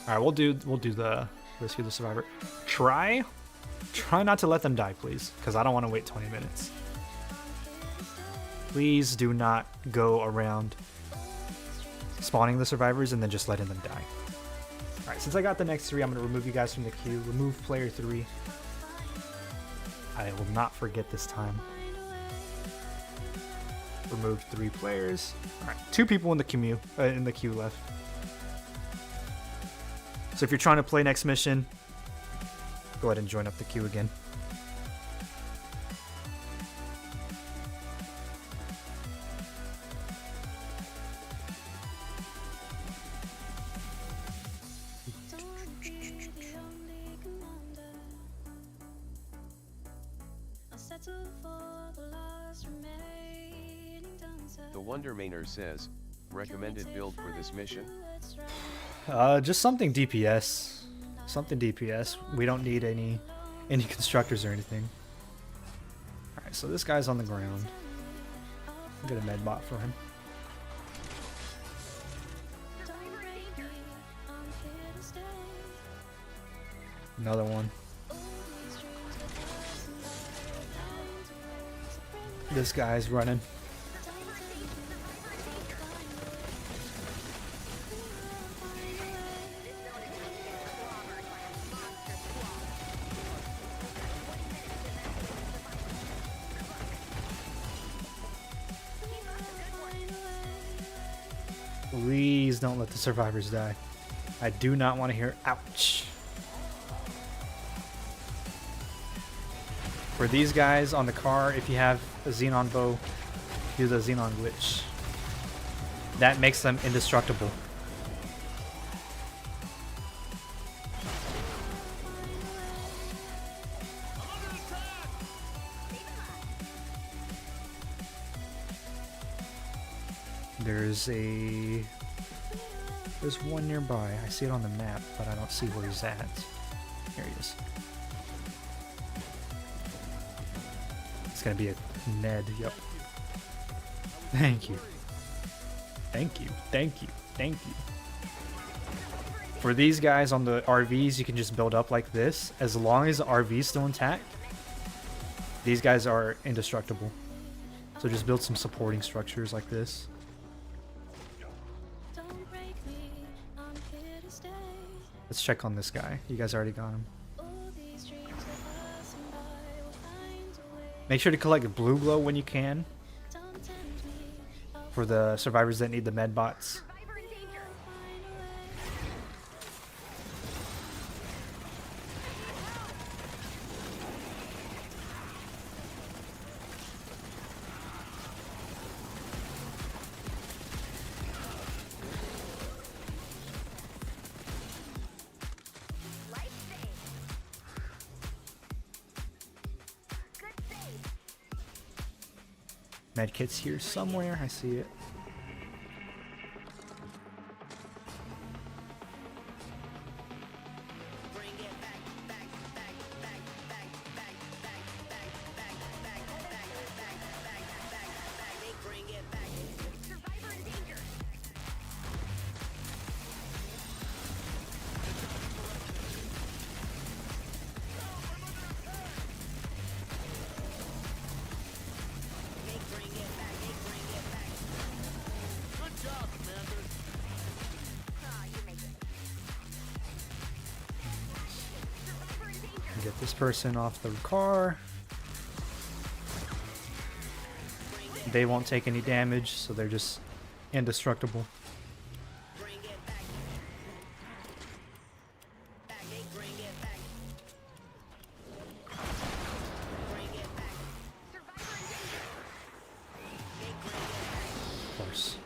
Speaker 1: Alright, we'll do the Rescue the Survivor. Try not to let them die, please, because I don't want to wait 20 minutes. Please do not go around spawning the survivors and then just letting them die. Alright, since I got the next 3, I'm going to remove you guys from the queue. Remove player 3. I will not forget this time. Remove 3 players. Alright, 2 people in the queue left. So if you're trying to play next mission, go ahead and join up the queue again.
Speaker 2: The Wonder Manor says, recommended build for this mission?
Speaker 1: Just something DPS. Something DPS. We don't need any constructors or anything. Alright, so this guy's on the ground. I'll get a med bot for him. Another one. This guy's running. Please don't let the survivors die. I do not want to hear ouch. For these guys on the car, if you have a Xenon bow, do the Xenon glitch. That makes them indestructible. There's one nearby. I see it on the map, but I don't see where he's at. Here he is. It's gonna be a Ned. Yep. Thank you. Thank you. Thank you. Thank you. For these guys on the RVs, you can just build up like this. As long as the RV is still intact, these guys are indestructible. So just build some supporting structures like this. Let's check on this guy. You guys already got him. Make sure to collect blue glow when you can. For the survivors that need the med bots. Medkit's here somewhere. I see it.
Speaker 3: Survivor in danger. Ah, you make it. Survivor in danger.
Speaker 1: Get this person off the car. They won't take any damage, so they're just indestructible.
Speaker 3: Survivor in danger.
Speaker 1: Of course.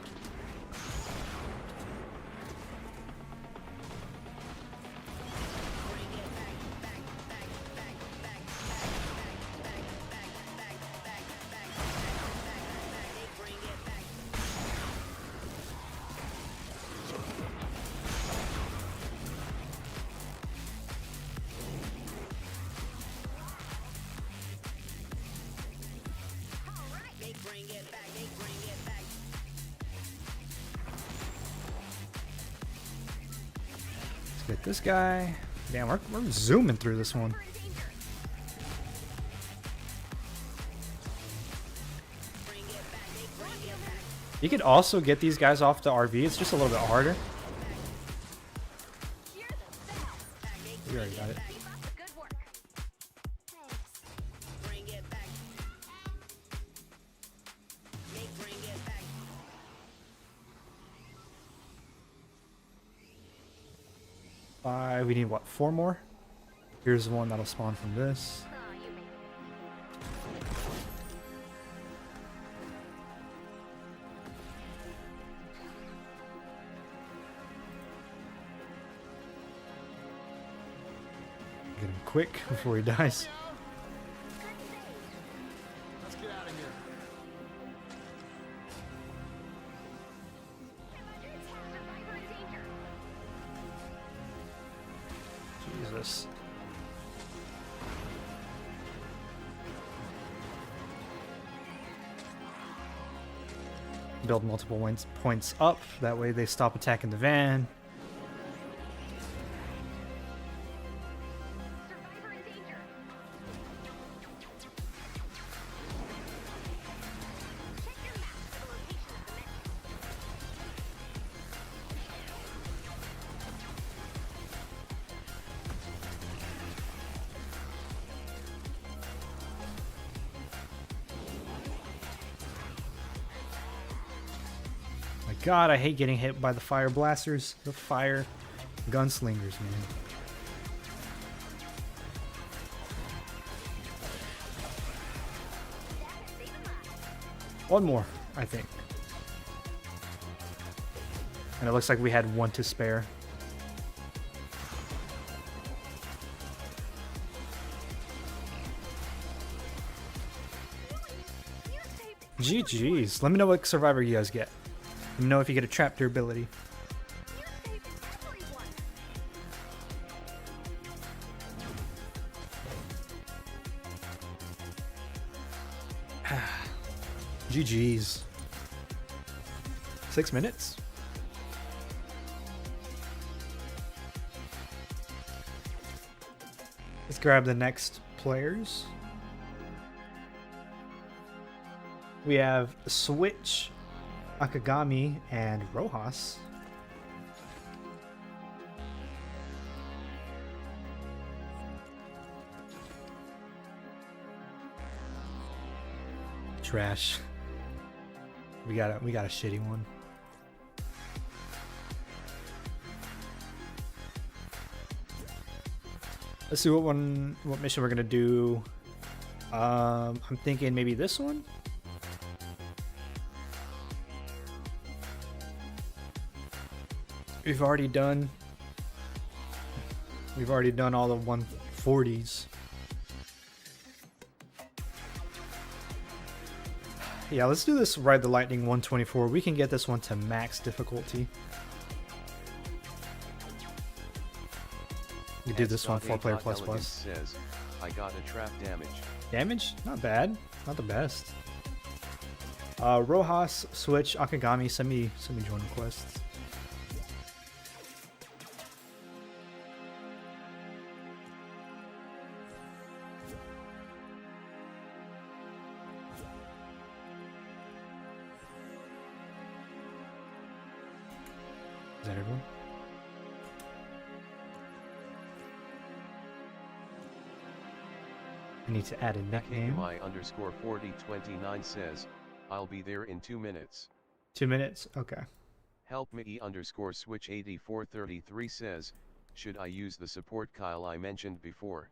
Speaker 1: Let's get this guy. Damn, we're zooming through this one.
Speaker 3: Survivor in danger.
Speaker 1: You could also get these guys off the RV. It's just a little bit harder.
Speaker 3: You're the best.
Speaker 1: We already got it.
Speaker 3: Keep up the good work. Thanks.
Speaker 1: Five. We need what? 4 more. Here's one that'll spawn from this.
Speaker 3: Ah, you make it.
Speaker 1: Get him quick before he dies.
Speaker 4: Let's get out of here.
Speaker 3: Survivor in danger.
Speaker 1: Jesus. Build multiple points up. That way they stop attacking the van.
Speaker 3: Survivor in danger. Check your map for the location of the med.
Speaker 1: My God, I hate getting hit by the fire blasters, the fire gunslingers, man. One more, I think. And it looks like we had one to spare.
Speaker 3: You saved
Speaker 1: GG's. Let me know what survivor you guys get. Let me know if you get a trap durability.
Speaker 3: You saved everyone.
Speaker 1: GG's. 6 minutes? Let's grab the next players. We have Switch, Akagami, and Rojas. Trash. We got a shitty one. Let's see what mission we're gonna do. I'm thinking maybe this one. We've already done all the 140s. Yeah, let's do this Ride the Lightning 124. We can get this one to max difficulty. You do this one 4-player plus plus.
Speaker 2: Says, I got a trap damage.
Speaker 1: Damage? Not bad. Not the best. Rojas, Switch, Akagami, send me join requests. Is that everyone? I need to add a nickname.
Speaker 2: KMI_4029 says, I'll be there in 2 minutes.
Speaker 1: 2 minutes? Okay.
Speaker 2: Help Mickey_Switch 8433 says, should I use the support Kyle I mentioned before?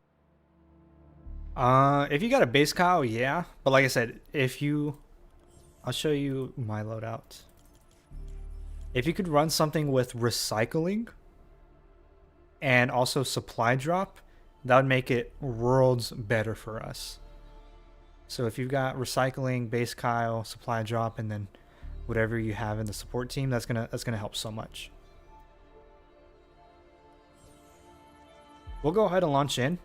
Speaker 1: If you got a base Kyle, yeah. But like I said, I'll show you my loadout. If you could run something with recycling and also supply drop, that would make it worlds better for us. So if you've got recycling, base Kyle, supply drop, and then whatever you have in the support team, that's gonna help so much. We'll go ahead and launch in.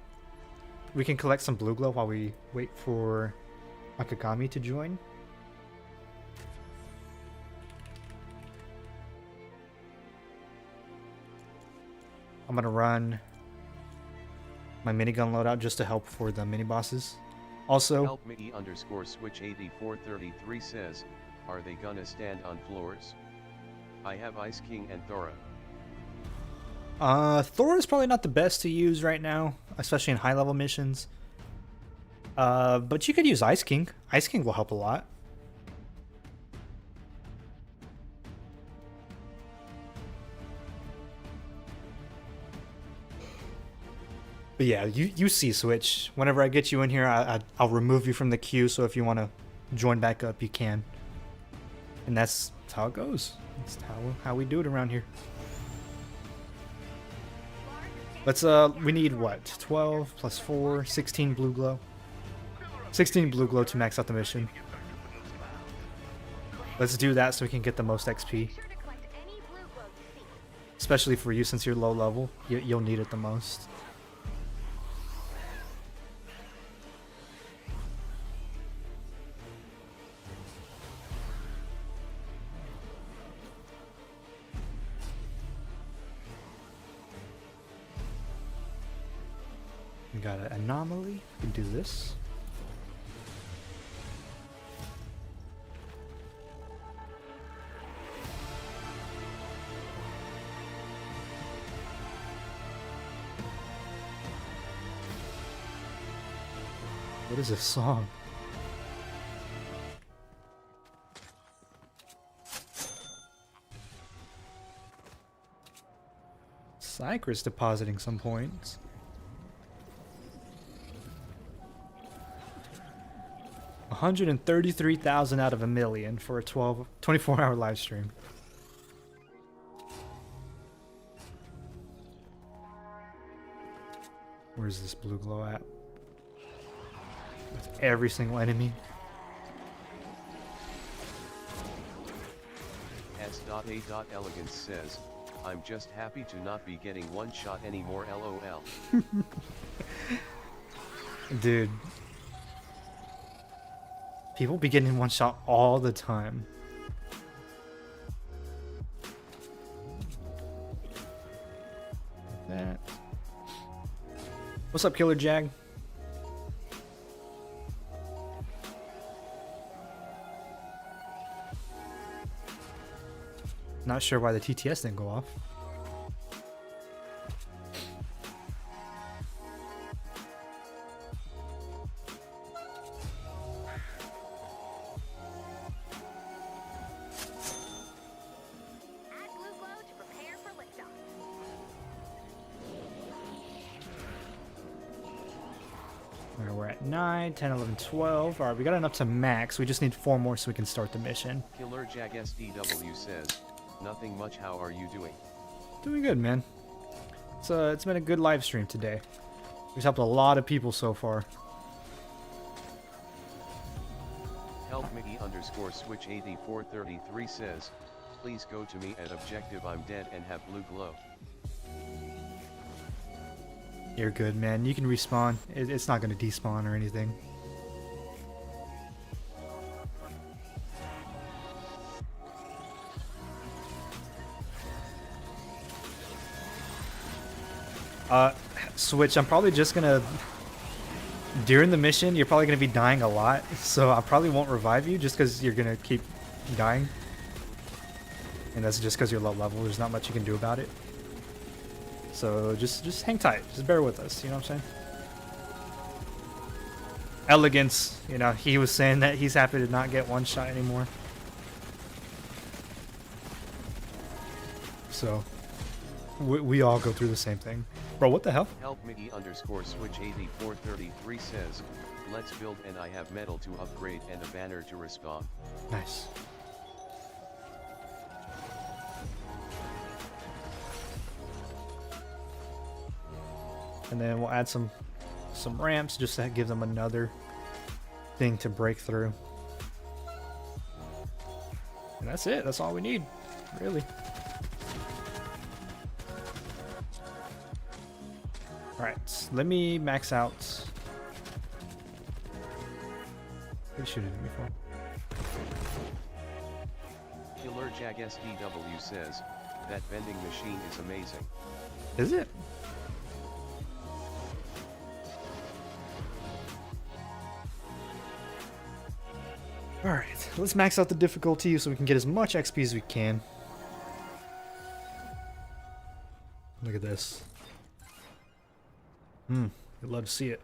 Speaker 1: We can collect some blue glow while we wait for Akagami to join. I'm gonna run my minigun loadout just to help for the mini bosses. Also,
Speaker 2: Help Mickey_Switch 8433 says, are they gonna stand on floors? I have Ice King and Thora.
Speaker 1: Thor is probably not the best to use right now, especially in high level missions. But you could use Ice King. Ice King will help a lot. But yeah, you see Switch. Whenever I get you in here, I'll remove you from the queue, so if you want to join back up, you can. And that's how it goes. That's how we do it around here. Let's, we need what? 12 plus 4, 16 blue glow. 16 blue glow to max out the mission. Let's do that so we can get the most XP.
Speaker 3: Be sure to collect any blue glow you see.
Speaker 1: Especially for you, since you're low level. You'll need it the most. We got an anomaly. We can do this. What is this song? Cycris depositing some points. 133,000 out of a million for a 24-hour live stream. Where's this blue glow at? With every single enemy.
Speaker 2: S.A.Elegance says, I'm just happy to not be getting one shot anymore, LOL.
Speaker 1: Dude. People be getting one shot all the time. Like that. What's up, Killer Jag? Not sure why the TTS didn't go off.
Speaker 3: Add blue glow to prepare for liftoff.
Speaker 1: Alright, we're at 9, 10, 11, 12. Alright, we got enough to max. We just need 4 more so we can start the mission.
Speaker 2: Killer Jag SDW says, nothing much, how are you doing?
Speaker 1: Doing good, man. It's been a good live stream today. We've helped a lot of people so far.
Speaker 2: Help Help Mickey underscore switch 8433 says, please go to me at objective, I'm dead and have blue glow.
Speaker 1: You're good, man. You can respawn. It's not going to despawn or anything. Switch, I'm probably just gonna... During the mission, you're probably gonna be dying a lot, so I probably won't revive you just because you're gonna keep dying. And that's just because you're low level. There's not much you can do about it. So just hang tight. Just bear with us. You know what I'm saying? Elegance, you know, he was saying that he's happy to not get one shot anymore. So we all go through the same thing. Bro, what the hell?
Speaker 2: Help Mickey underscore switch 8433 says, let's build and I have metal to upgrade and a banner to respawn.
Speaker 1: Nice. And then we'll add some ramps just to give them another thing to break through. And that's it. That's all we need, really. Alright, let me max out. What are you shooting at me for?
Speaker 2: Killer Jag SDW says, that vending machine is amazing.
Speaker 1: Is it? Alright, let's max out the difficulty so we can get as much XP as we can. Look at this. I'd love to see it.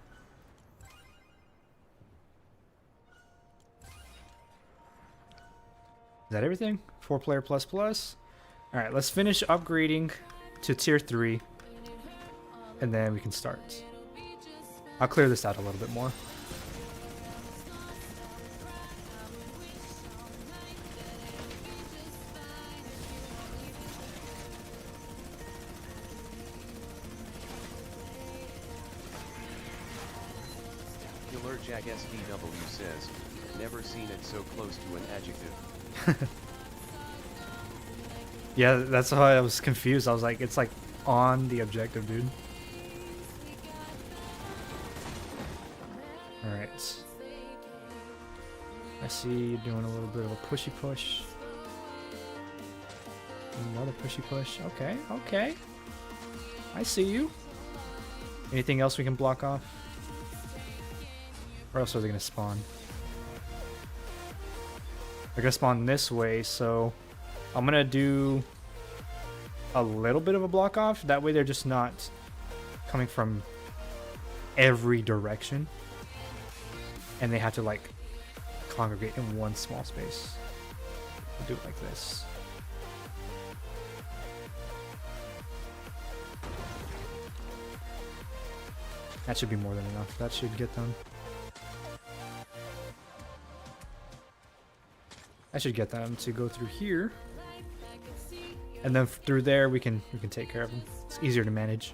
Speaker 1: Is that everything? 4-player plus plus? Alright, let's finish upgrading to tier 3. And then we can start. I'll clear this out a little bit more.
Speaker 2: Killer Jag SDW says, never seen it so close to an adjective.
Speaker 1: Yeah, that's why I was confused. I was like, it's like on the objective, dude. Alright. I see you doing a little bit of a pushy push. Another pushy push. Okay, okay. I see you. Anything else we can block off? Where else are they going to spawn? They're going to spawn this way, so I'm going to do a little bit of a block off. That way they're just not coming from every direction. And they have to, like, congregate in one small space. I'll do it like this. That should be more than enough. That should get them. I should get them to go through here, and then through there we can take care of them. It's easier to manage.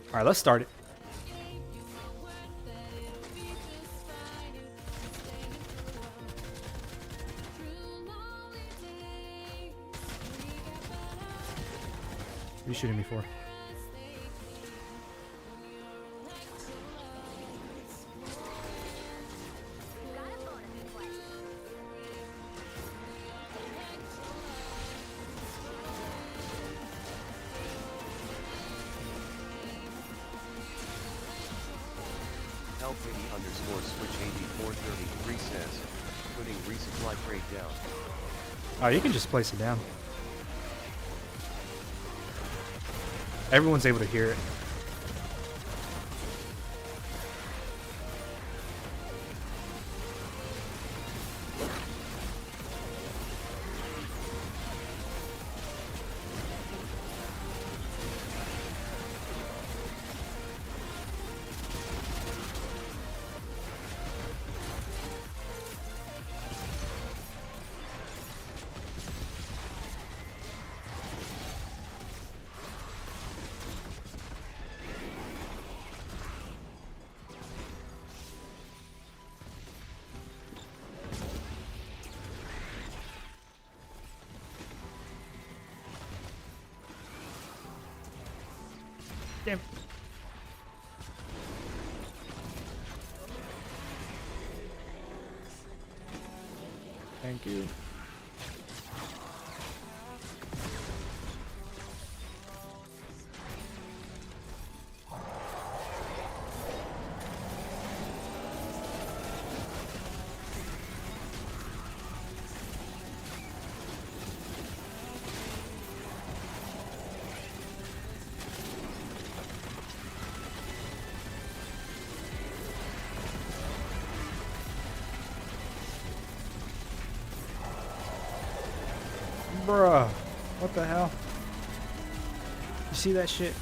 Speaker 1: All right, let's start it. What are you shooting me for?
Speaker 2: Helpmiggy underscore switch 8433 says, putting resupply crate down.
Speaker 1: Oh, you can just place it down. Everyone's able to hear it. Damn. Thank you. Bruh, what the hell? You see that shit?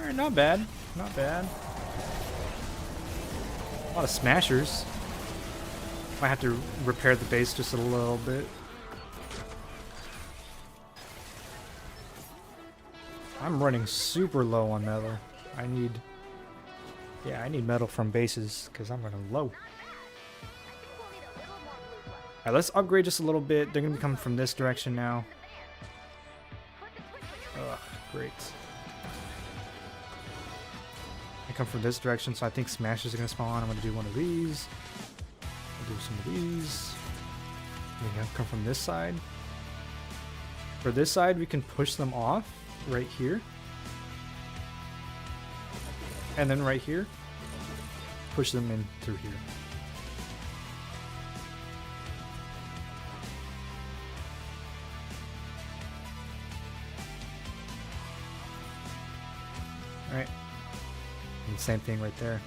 Speaker 1: Alright, not bad. Not bad. A lot of smashers. Might have to repair the base just a little bit. I'm running super low on metal. I need metal from bases because I'm running low. Alright, let's upgrade just a little bit. They're gonna be coming from this direction now. Ugh, great. They come from this direction, so I think smashers are gonna spawn. I'm gonna do one of these. I'll do some of these. They're gonna come from this side. For this side, we can push them off right here. And then right here, push them in through here. Alright. And same thing right there.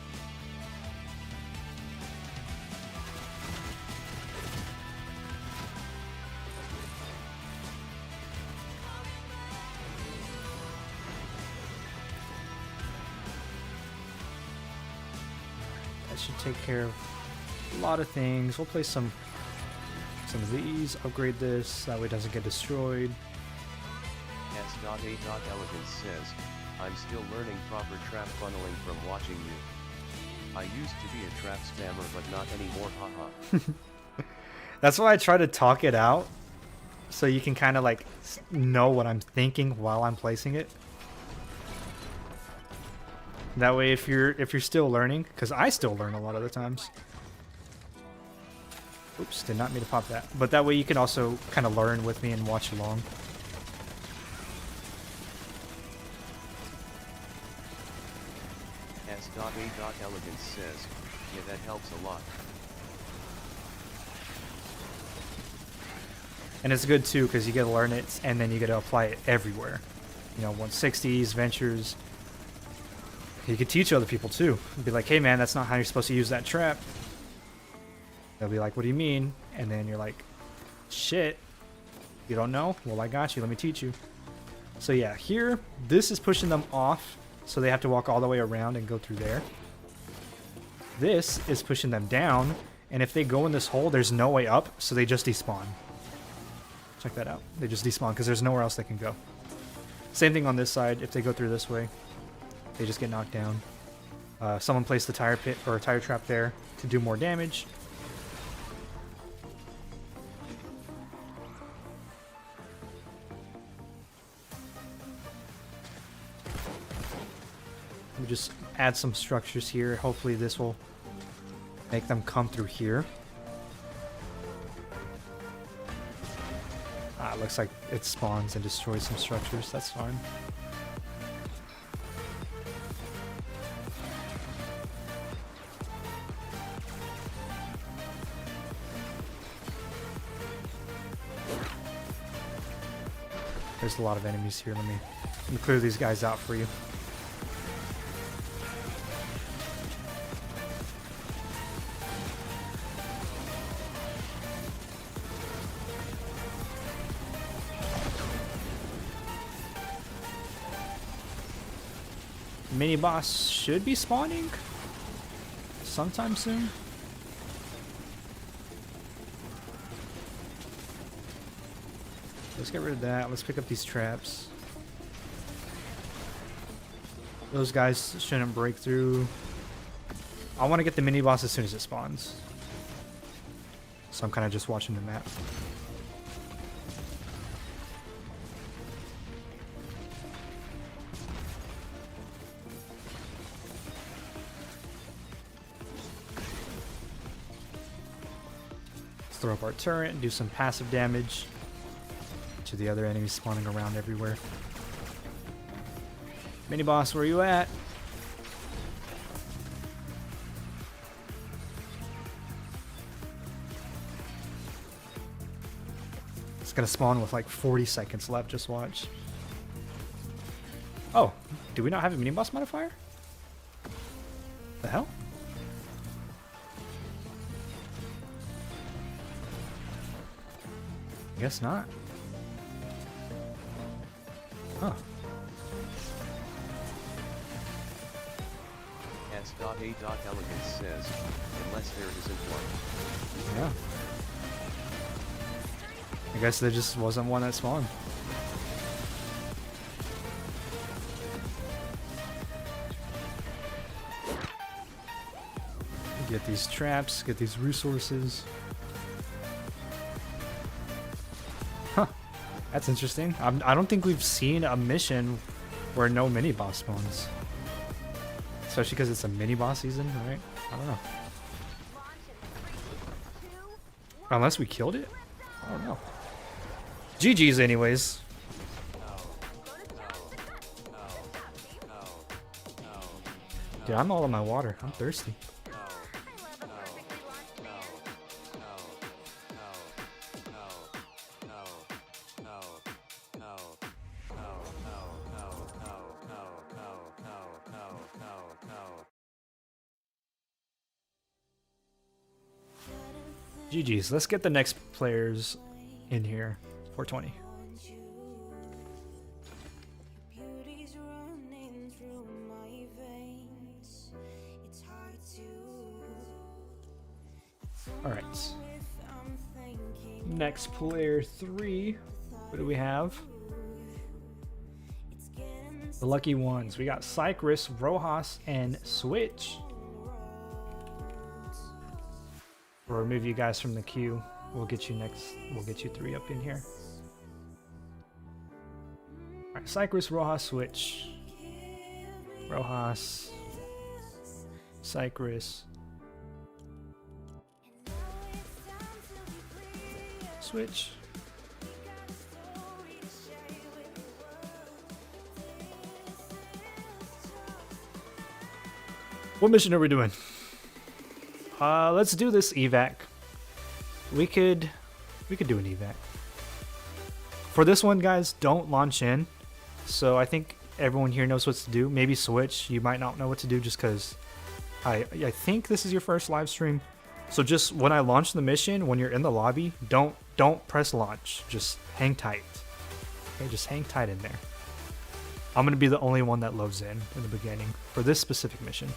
Speaker 1: That should take care of a lot of things. We'll play some of these, upgrade this, that way it doesn't get destroyed.
Speaker 2: S.A.Elegance says, I'm still learning proper trap funneling from watching you. I used to be a trap spammer but not anymore, haha.
Speaker 1: That's why I try to talk it out, so you can kind of like know what I'm thinking while I'm placing it. That way if you're still learning, because I still learn a lot of the times. Oops, did not mean to pop that. But that way you can also kind of learn with me and watch along.
Speaker 2: S.A.Elegance says, yeah, that helps a lot.
Speaker 1: And it's good too, because you get to learn it and then you get to apply it everywhere. You know, 160s, ventures. You could teach other people too. Be like, hey man, that's not how you're supposed to use that trap. They'll be like, what do you mean? And then you're like, shit, you don't know? Well, I got you, let me teach you. So yeah, here, this is pushing them off, so they have to walk all the way around and go through there. This is pushing them down, and if they go in this hole, there's no way up, so they just despawn. Check that out. They just despawn, because there's nowhere else they can go. Same thing on this side. If they go through this way, they just get knocked down. Someone placed the tire pit or a tire trap there to do more damage. We just add some structures here. Hopefully this will make them come through here. Ah, looks like it spawns and destroys some structures. That's fine. There's a lot of enemies here. Let me clear these guys out for you. Mini boss should be spawning sometime soon. Let's get rid of that. Let's pick up these traps. Those guys shouldn't break through. I want to get the mini boss as soon as it spawns. So I'm kind of just watching the map. Let's throw up our turret and do some passive damage to the other enemies spawning around everywhere. Mini boss, where you at? It's gonna spawn with like 40 seconds left, just watch. Oh, do we not have a mini boss modifier? The hell? Guess not. Huh.
Speaker 2: S.A.Elegance says, unless there isn't one.
Speaker 1: Yeah. I guess there just wasn't one that spawned. Get these traps, get these resources. Huh. That's interesting. I don't think we've seen a mission where no mini boss spawns. Especially because it's a mini boss season, right? I don't know. Unless we killed it? I don't know. GG's anyways. Dude, I'm all in my water. I'm thirsty. GG's. Let's get the next players in here. 420. Alright. Next player 3. What do we have? The lucky ones. We got Cypress, Rojas, and Switch. We'll remove you guys from the queue. We'll get you next. We'll get you 3 up in here. Alright, Cypress, Rojas, Switch. Rojas. Cypress. Switch. What mission are we doing? Let's do this evac. We could do an evac. For this one, guys, don't launch in. So I think everyone here knows what to do. Maybe Switch, you might not know what to do just because I think this is your first live stream. So just when I launch the mission, when you're in the lobby, don't press launch. Just hang tight. Okay, just hang tight in there. I'm gonna be the only one that loads in the beginning for this specific mission.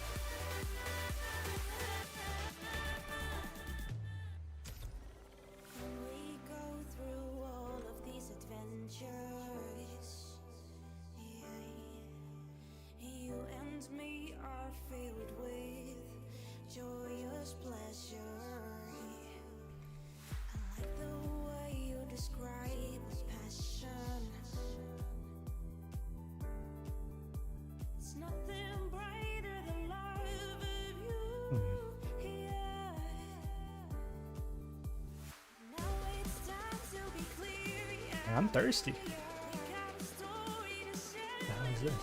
Speaker 1: I'm thirsty. What the hell is this?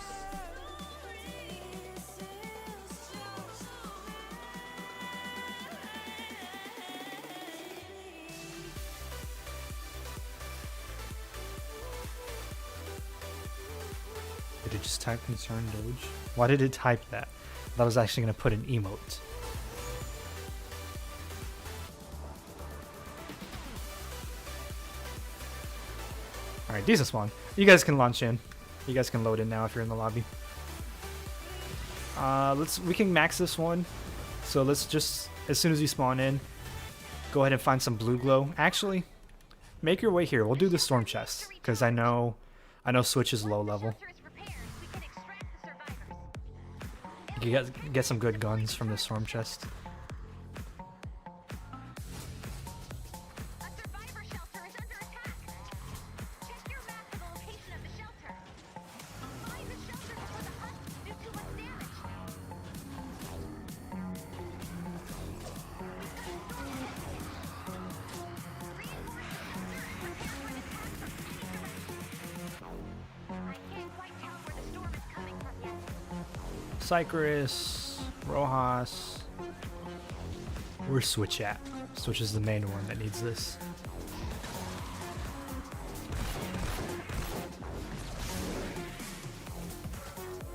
Speaker 1: Did it just type concerned Doge? Why did it type that? I thought I was actually going to put an emote. Alright, decent spawn. You guys can launch in. You guys can load in now if you're in the lobby. We can max this one. So let's just, as soon as you spawn in, go ahead and find some blue glow. Actually, make your way here. We'll do the storm chest because I know Switch is low level.
Speaker 3: Shelter is repaired, we can extract the survivors.
Speaker 1: You get some good guns from the storm chest.
Speaker 3: A survivor shelter is under attack. Check your map for the location of the shelter. Find the shelter before the huts do too much damage. I can't quite tell where the storm is coming from yet.
Speaker 1: Cypress, Rojas. Where's Switch at? Switch is the main one that needs this.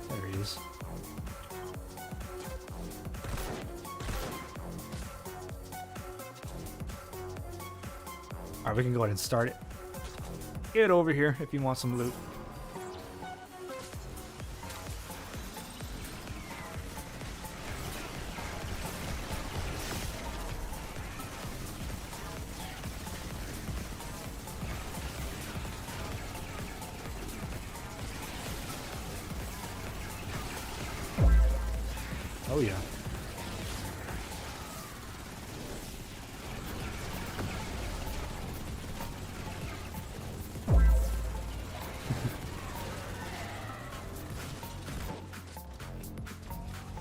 Speaker 1: There he is. Alright, we can go ahead and start it. Get over here if you want some loot. Oh yeah.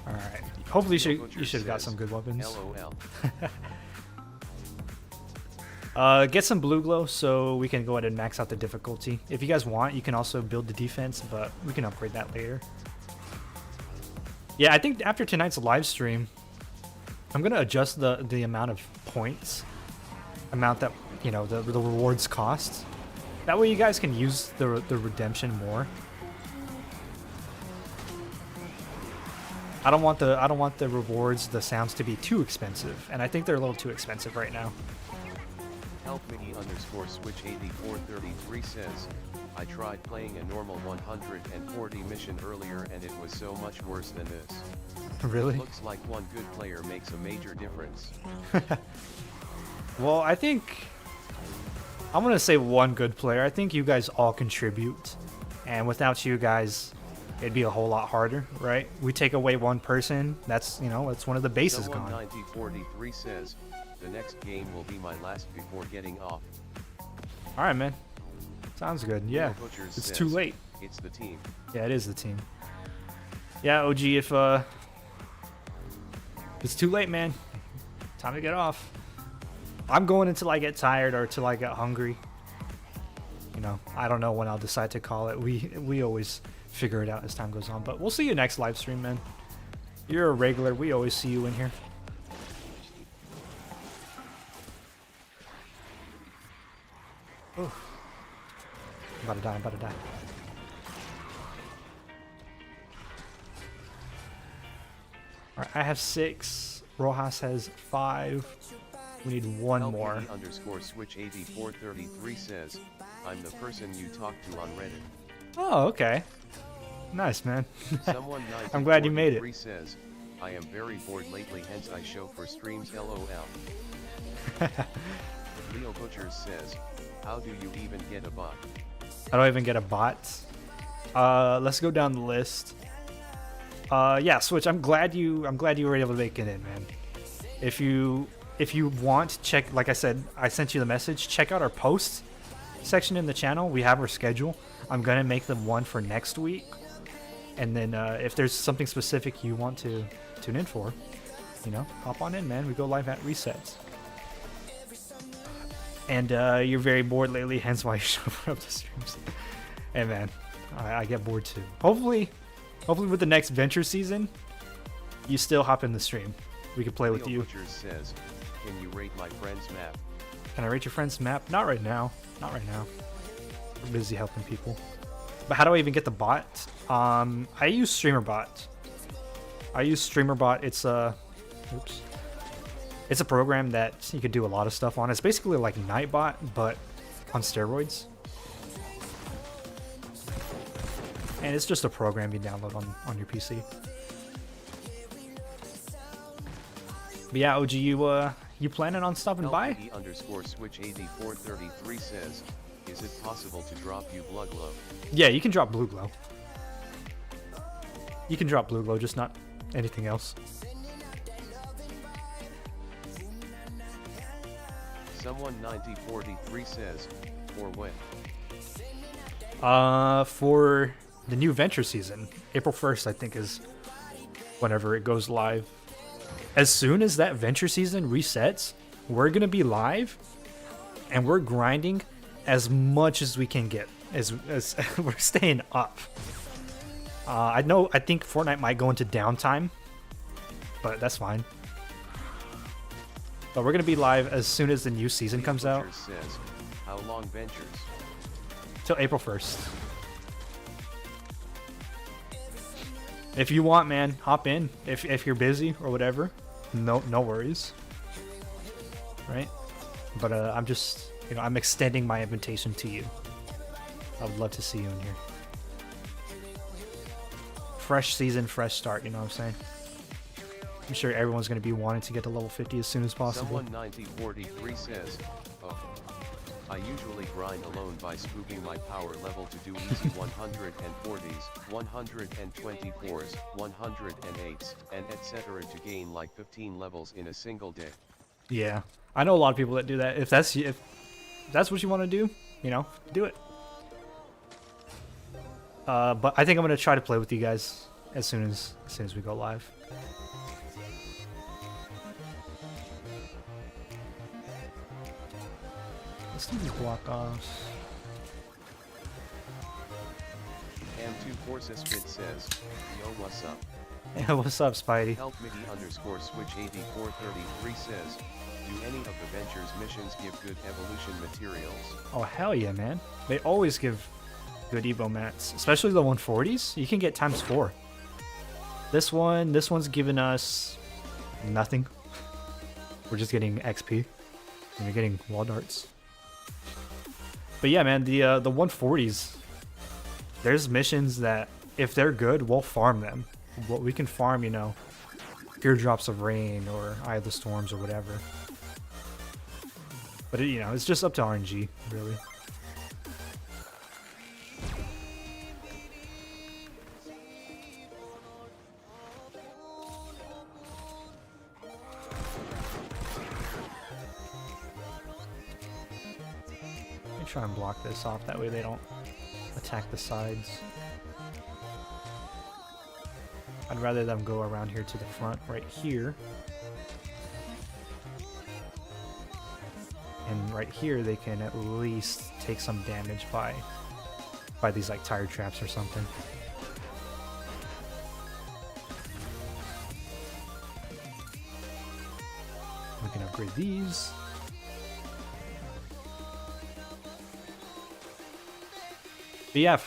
Speaker 1: All right. Hopefully you should have got some good weapons.
Speaker 2: LOL.
Speaker 1: Get some blue glow so we can go ahead and max out the difficulty. If you guys want, you can also build the defense, but we can upgrade that later. Yeah, I think after tonight's live stream, I'm gonna adjust the amount of points, amount that the rewards cost. That way, you guys can use the redemption more. I don't want the rewards, the sounds to be too expensive, and I think they're a little too expensive right now.
Speaker 2: Helpmini_switch8433 says, I tried playing a normal 140 mission earlier and it was so much worse than this.
Speaker 1: Really?
Speaker 2: Looks like one good player makes a major difference.
Speaker 1: Well, I think I'm gonna say one good player. I think you guys all contribute, and without you guys, it'd be a whole lot harder, right? We take away one person, that's that's one of the bases
Speaker 2: Someone
Speaker 1: gone.
Speaker 2: 9043 says, the next game will be my last before getting off.
Speaker 1: All right, man. Sounds good. Yeah,
Speaker 2: Little Butchers
Speaker 1: it's
Speaker 2: says,
Speaker 1: too late.
Speaker 2: It's the team.
Speaker 1: Yeah, it is the team. Yeah, OG, if it's too late, man, time to get off. I'm going until I get tired or till I get hungry. I don't know when I'll decide to call it. We always figure it out as time goes on. But we'll see you next live stream, man. You're a regular. We always see you in here. Oof. I'm about to die. Alright, I have 6. Rojas has 5. We need one more.
Speaker 2: _switch8433 says, I'm the person you talk to on Reddit.
Speaker 1: Oh, okay. Nice, man.
Speaker 2: Someone
Speaker 1: I'm glad you made it.
Speaker 2: 9043 says, I am very bored lately, hence I show for streams LOL. Leo Butchers says, how do you even get a bot?
Speaker 1: I don't even get a bot. Let's go down the list. Yeah, Switch. I'm glad you were able to make it in, man. If you want, check. Like I said, I sent you the message. Check out our post section in the channel. We have our schedule. I'm gonna make them one for next week, and then if there's something specific you want to tune in for, hop on in, man. We go live at resets. And you're very bored lately, hence why you show up to streams. Hey, man, I get bored too. Hopefully with the next Venture season, you still hop in the stream. We can play with
Speaker 2: Leo
Speaker 1: you.
Speaker 2: Butchers says, can you rate my friend's map?
Speaker 1: Can I rate your friend's map? Not right now. Not right now. We're busy helping people. But how do I even get the bot? I use StreamerBot. It's oops. It's a program that you could do a lot of stuff on. It's basically like Nightbot, but on steroids. And it's just a program you download on your PC. But yeah, OG, you planning on stopping by?
Speaker 2: LPD_switch8433 says, is it possible to drop you blood glow?
Speaker 1: Yeah, you can drop blue glow. You can drop blue glow, just not anything else.
Speaker 2: Someone 9043 says, for when?
Speaker 1: For the new Venture season, April 1st, I think, is whenever it goes live. As soon as that Venture season resets, we're gonna be live, and we're grinding as much as we can get. As we're staying up. I think Fortnite might go into downtime, but that's fine. But we're gonna be live as soon as the new season comes out.
Speaker 2: Says, how long Ventures?
Speaker 1: Till April 1st. If you want, man, hop in. If you're busy or whatever, no worries. Right? But I'm just, I'm extending my invitation to you. I would love to see you in here. Fresh season, fresh start, you know what I'm saying? I'm sure everyone's going to be wanting to get to level 50 as soon as possible.
Speaker 2: Someone 9043 says, oh, I usually grind alone by spoofing my power level to do easy 140s, 124s, 108s, and etc. to gain like 15 levels in a single day.
Speaker 1: Yeah, I know a lot of people that do that. If that's what you want to do, do it. But I think I'm gonna try to play with you guys as soon as we go live. Let's do these block-offs.
Speaker 2: M2ForceSpit says, yo, what's up?
Speaker 1: Yeah, what's up, Spidey?
Speaker 2: HelpMidi_switch8433 says, do any of the Ventures missions give good evolution materials?
Speaker 1: Oh, hell yeah, man. They always give good Evo mats, especially the 140s. You can get ×4. This one's giving us nothing. We're just getting XP, and we're getting wall darts. But yeah, man, the 140s. There's missions that if they're good, we'll farm them. We can farm, Teardrops of Rain or Eye of the Storms or whatever. But it's just up to RNG, really. Try and block this off, that way they don't attack the sides. I'd rather them go around here to the front right here, and right here they can at least take some damage by these like tire traps or something. We can upgrade these. But yeah,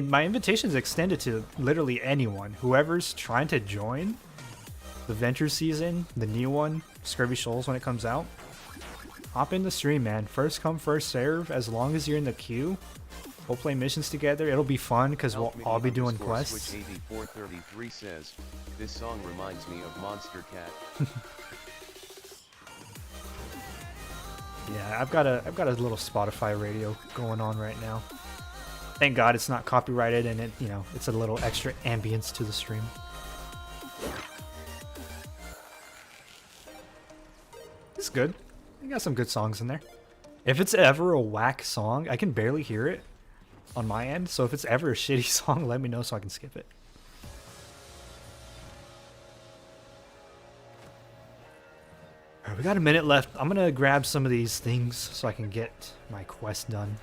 Speaker 1: my invitation is extended to literally anyone. Whoever's trying to join the Venture season, the new one, Scurvy Shoals, when it comes out. Hop in the stream, man. First come, first serve. As long as you're in the queue, we'll play missions together. It'll be fun because we'll all be doing quests.
Speaker 2: Switch8433 says, this song reminds me of Monster Cat.
Speaker 1: Yeah, I've got a little Spotify radio going on right now. Thank God it's not copyrighted, and it's a little extra ambience to the stream. It's good. You got some good songs in there. If it's ever a whack song, I can barely hear it on my end, so if it's ever a shitty song, let me know so I can skip it. Alright, we got a minute left. I'm gonna grab some of these things so I can get my quest done.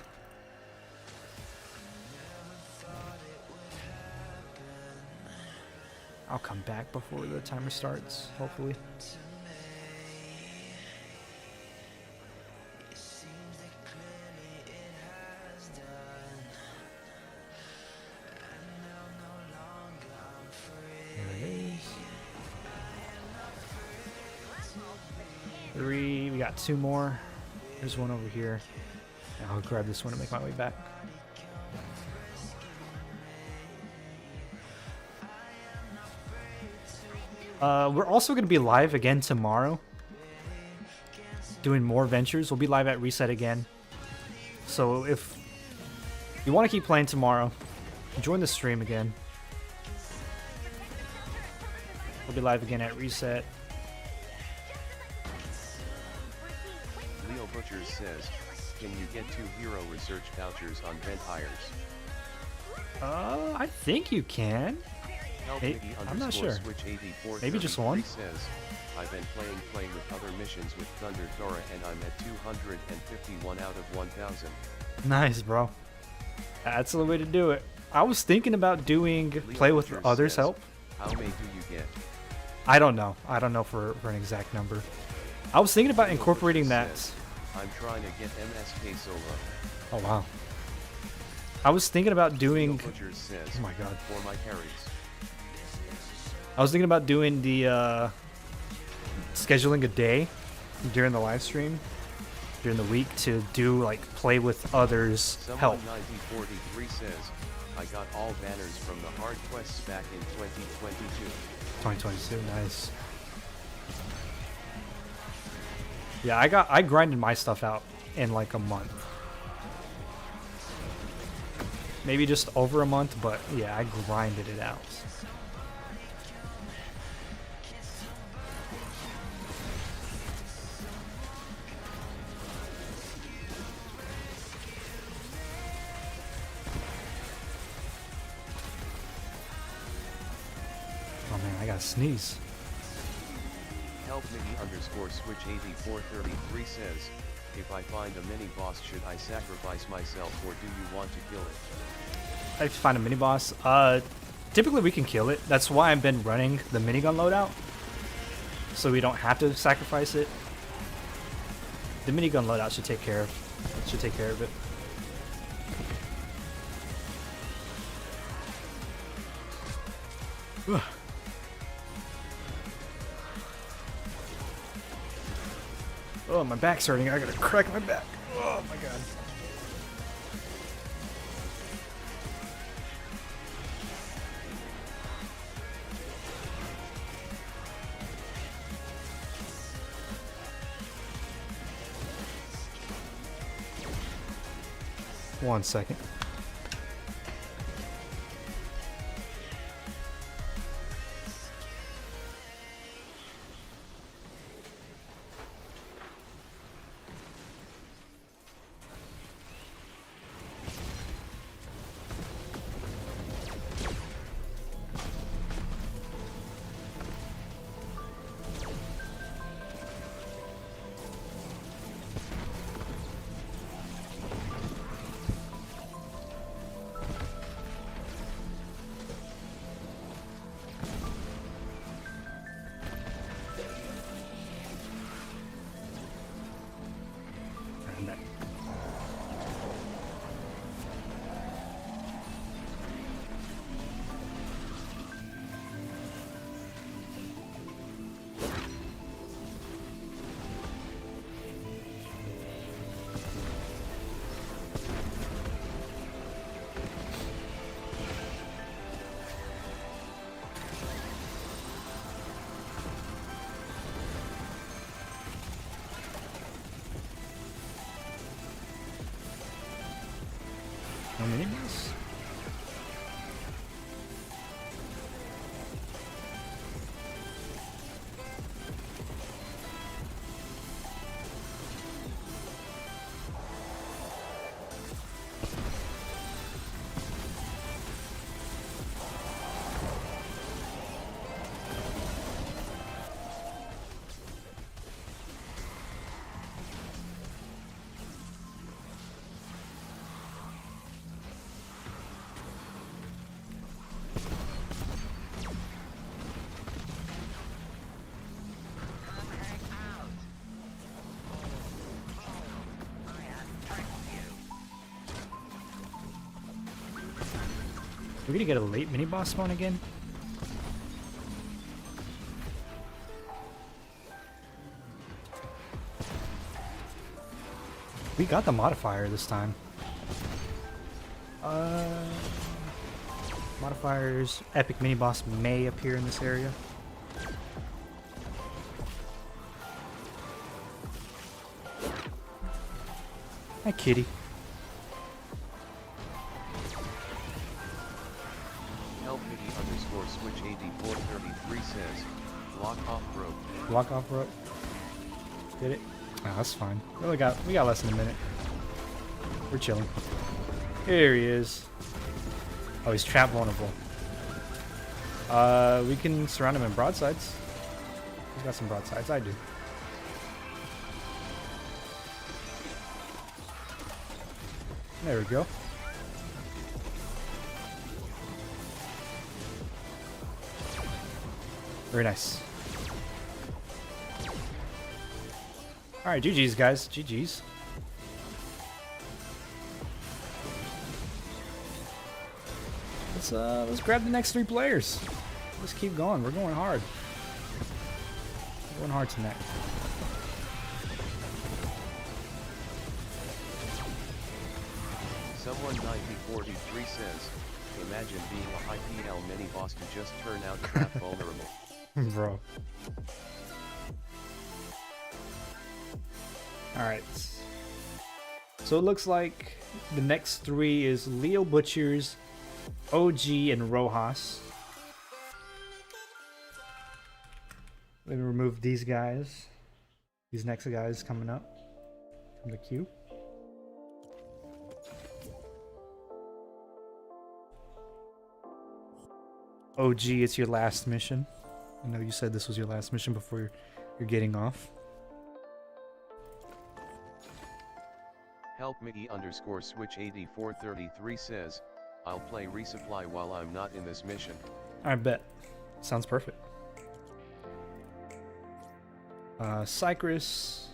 Speaker 1: I'll come back before the timer starts, hopefully. There it is. 3, we got 2 more. There's one over here. I'll grab this one and make my way back. We're also going to be live again tomorrow. Doing more ventures. We'll be live at Reset again. So if you want to keep playing tomorrow, join the stream again. We'll be live again at Reset.
Speaker 2: Leo Butchers says, can you get 2 hero research vouchers on vent hires?
Speaker 1: I think you can.
Speaker 2: Help
Speaker 1: Hey,
Speaker 2: Miggy
Speaker 1: I'm not
Speaker 2: underscore
Speaker 1: sure.
Speaker 2: Switch 84
Speaker 1: Maybe just one?
Speaker 2: says, I've been playing play with other missions with Thunder Dora and I'm at 251 out of 1000.
Speaker 1: Nice, bro. That's the way to do it. I was thinking about doing
Speaker 2: Leo
Speaker 1: play with
Speaker 2: Butchers
Speaker 1: others
Speaker 2: says,
Speaker 1: help.
Speaker 2: How many do you get?
Speaker 1: I don't know. I don't know for an exact number. I was thinking about
Speaker 2: Leo
Speaker 1: incorporating
Speaker 2: Butchers
Speaker 1: that.
Speaker 2: says, I'm trying to get MSK solo.
Speaker 1: Oh wow. I was thinking about
Speaker 2: Leo
Speaker 1: doing.
Speaker 2: Butchers says,
Speaker 1: Oh my god.
Speaker 2: for my carries.
Speaker 1: I was thinking about doing the scheduling a day during the live stream during the week to do like play with others help.
Speaker 2: Someone 9043 says, I got all banners from the hard quests back in 2022.
Speaker 1: 2022, nice. Yeah, I grinded my stuff out in like a month. Maybe just over a month, but yeah, I grinded it out. Oh man, I gotta sneeze.
Speaker 2: Help Miggy underscore Switch 8433 says, if I find a mini boss should I sacrifice myself or do you want to kill it?
Speaker 1: I find a mini boss. Typically we can kill it. That's why I've been running the minigun loadout, so we don't have to sacrifice it. The minigun loadout should take care of it. Ugh. Oh, my back's hurting. I gotta crack my back. Oh my god. One second. I'm back. No mini boss? We're gonna get a late mini boss spawn again? We got the modifier this time. Modifiers, epic mini boss may appear in this area. Hi, kitty.
Speaker 2: Help Mickey underscore switch 8433 says, block off rope.
Speaker 1: Block off rope. Did it? Oh, that's fine. We got less than a minute. We're chilling. Here he is. Oh, he's trap vulnerable. We can surround him in broadsides. He's got some broadsides. I do. There we go. Very nice. Alright, GG's guys. GG's. Let's grab the next 3 players. Let's keep going. We're going hard. We're going hard tonight.
Speaker 2: Someone 9043 says, imagine being a high PL mini boss to just turn out trap vulnerable.
Speaker 1: Bro. Alright. So it looks like the next 3 is Leo Butchers, OG, and Rojas. Let me remove these guys. These next guys coming up from the queue. OG, it's your last mission. I know you said this was your last mission before you're getting off.
Speaker 2: Help Mickey underscore switch 8433 says, I'll play resupply while I'm not in this mission.
Speaker 1: I bet. Sounds perfect. Cypress.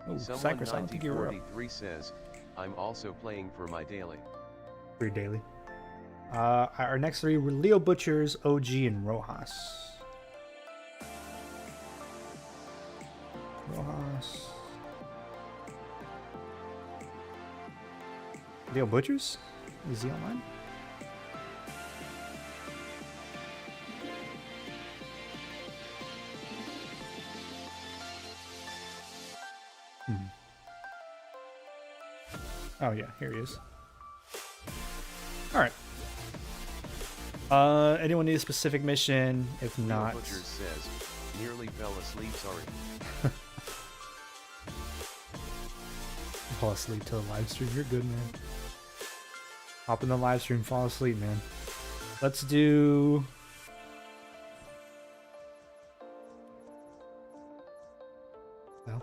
Speaker 1: Oh,
Speaker 2: Someone
Speaker 1: Cypress, I don't think you were up.
Speaker 2: 9043 says, I'm also playing for my daily.
Speaker 1: For your daily. Our next 3 were Leo Butchers, OG, and Rojas. Rojas. Leo Butchers? Is he online? Oh yeah, here he is. Alright. Anyone need a specific mission? If not...
Speaker 2: Leo Butchers says, nearly fell asleep, sorry.
Speaker 1: Fall asleep to the live stream. You're good, man. Hop in the live stream, fall asleep, man. Let's do... Well.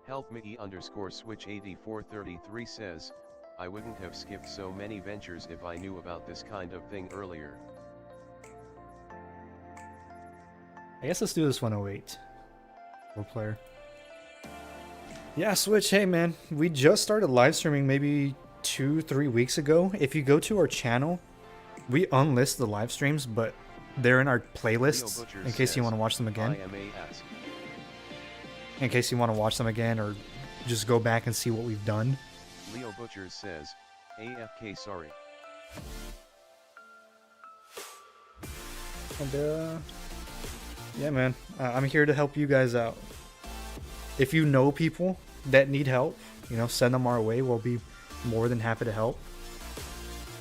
Speaker 2: Help Mickey underscore switch 8433 says, I wouldn't have skipped so many ventures if I knew about this kind of thing earlier.
Speaker 1: I guess let's do this 108. 4-player. Yeah, Switch, hey man. We just started live streaming maybe 2-3 weeks ago. If you go to our channel, we unlist the live streams, but they're in our playlists in case you want to watch them again. In case you want to watch them again or just go back and see what we've done.
Speaker 2: Leo Butchers says, AFK sorry.
Speaker 1: And yeah man, I'm here to help you guys out. If you know people that need help, you know, send them our way. We'll be more than happy to help.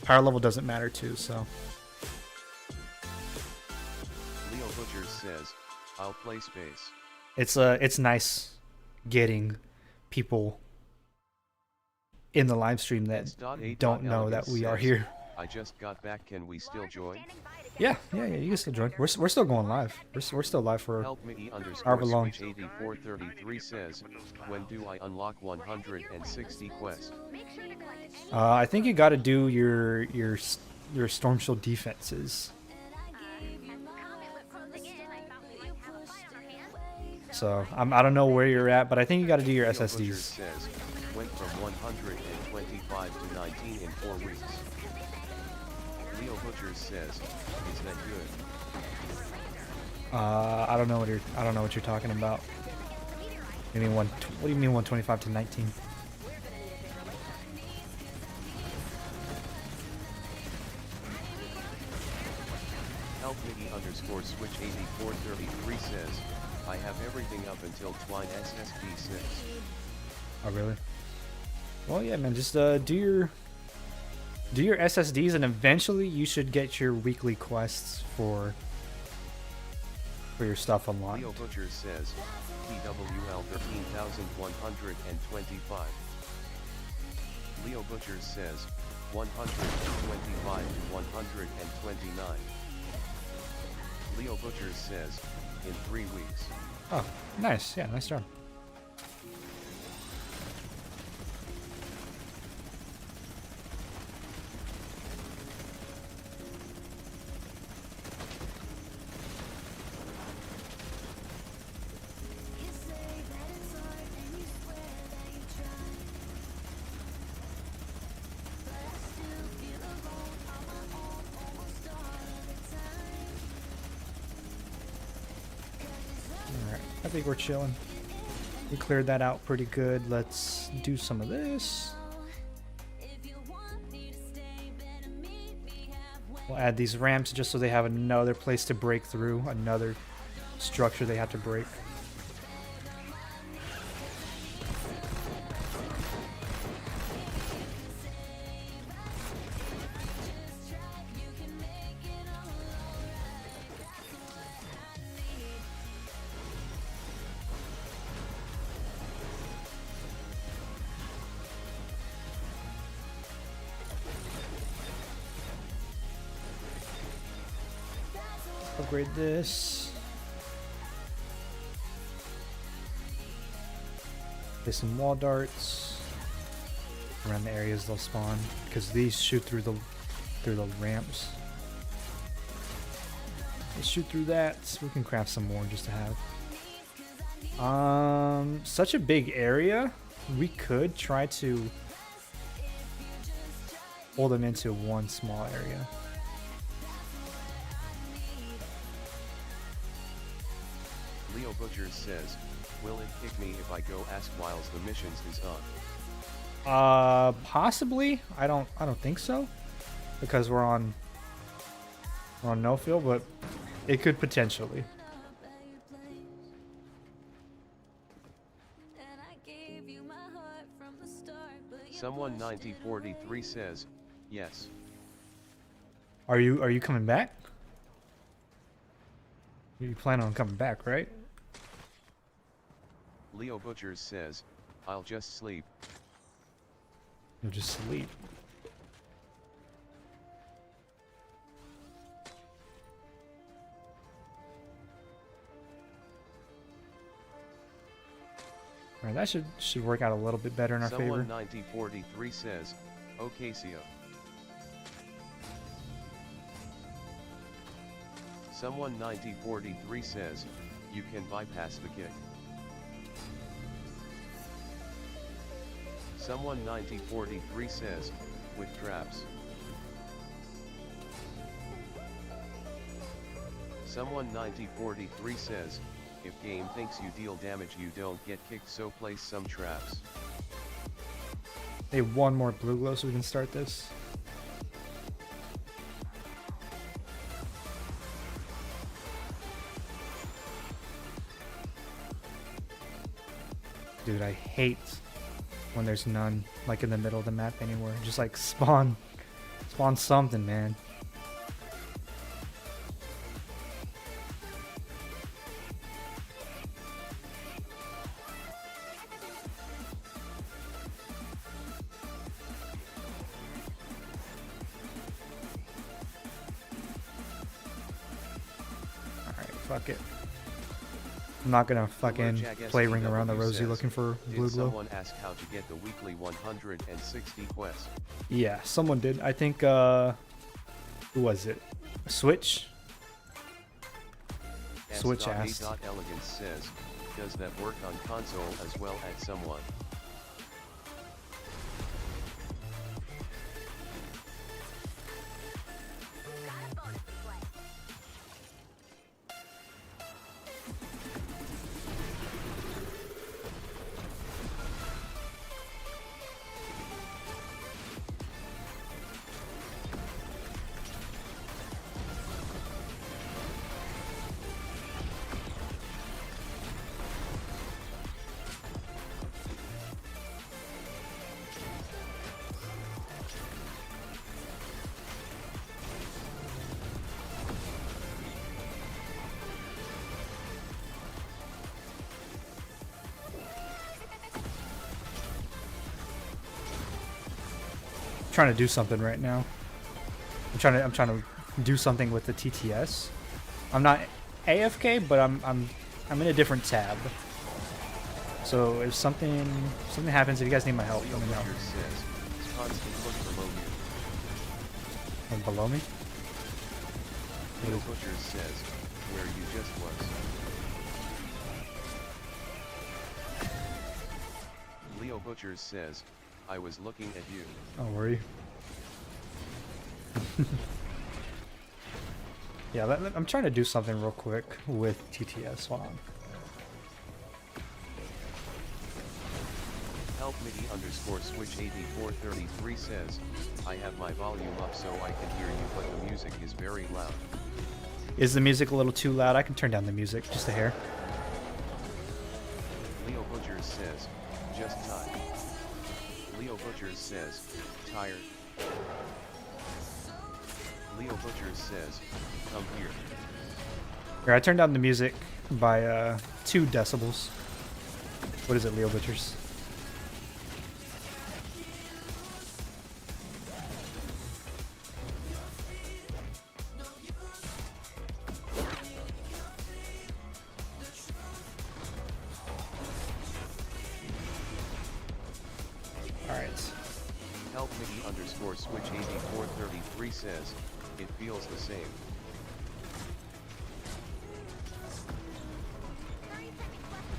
Speaker 1: Power level doesn't matter too, so.
Speaker 2: Leo Butchers says, I'll play space.
Speaker 1: It's nice getting people in the live stream that don't know that we are here.
Speaker 2: I just got back, can we still join?
Speaker 1: Yeah, you can still join. We're still going live. We're still live for however long.
Speaker 2: 8433 says, when do I unlock 160 quest?
Speaker 1: I think you got to do your storm shield defenses. So I don't know where you're at, but I think you got to do your SSDs.
Speaker 2: Says, went from 125 to 19 in 4 weeks. Leo Butchers says, is that good?
Speaker 1: I don't know what you're talking about. You mean what do you mean 125 to 19?
Speaker 2: Help Mickey underscore switch 8433 says, I have everything up until Twine SSP 6.
Speaker 1: Oh, really? Well, yeah, man. Just do your SSDs, and eventually you should get your weekly quests for your stuff unlocked.
Speaker 2: Leo Butcher says, PWL 13,125. Leo Butcher says, 125 to 129. Leo Butcher says, in 3 weeks.
Speaker 1: Oh, nice. Yeah, nice job. I think we're chilling. We cleared that out pretty good. Let's do some of this. We'll add these ramps just so they have another place to break through, another structure they have to break. Upgrade this. Place some wall darts around the areas they'll spawn, because these shoot through the ramps. Let's shoot through that. So we can craft some more just to have. Such a big area. We could try to hold them into one small area.
Speaker 2: Leo Butcher says, will it kick me if I go ask whilst the missions is up?
Speaker 1: Possibly. I don't think so, because we're on no field, but it could potentially.
Speaker 2: Someone 9043 says, yes.
Speaker 1: Are you coming back? You plan on coming back, right?
Speaker 2: Leo Butchers says, I'll just sleep.
Speaker 1: You'll just sleep. Alright, that should work out a little bit better in our favor.
Speaker 2: Someone 9043 says, okay, Cio. Someone 9043 says, you can bypass the kick. Someone 9043 says, with traps. Someone 9043 says, if game thinks you deal damage you don't get kicked, so place some traps.
Speaker 1: Hey, one more blue glow so we can start this. Dude, I hate when there's none, like in the middle of the map anywhere. Just like spawn something, man. Alright, fuck it. I'm not gonna fucking play Ring Around the Rosie looking for blue glow.
Speaker 2: Someone asked how to get the weekly 160 quest.
Speaker 1: Yeah, someone did. I think, who was it? Switch? Switch asked.
Speaker 2: Elegance says, does that work on console as well as someone?
Speaker 1: trying to do something right now. I'm trying to do something with the TTS. I'm not AFK, but I'm in a different tab. So if something happens, if you guys need my help, let me know.
Speaker 2: Says, constant look below you.
Speaker 1: And below me?
Speaker 2: Leo Butchers says, where you just was. Leo Butchers says, I was looking at you.
Speaker 1: Oh, were you? Yeah, I'm trying to do something real quick with TTS. Hold on.
Speaker 2: Help MIDI underscore switch 8433 says, I have my volume up so I can hear you, but the music is very loud.
Speaker 1: Is the music a little too loud? I can turn down the music just a hair.
Speaker 2: Leo Butchers says, just tired. Leo Butchers says, tired. Leo Butchers says, come here.
Speaker 1: Here, I turned down the music by 2 decibels. What is it, Leo Butchers? Alright.
Speaker 2: Help MIDI underscore switch 8433 says, it feels the same.
Speaker 3: 30 seconds left to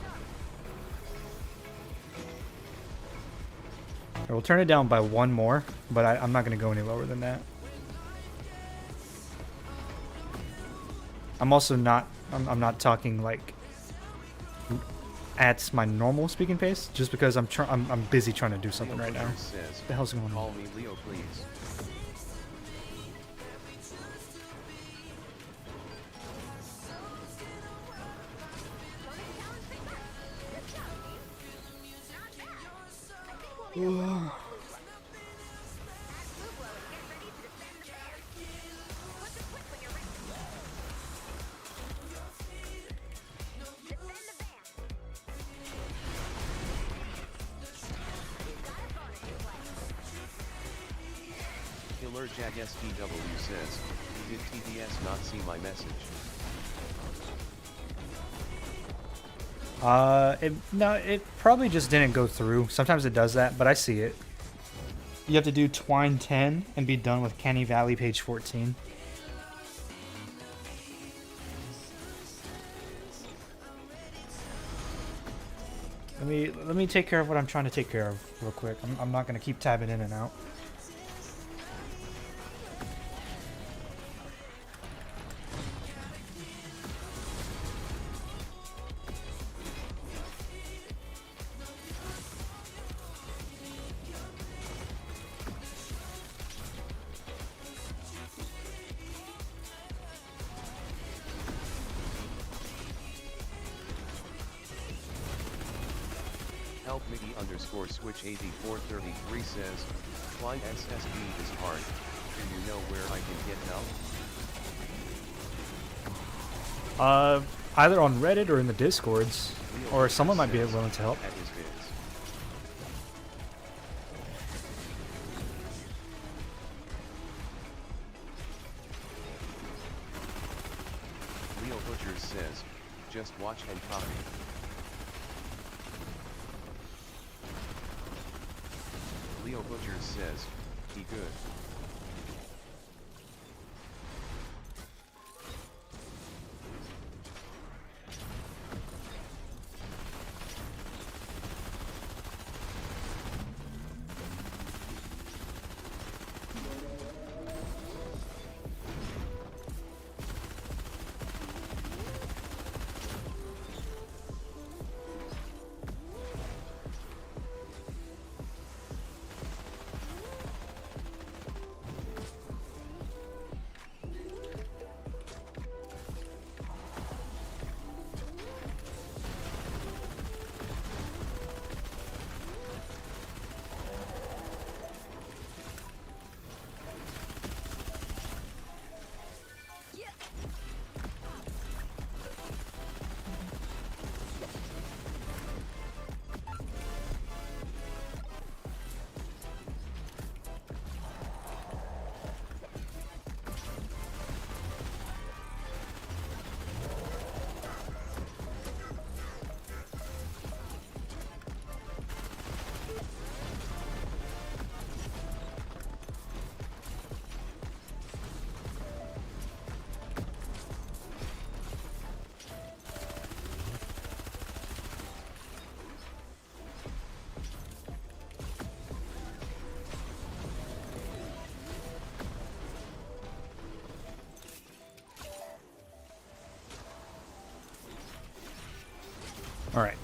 Speaker 3: go.
Speaker 1: We'll turn it down by 1 more, but I'm not going to go any lower than that. I'm also not, I'm not talking like at my normal speaking pace, just because I'm busy trying to do something right now.
Speaker 2: Says,
Speaker 1: What the hell's going on?
Speaker 2: call me Leo, please. Killer Jack SPW says, did TDS not see my message?
Speaker 1: No, it probably just didn't go through. Sometimes it does that, but I see it. You have to do Twine 10 and be done with Canny Valley page 14. Let me take care of what I'm trying to take care of real quick. I'm not gonna keep tabbing in and out.
Speaker 2: Help MIDI underscore switch 8433 says, Twine SSB is hard, do you know where I can get help?
Speaker 1: Either on Reddit or in the Discords, or someone might be willing to help.
Speaker 2: At his vids. Leo Butchers says, just watch and copy. Leo Butchers says, he good.
Speaker 1: All right.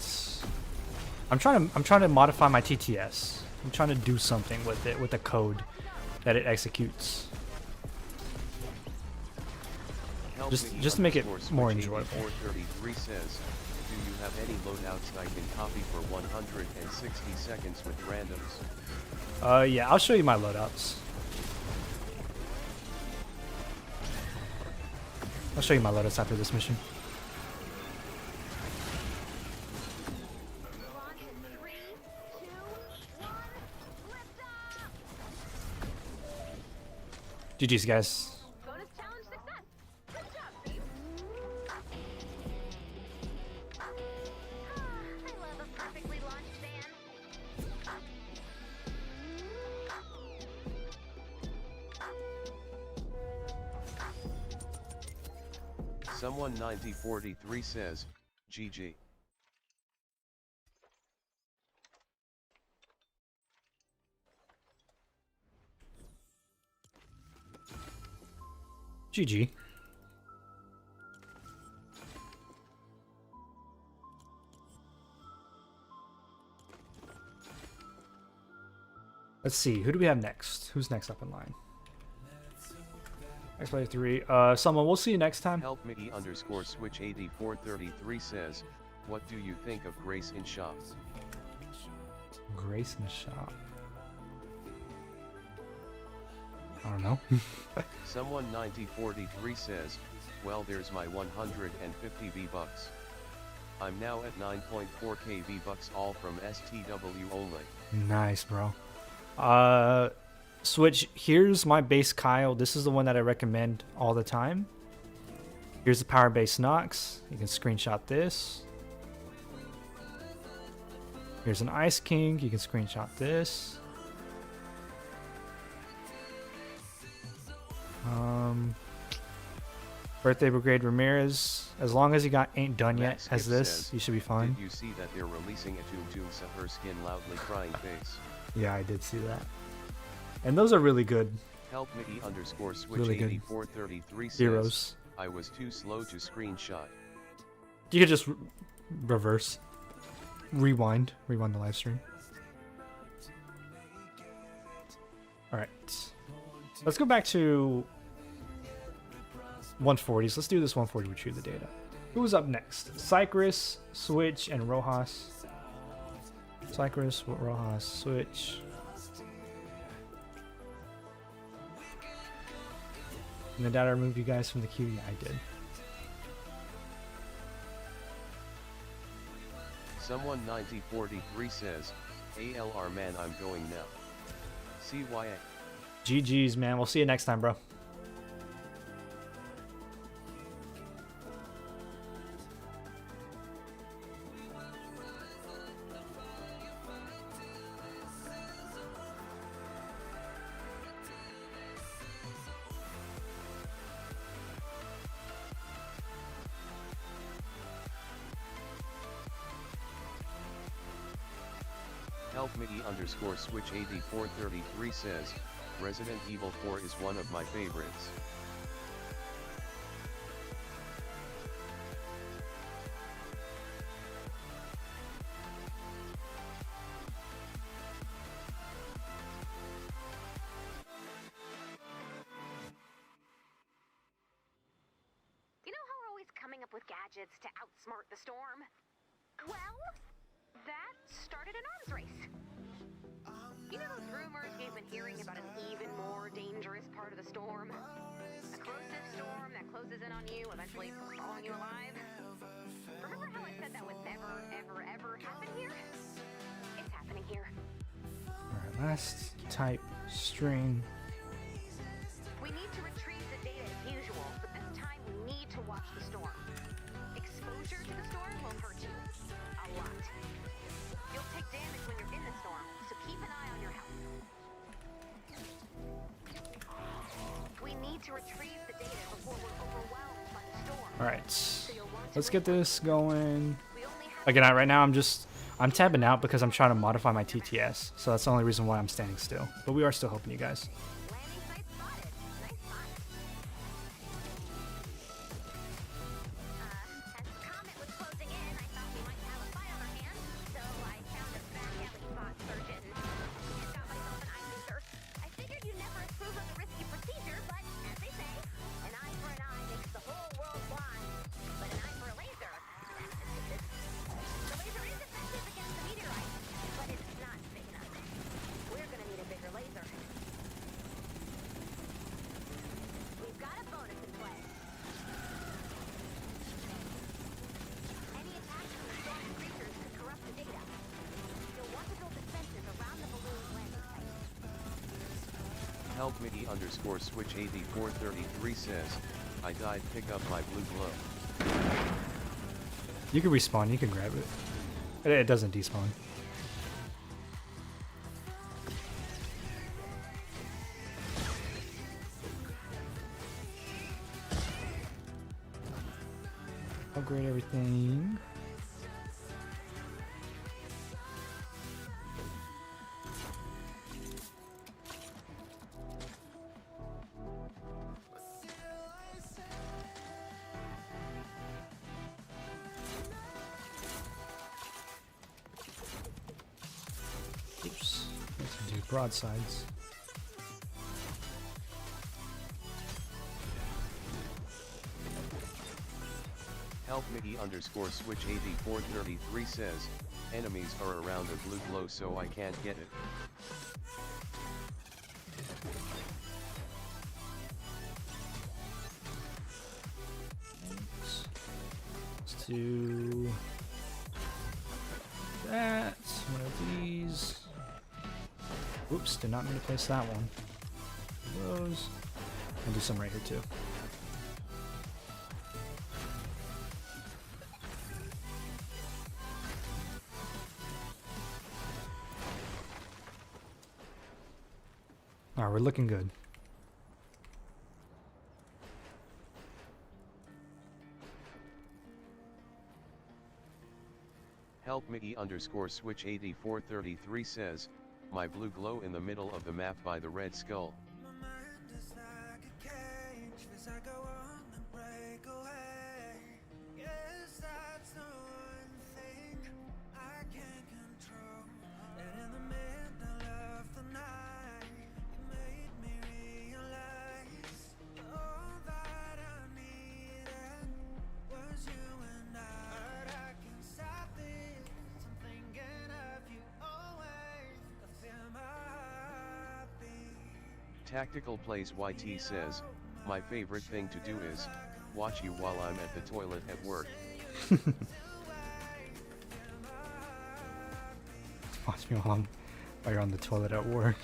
Speaker 1: I'm trying to modify my TTS. I'm trying to do something with it, with the code that it executes. Just to make it more enjoyable.
Speaker 2: 433 says, do you have any loadouts I can copy for 160 seconds with randoms?
Speaker 1: Yeah, I'll show you my loadouts. I'll show you my loadouts after this mission.
Speaker 3: Launch in 3, 2, 1, lift off!
Speaker 1: GG's, guys.
Speaker 3: Bonus challenge success! Good job, team! I love a perfectly launched van.
Speaker 2: Someone 9043 says, GG.
Speaker 1: GG. Let's see. Who do we have next? Who's next up in line? Next player 3. Someone. We'll see you next time.
Speaker 2: Help Mickey underscore switch 8433 says, what do you think of Grace in shop?
Speaker 1: Grace in the shop. I don't know.
Speaker 2: Someone 9043 says, well there's my 150 V-Bucks. I'm now at 9.4k V-Bucks all from STW only.
Speaker 1: Nice, bro. Switch, here's my base Kyle. This is the one that I recommend all the time. Here's the power base Nox. You can screenshot this. Here's an Ice King. You can screenshot this. Birthday Brigade Ramirez. As long as you got Ain't Done Yet
Speaker 2: Max
Speaker 1: as
Speaker 2: Skip
Speaker 1: this,
Speaker 2: says,
Speaker 1: you should be fine.
Speaker 2: Did you see that they're releasing a Toon her skin loudly crying face?
Speaker 1: Yeah, I did see that. And those are really good.
Speaker 2: Help Mickey underscore switch
Speaker 1: Really good
Speaker 2: 8433 says,
Speaker 1: heroes.
Speaker 2: I was too slow to screenshot.
Speaker 1: You could just reverse. Rewind the live stream. Alright. Let's go back to 140s. Let's do this 140 retrieve the data. Who was up next? Cypress, Switch, and Rojas. Cypress, Rojas, Switch. And the data removed you guys from the queue? Yeah, I did.
Speaker 2: Someone 9043 says, ALR man I'm going now. CYA.
Speaker 1: GG's, man. We'll see you next time, bro.
Speaker 2: Help Mickey underscore switch 8433 says, Resident Evil 4 is one of my favorites.
Speaker 3: You know how we're always coming up with gadgets to outsmart the storm? Well, that started an arms race. You know those rumors we've been hearing about an even more dangerous part of the storm? A corrosive storm that closes in on you, eventually swallowing you alive? Remember how I said that would never, ever, ever happen here? It's happening here.
Speaker 1: Alright, last type string.
Speaker 3: We need to retrieve the data as usual, but this time we need to watch the storm. Exposure to the storm will hurt you. A lot. You'll take damage when you're in the storm, so keep an eye on your health. We need to retrieve the data before we're overwhelmed by the storm.
Speaker 1: Alright.
Speaker 3: So you'll want to
Speaker 1: Let's get this going.
Speaker 3: We only have
Speaker 1: Again, right now I'm tabbing out because I'm trying to modify my TTS. So that's the only reason why I'm standing still. But we are still helping you guys.
Speaker 3: landing site spotted. Nice spot. As the comet was closing in, I thought we might have a
Speaker 2: Help Mickey underscore switch 8433 says, I died, pick up my blue glow.
Speaker 1: You can respawn, you can grab it. It doesn't despawn. Upgrade everything. Oops. Let's do broadsides.
Speaker 2: Help Mickey underscore switch 8433 says, enemies are around a blue glow so I can't get it.
Speaker 1: Let's do that. One of these. Oops, did not mean to place that one. Those. And do some right here too. Alright, we're looking good.
Speaker 2: Help Mickey underscore switch 8433 says, my blue glow in the middle of the map by the red skull. Tactical Plays YT says, my favorite thing to do is, watch you while I'm at the toilet at work.
Speaker 1: Watch me while you're on the toilet at work.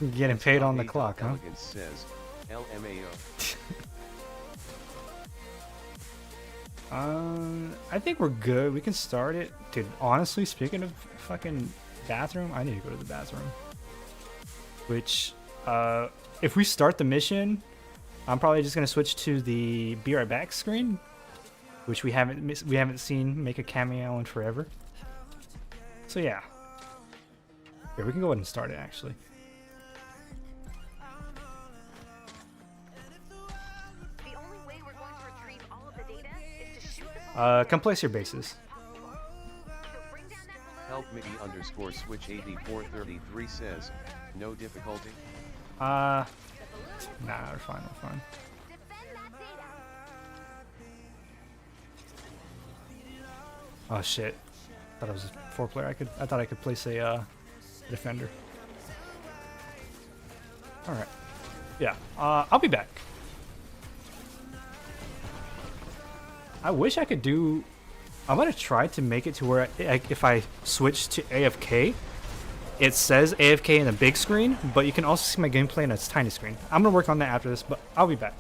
Speaker 1: You're getting paid on the clock, huh?
Speaker 2: Elegance says, LMAO.
Speaker 1: I think we're good. We can start it. Dude, honestly, speaking of fucking bathroom, I need to go to the bathroom. Which, if we start the mission, I'm probably just gonna switch to the "Be Right Back" screen, which we haven't seen make a cameo in forever. So yeah, we can go ahead and start it actually.
Speaker 3: The only way we're going to retrieve all of the data is to shoot the
Speaker 1: Come place your bases.
Speaker 3: So bring down that balloon.
Speaker 2: Help Mickey underscore switch 8433 says, no difficulty.
Speaker 1: Nah, we're fine. We're fine.
Speaker 3: Defend that data.
Speaker 1: Oh shit! Thought it was a 4-player. I thought I could place a defender. All right. Yeah. I'll be back. I wish I could do. I'm gonna try to make it to where if I switch to AFK, it says AFK in the big screen, but you can also see my gameplay in a tiny screen. I'm gonna work on that after this, but I'll be back.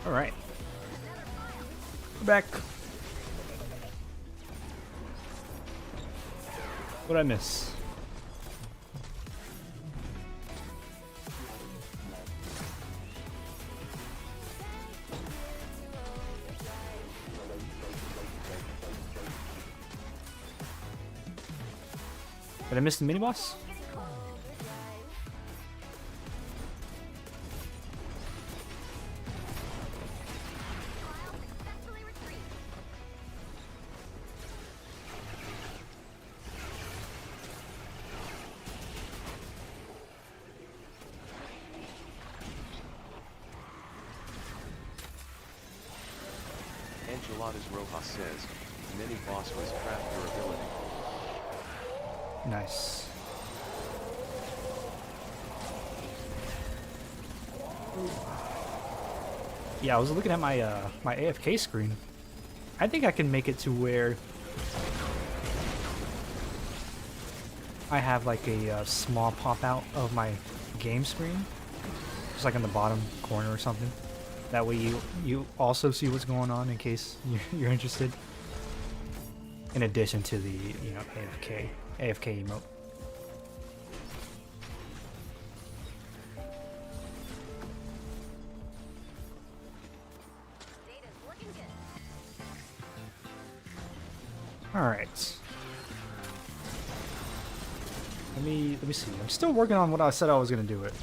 Speaker 1: All right. We're back. What'd I miss? Did I miss the mini boss?
Speaker 2: Enchiladas Rojas says, mini boss was trap durability.
Speaker 1: Nice. Yeah, I was looking at my my AFK screen. I think I can make it to where I have like a small pop out of my game screen, just like in the bottom corner or something. That way you also see what's going on in case you're interested. In addition to the AFK emote. All right. Let me see. I'm still working on what I said I was gonna do it.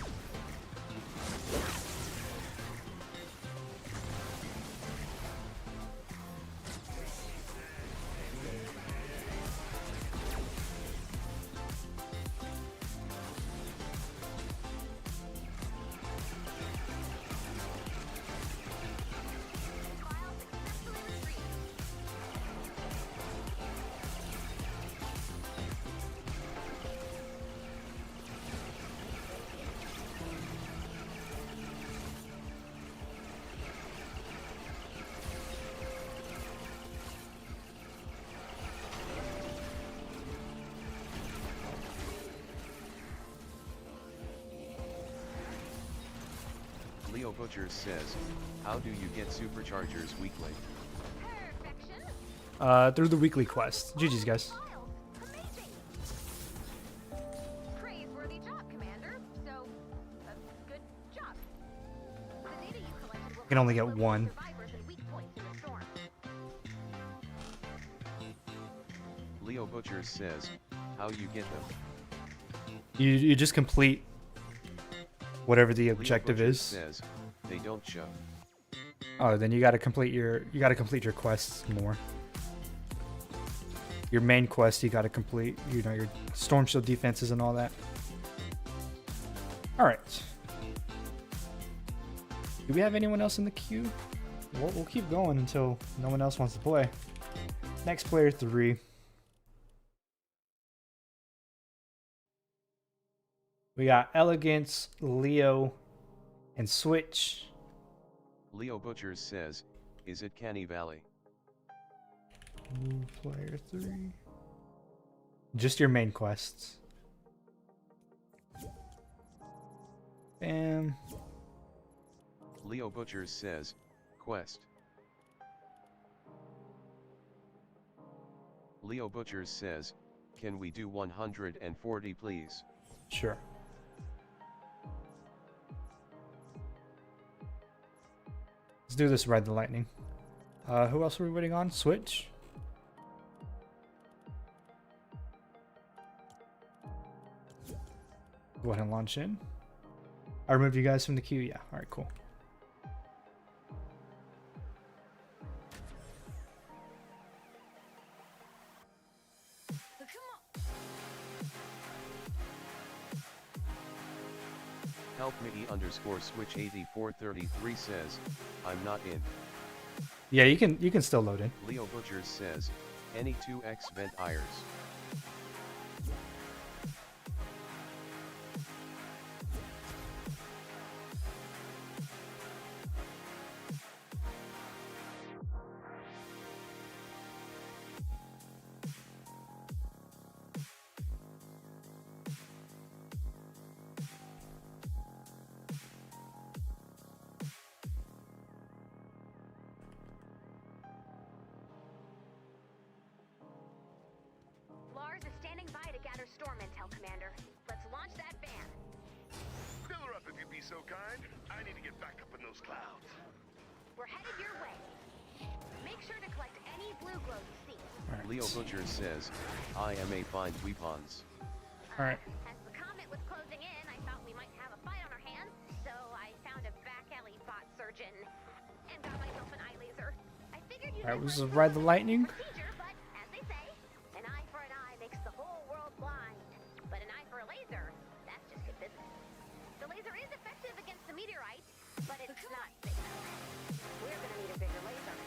Speaker 2: Leo Butchers says, how do you get superchargers weekly?
Speaker 3: Perfection.
Speaker 1: Through the weekly quest. GG's, guys.
Speaker 3: Miles. Amazing. Praiseworthy job, Commander. So, good job. The data you collected will
Speaker 1: You can only get
Speaker 3: locate
Speaker 1: one.
Speaker 3: survivors and weak points in the storm.
Speaker 2: Leo Butchers says, how you get them?
Speaker 1: You just complete whatever the
Speaker 2: Leo
Speaker 1: objective
Speaker 2: Butchers
Speaker 1: is.
Speaker 2: says, they don't show.
Speaker 1: Oh, then you gotta complete your quests more. Your main quest you gotta complete, you know, your storm shield defenses and all that. Alright. Do we have anyone else in the queue? We'll keep going until no one else wants to play. Next player 3. We got Elegance, Leo, and Switch.
Speaker 2: Leo Butchers says, is it Canny Valley?
Speaker 1: New player 3. Just your main quests. Bam.
Speaker 2: Leo Butchers says, quest. Leo Butchers says, can we do 140 please?
Speaker 1: Sure. Let's do this Ride the Lightning. Who else are we waiting on? Switch? Go ahead and launch in. I removed you guys from the queue. Yeah. Alright, cool.
Speaker 2: Help me _switch 8433 says, I'm not in.
Speaker 1: Yeah, you can still load in.
Speaker 2: Leo Butchers says, any 2x vent IRs.
Speaker 3: Lars is standing by to gather storm intel, Commander. Let's launch that van.
Speaker 5: Fill her up if you'd be so kind. I need to get back up in those clouds.
Speaker 3: We're headed your way. Make sure to collect any blue glow you see.
Speaker 1: Alright.
Speaker 2: Leo Butchers says, I am a find weapons.
Speaker 1: Alright.
Speaker 3: As the comet was closing in, I thought we might have a fight on our hands, so I found a back alley bot surgeon and got myself an eye laser. I figured you
Speaker 1: Alright,
Speaker 3: guys
Speaker 1: this is
Speaker 3: might
Speaker 1: Ride the Lightning.
Speaker 3: procedure, but as they say, an eye for an eye makes the whole world blind. But an eye for a laser, that's just good business. The laser is effective against the meteorite, but it's not big enough. We're gonna need a bigger laser.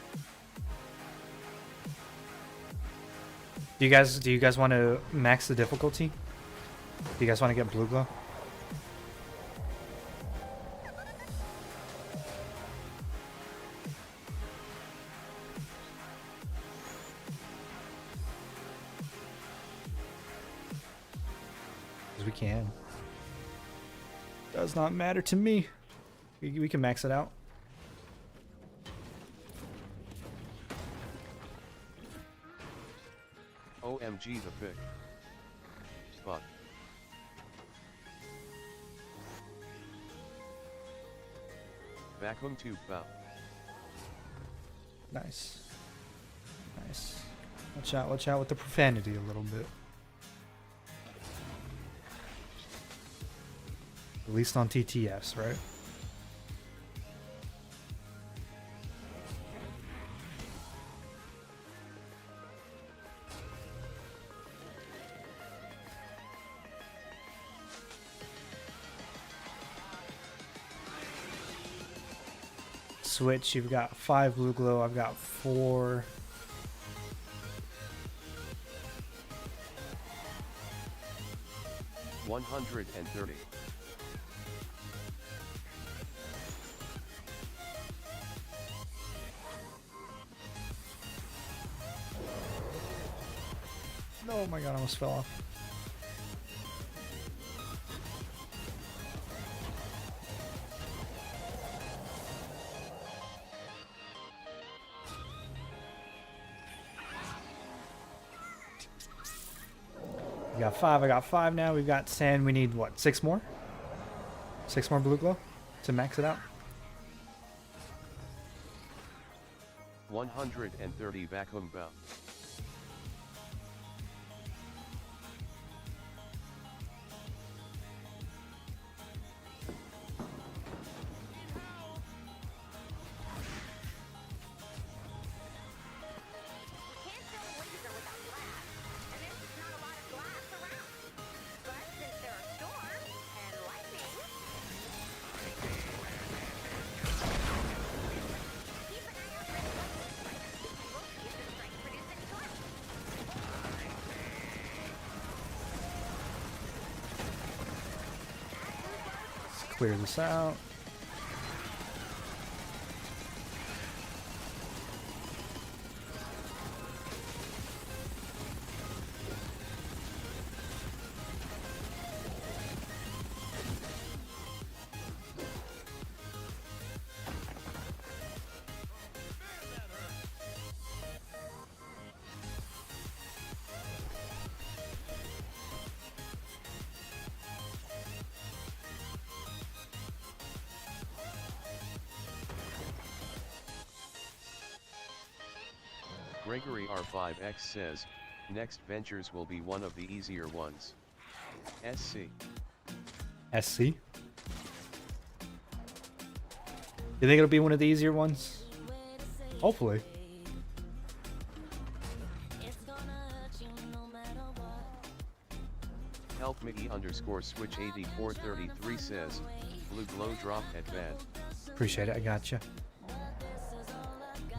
Speaker 1: Do you guys want to max the difficulty? Do you guys want to get blue glow? We can. Does not matter to me. We can max it out.
Speaker 2: OMG the pick. Fuck. Vacuum tube bow.
Speaker 1: Nice. Nice. Watch out with the profanity a little bit. At least on TTS, right? Switch, you've got 5 blue glow, I've got 4.
Speaker 2: $130.
Speaker 1: Oh my god, I almost fell off. We got 5. I got 5 now. We've got 10. We need what? 6 more? 6 more blue glow to max it out.
Speaker 2: 130 vacuum bow.
Speaker 3: Can't build a laser without glass, and there's just not a lot of glass around. But since there are storms and lightning, keep an eye out for lightning strikes. We'll see if the strikes produce any collapse.
Speaker 1: Let's clear this out.
Speaker 2: Gregory R5X says, next ventures will be one of the easier ones. SC.
Speaker 1: SC. You think it'll be one of the easier ones? Hopefully.
Speaker 2: Help Mickey _ switch 8433 says, blue glow drop at bad.
Speaker 1: Appreciate it. I gotcha.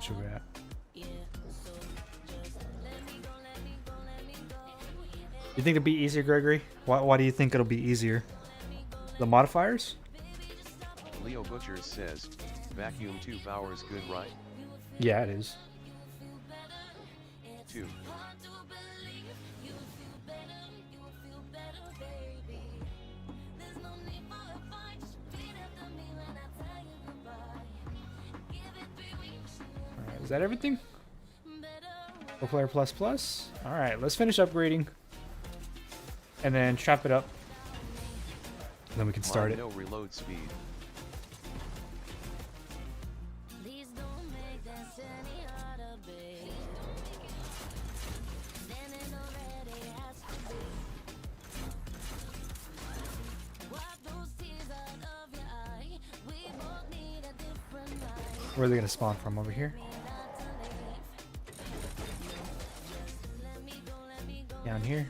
Speaker 1: Where we at? You think it'll be easier, Gregory? Why do you think it'll be easier? The modifiers?
Speaker 2: Leo Butchers says, vacuum 2 hours good, right?
Speaker 1: Yeah, it is.
Speaker 2: 2.
Speaker 1: Alright, is that everything? Pro player plus plus. Alright, let's finish upgrading. And then trap it up. And then we can start it.
Speaker 2: No reload speed.
Speaker 1: Where are they gonna spawn from? Over here? Down here?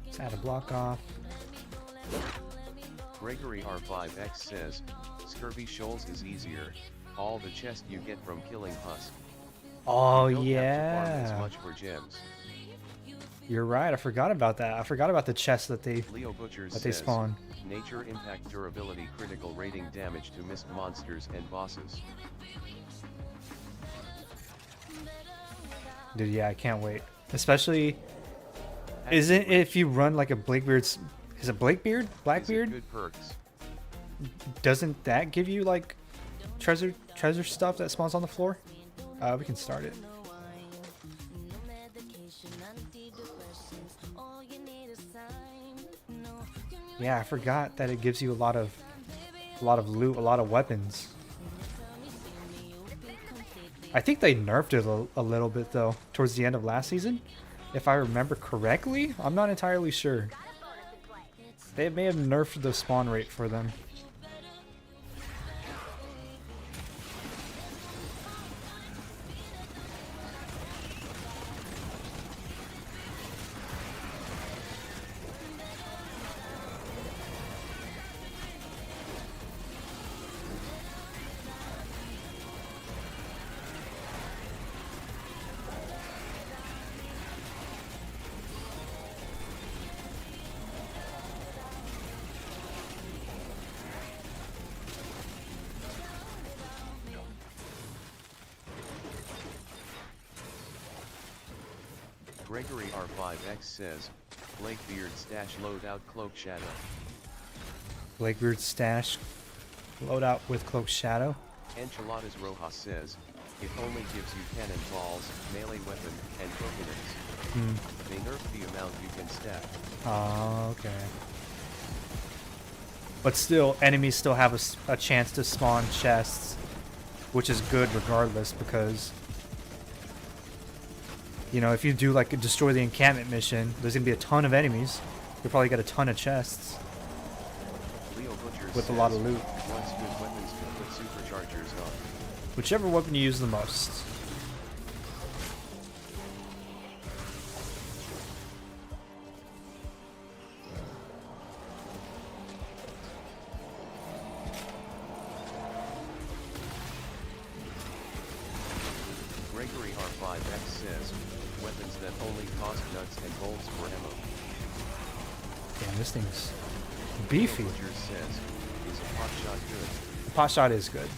Speaker 1: Let's add a block off.
Speaker 2: Gregory R5X says, Scurvy Shoals is easier. All the chest you get from killing Husk.
Speaker 1: Oh
Speaker 2: You don't have to farm
Speaker 1: yeah.
Speaker 2: as much for gems.
Speaker 1: You're right. I forgot about that. I forgot about the chests that they
Speaker 2: Leo Butchers
Speaker 1: that they
Speaker 2: says,
Speaker 1: spawn.
Speaker 2: nature impact durability critical rating damage to missed monsters and bosses.
Speaker 1: Dude, yeah, I can't wait. Especially, isn't if you run like a Blackbeard's, is it Blackbeard?
Speaker 2: Is it
Speaker 1: Blackbeard?
Speaker 2: good perks?
Speaker 1: Doesn't that give you like treasure stuff that spawns on the floor? We can start it. Yeah, I forgot that it gives you a lot of loot, a lot of weapons. I think they nerfed it a little bit though towards the end of last season, if I remember correctly. I'm not entirely sure. They may have nerfed the spawn rate for them.
Speaker 2: Gregory R5X says, Blakebeard stash loadout cloak shadow.
Speaker 1: Blackbeard stash loadout with cloak shadow.
Speaker 2: Enchiladas Rojas says, it only gives you cannonballs, melee weapon, and coconuts. They nerfed the amount you can stack.
Speaker 1: Oh, okay. But still, enemies still have a chance to spawn chests, which is good regardless because, you know, if you do like a destroy the encampment mission, there's gonna be a ton of enemies. You'll probably get a ton of chests
Speaker 2: Leo Butcher
Speaker 1: with a
Speaker 2: says,
Speaker 1: lot of loot.
Speaker 2: What's good weapons to put superchargers on?
Speaker 1: Whichever weapon you use the most.
Speaker 2: Gregory R5X says, weapons that only cost nuts and bolts for ammo.
Speaker 1: Damn, this thing's beefy.
Speaker 2: Leo Butcher says, is a pot shot good?
Speaker 1: Pot shot is good.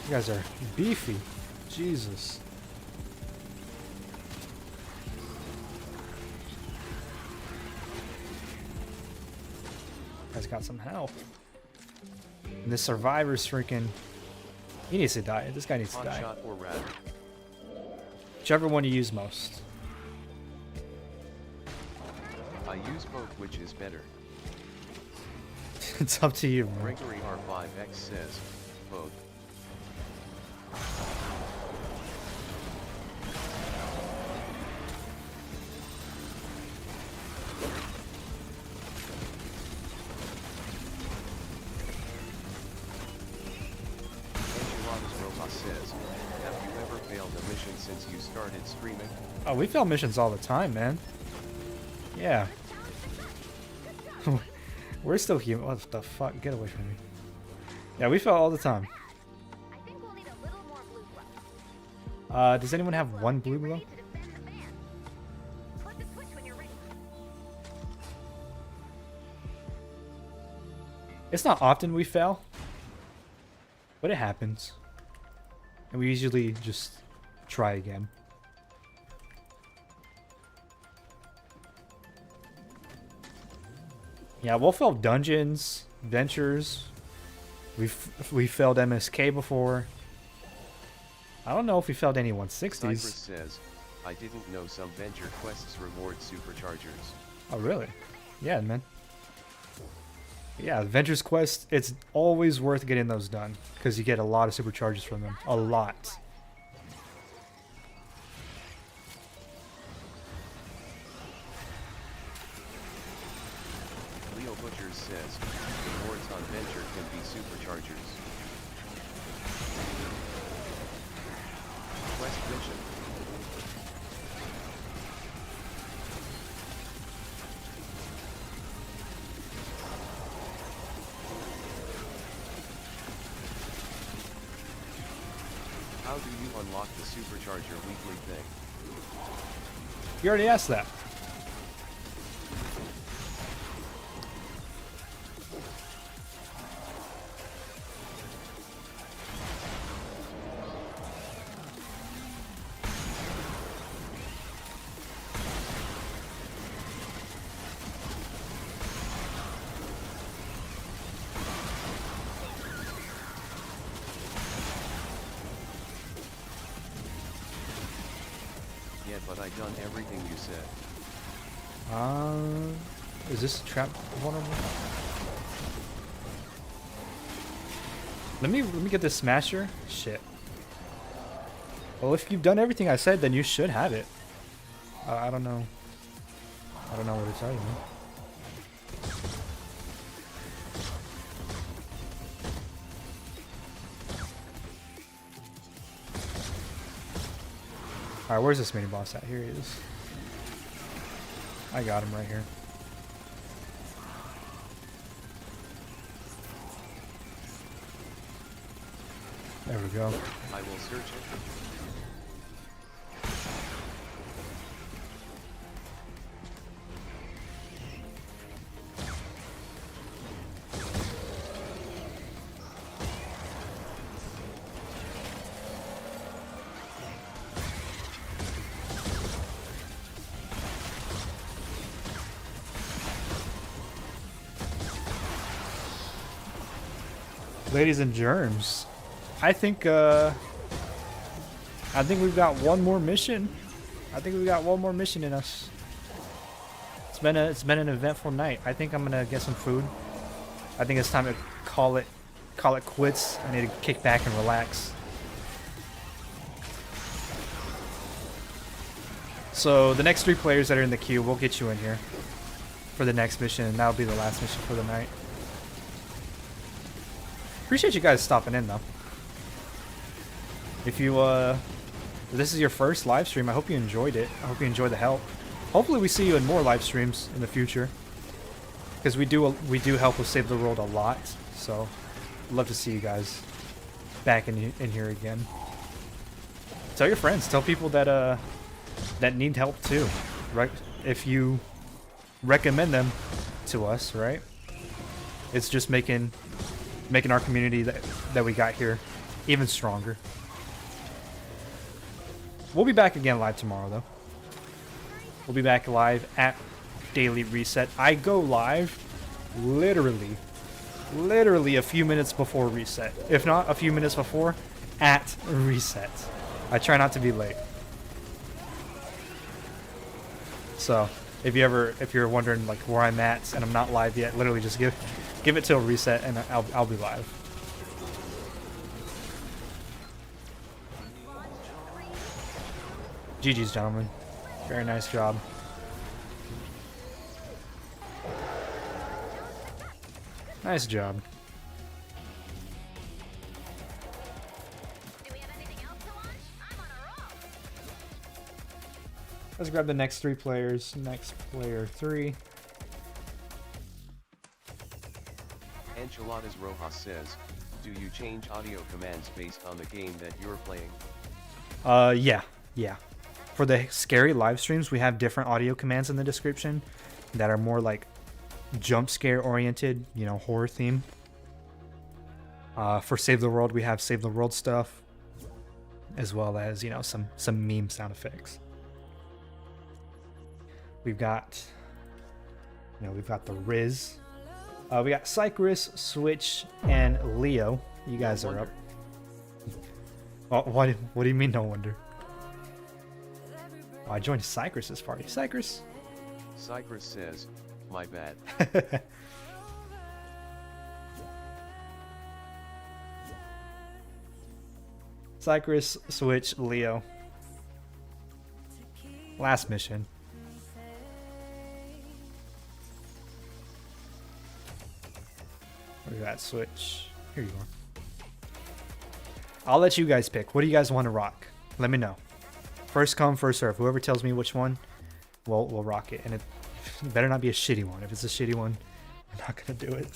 Speaker 1: You guys are beefy. Jesus. Guy's got some health. And this survivor's freaking. He needs to die. This guy needs to
Speaker 2: Pot
Speaker 1: die.
Speaker 2: shot or rat?
Speaker 1: Whichever one you use most.
Speaker 2: I use both, which is better.
Speaker 1: It's up to you, man.
Speaker 2: Gregory R5X says, both. Enchiladas Robot says, have you ever failed a mission since you started streaming?
Speaker 1: Oh, we fail missions all the time, man. Yeah. We're still human. What the fuck? Get away from me. Yeah, we fail all the time.
Speaker 3: I think we'll need a little more blue glow.
Speaker 1: Does anyone have one blue glow?
Speaker 3: Ready to defend the fan. Click the switch when you're ready.
Speaker 1: It's not often we fail, but it happens. And we usually just try again. Yeah, we'll fail dungeons, ventures. We failed MSK before. I don't know if we failed any 160s.
Speaker 2: Cypress says, I didn't know some venture quests reward superchargers.
Speaker 1: Oh, really? Yeah, man. Yeah, Ventures Quest, it's always worth getting those done because you get a lot of supercharges from them. A lot.
Speaker 2: Leo Butcher says, rewards on venture can be superchargers. Quest mission. How do you unlock the supercharger weekly thing?
Speaker 1: You already asked that.
Speaker 2: Yeah, but I done everything you said.
Speaker 1: Is this trap vulnerable? Let me get this smasher. Shit. Well, if you've done everything I said, then you should have it. I don't know. I don't know what to tell you, man. Alright, where's this mini boss at? Here he is. I got him right here. There we go.
Speaker 2: I will search it.
Speaker 1: Ladies and germs. I think we've got one more mission. I think we've got one more mission in us. It's been an eventful night. I think I'm gonna get some food. I think it's time to call it quits. I need to kick back and relax. So the next 3 players that are in the queue, we'll get you in here for the next mission, and that'll be the last mission for the night. Appreciate you guys stopping in though. If you if this is your first live stream, I hope you enjoyed it. I hope you enjoyed the help. Hopefully we see you in more live streams in the future, because we do help with Save the World a lot. So I'd love to see you guys back in here again. Tell your friends, tell people that that need help too, right? If you recommend them to us, right? It's just making our community that we got here even stronger. We'll be back again live tomorrow though. We'll be back live at Daily Reset. I go live literally a few minutes before reset. If not a few minutes before, at reset. I try not to be late. So if you're wondering like where I'm at and I'm not live yet, literally just give it till reset and I'll be live. GG's, gentlemen. Very nice job. Nice job.
Speaker 3: Do we have anything else to launch? I'm on a roll.
Speaker 1: Let's grab the next 3 players. Next player 3.
Speaker 2: Enchiladas Rojas says, do you change audio commands based on the game that you're playing?
Speaker 1: Yeah. For the scary live streams, we have different audio commands in the description that are more like jump scare oriented, you know, horror theme. For Save the World, we have Save the World stuff, as well as, you know, some meme sound effects. We've got the Riz. We got Cypress, Switch, and Leo. You guys are up. Oh, what do you mean, no wonder? Oh, I joined Cypress's party. Cypress?
Speaker 2: Cypress says, my bad.
Speaker 1: Cypress, Switch, Leo. Last mission. Look at that Switch. Here you are. I'll let you guys pick. What do you guys want to rock? Let me know. First come, first serve. Whoever tells me which one, we'll rock it. And it better not be a shitty one. If it's a shitty one, I'm not going to do it.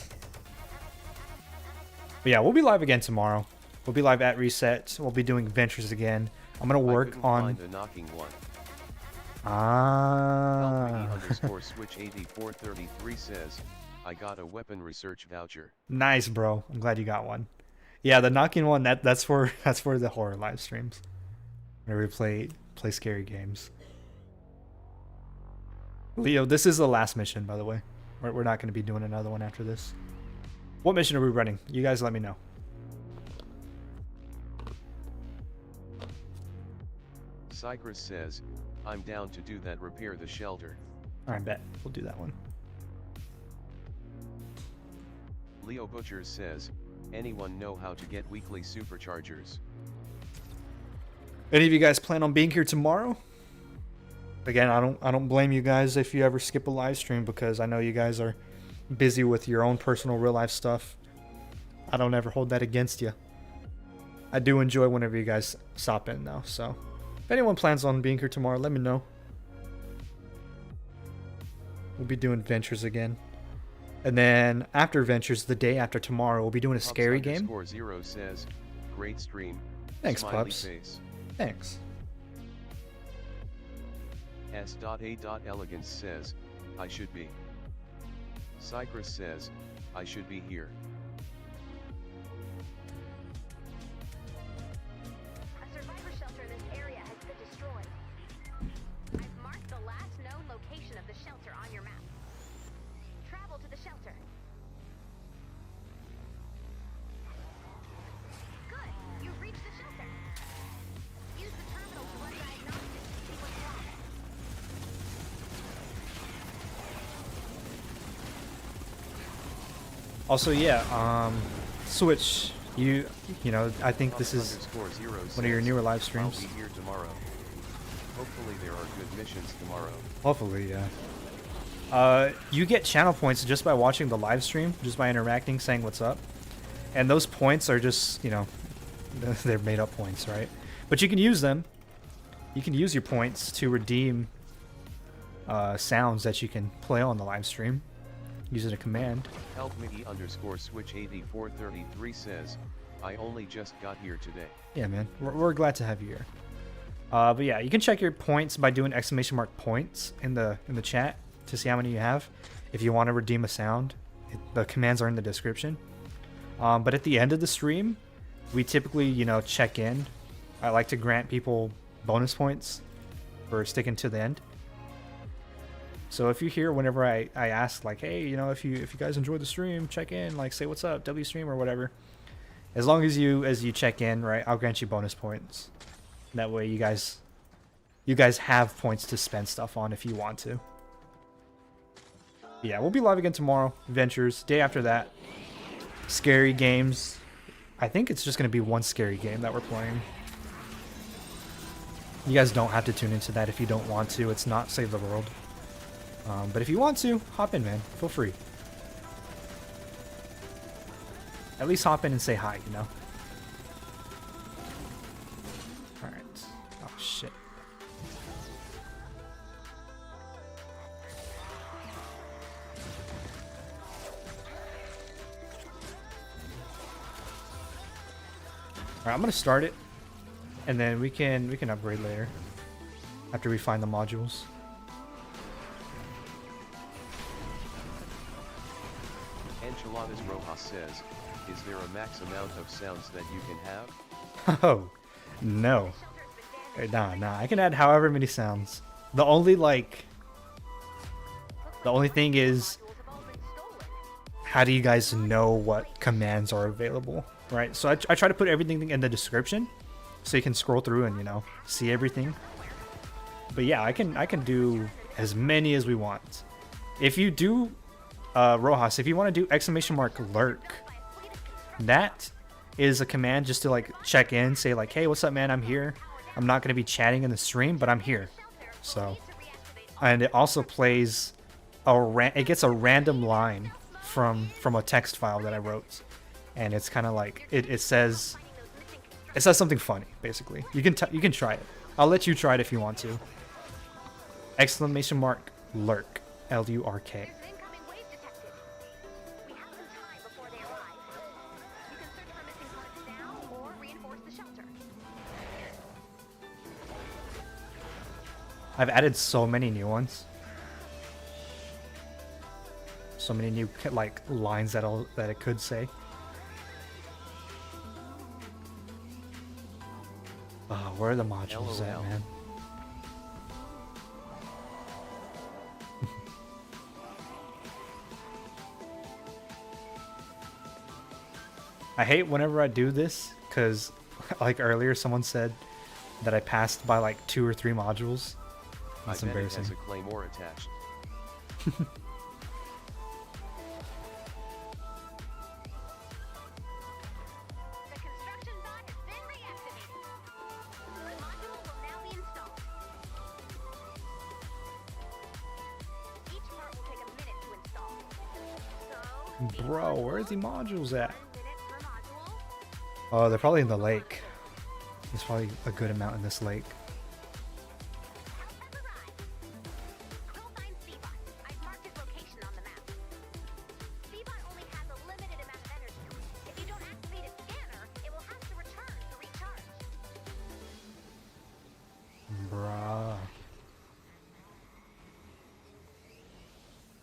Speaker 1: But yeah, we'll be live again tomorrow. We'll be live at Reset. We'll be doing adventures again. I'm going to work on...
Speaker 2: the knocking one.
Speaker 1: Ah.
Speaker 2: Switch 8433 says, I got a weapon research voucher.
Speaker 1: Nice, bro. I'm glad you got one. Yeah, the knocking one, that's for the horror live streams. Where we play scary games. Leo, this is the last mission, by the way. We're not going to be doing another one after this. What mission are we running? You guys let me know.
Speaker 2: Cypress says, I'm down to do that, repair the shelter.
Speaker 1: Alright, bet. We'll do that one.
Speaker 2: Leo Butchers says, anyone know how to get weekly superchargers?
Speaker 1: Any of you guys plan on being here tomorrow? Again, I don't blame you guys if you ever skip a live stream, because I know you guys are busy with your own personal real life stuff. I don't ever hold that against you. I do enjoy whenever you guys stop in though, so if anyone plans on being here tomorrow, let me know. We'll be doing Ventures again. And then after Ventures, the day after tomorrow, we'll be doing a scary game.
Speaker 2: Zero says, great stream.
Speaker 1: Thanks,
Speaker 2: Smiley
Speaker 1: Pups.
Speaker 2: face.
Speaker 1: Thanks.
Speaker 2: S.A.Elegance says, I should be. Cypress says, I should be here.
Speaker 3: A survivor shelter in this area has been destroyed. I've marked the last known location of the shelter on your map. Travel to the shelter. Good.
Speaker 1: Also, yeah, Switch, you know, I think this is one of your newer live streams.
Speaker 2: I'll be here tomorrow. Hopefully there are good missions tomorrow.
Speaker 1: Hopefully, yeah. You get channel points just by watching the live stream, just by interacting, saying what's up. And those points are just, you know, they're made up points, right? But you can use them. You can use your points to redeem sounds that you can play on the live stream using a command.
Speaker 2: Help Mickey _ Switch 8433 says, I only just got here today.
Speaker 1: Yeah, man. We're glad to have you here. But yeah, you can check your points by doing !points in the chat to see how many you have. If you want to redeem a sound, the commands are in the description. But at the end of the stream, we typically, you know, check in. I like to grant people bonus points for sticking to the end. So if you hear whenever I ask, like, hey, you know, if you guys enjoy the stream, check in, like, say what's up, W stream or whatever. As long as you check in, right, I'll grant you bonus points. That way you guys have points to spend stuff on if you want to. Yeah, we'll be live again tomorrow. Adventures. Day after that, scary games. I think it's just going to be one scary game that we're playing. You guys don't have to tune into that if you don't want to. It's not Save the World. But if you want to, hop in, man. Feel free. At least hop in and say hi, you know? Alright. Oh, shit. Alright, I'm gonna start it, and then we can upgrade later after we find the modules.
Speaker 2: Enchiladas Rojas says, is there a max amount of sounds that you can have?
Speaker 1: Oh, no. Nah, I can add however many sounds. The only thing is, how do you guys know what commands are available, right? So I try to put everything in the description so you can scroll through and, you know, see everything. But yeah, I can do as many as we want. If you do, Rojas, if you want to do !lurk, that is a command just to, like, check in, say, like, hey, what's up, man? I'm here. I'm not going to be chatting in the stream, but I'm here. So, and it also plays it gets a random line from a text file that I wrote, and it's kind of like it says something funny, basically. You can try it. I'll let you try it if you want to. !lurk, L-U-R-K. I've added so many new ones. So many new, like, lines that it could say. Oh, where are the modules at, man? I hate whenever I do this, because, like, earlier someone said that I passed by, like, 2 or 3 modules. That's embarrassing.
Speaker 2: It has a claymore attached.
Speaker 1: Bro, where's the modules at? Oh, they're probably in the lake. There's probably a good amount in this lake.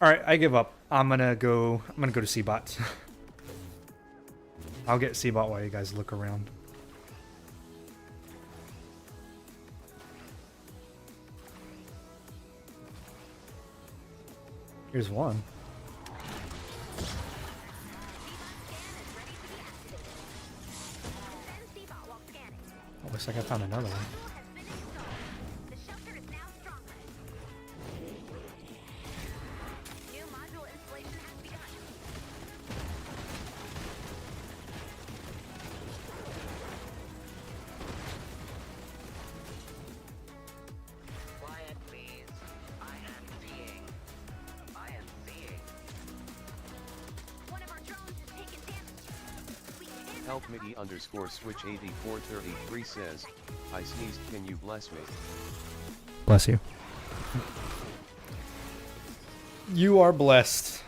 Speaker 1: Alright, I give up. I'm gonna go to C-Bot. I'll get C-Bot while you guys look around. Here's one. Oh, looks like I found another one.
Speaker 2: Help Mickey _ switch 8433 says, I sneezed, can you bless me?
Speaker 1: Bless you. You are blessed.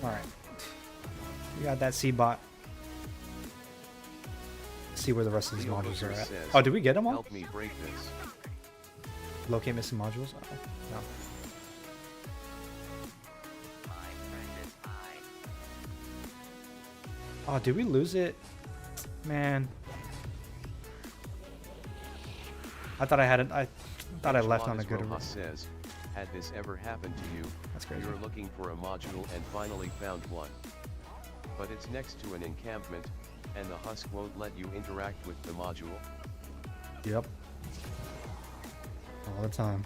Speaker 1: Alright. We got that C-bot. See where the rest of these
Speaker 2: Leo
Speaker 1: modules are
Speaker 2: Booker
Speaker 1: at.
Speaker 2: says,
Speaker 1: Oh, did we get them all?
Speaker 2: Help me break this.
Speaker 1: Locate missing modules? Oh, no. Oh, did we lose it? Man. I thought I had it. I thought I left on a good
Speaker 2: Rojas says, had this ever happened to you,
Speaker 1: That's crazy.
Speaker 2: you're looking for a module and finally found one. But it's next to an encampment, and the husk won't let you interact with the module.
Speaker 1: Yep. All the time.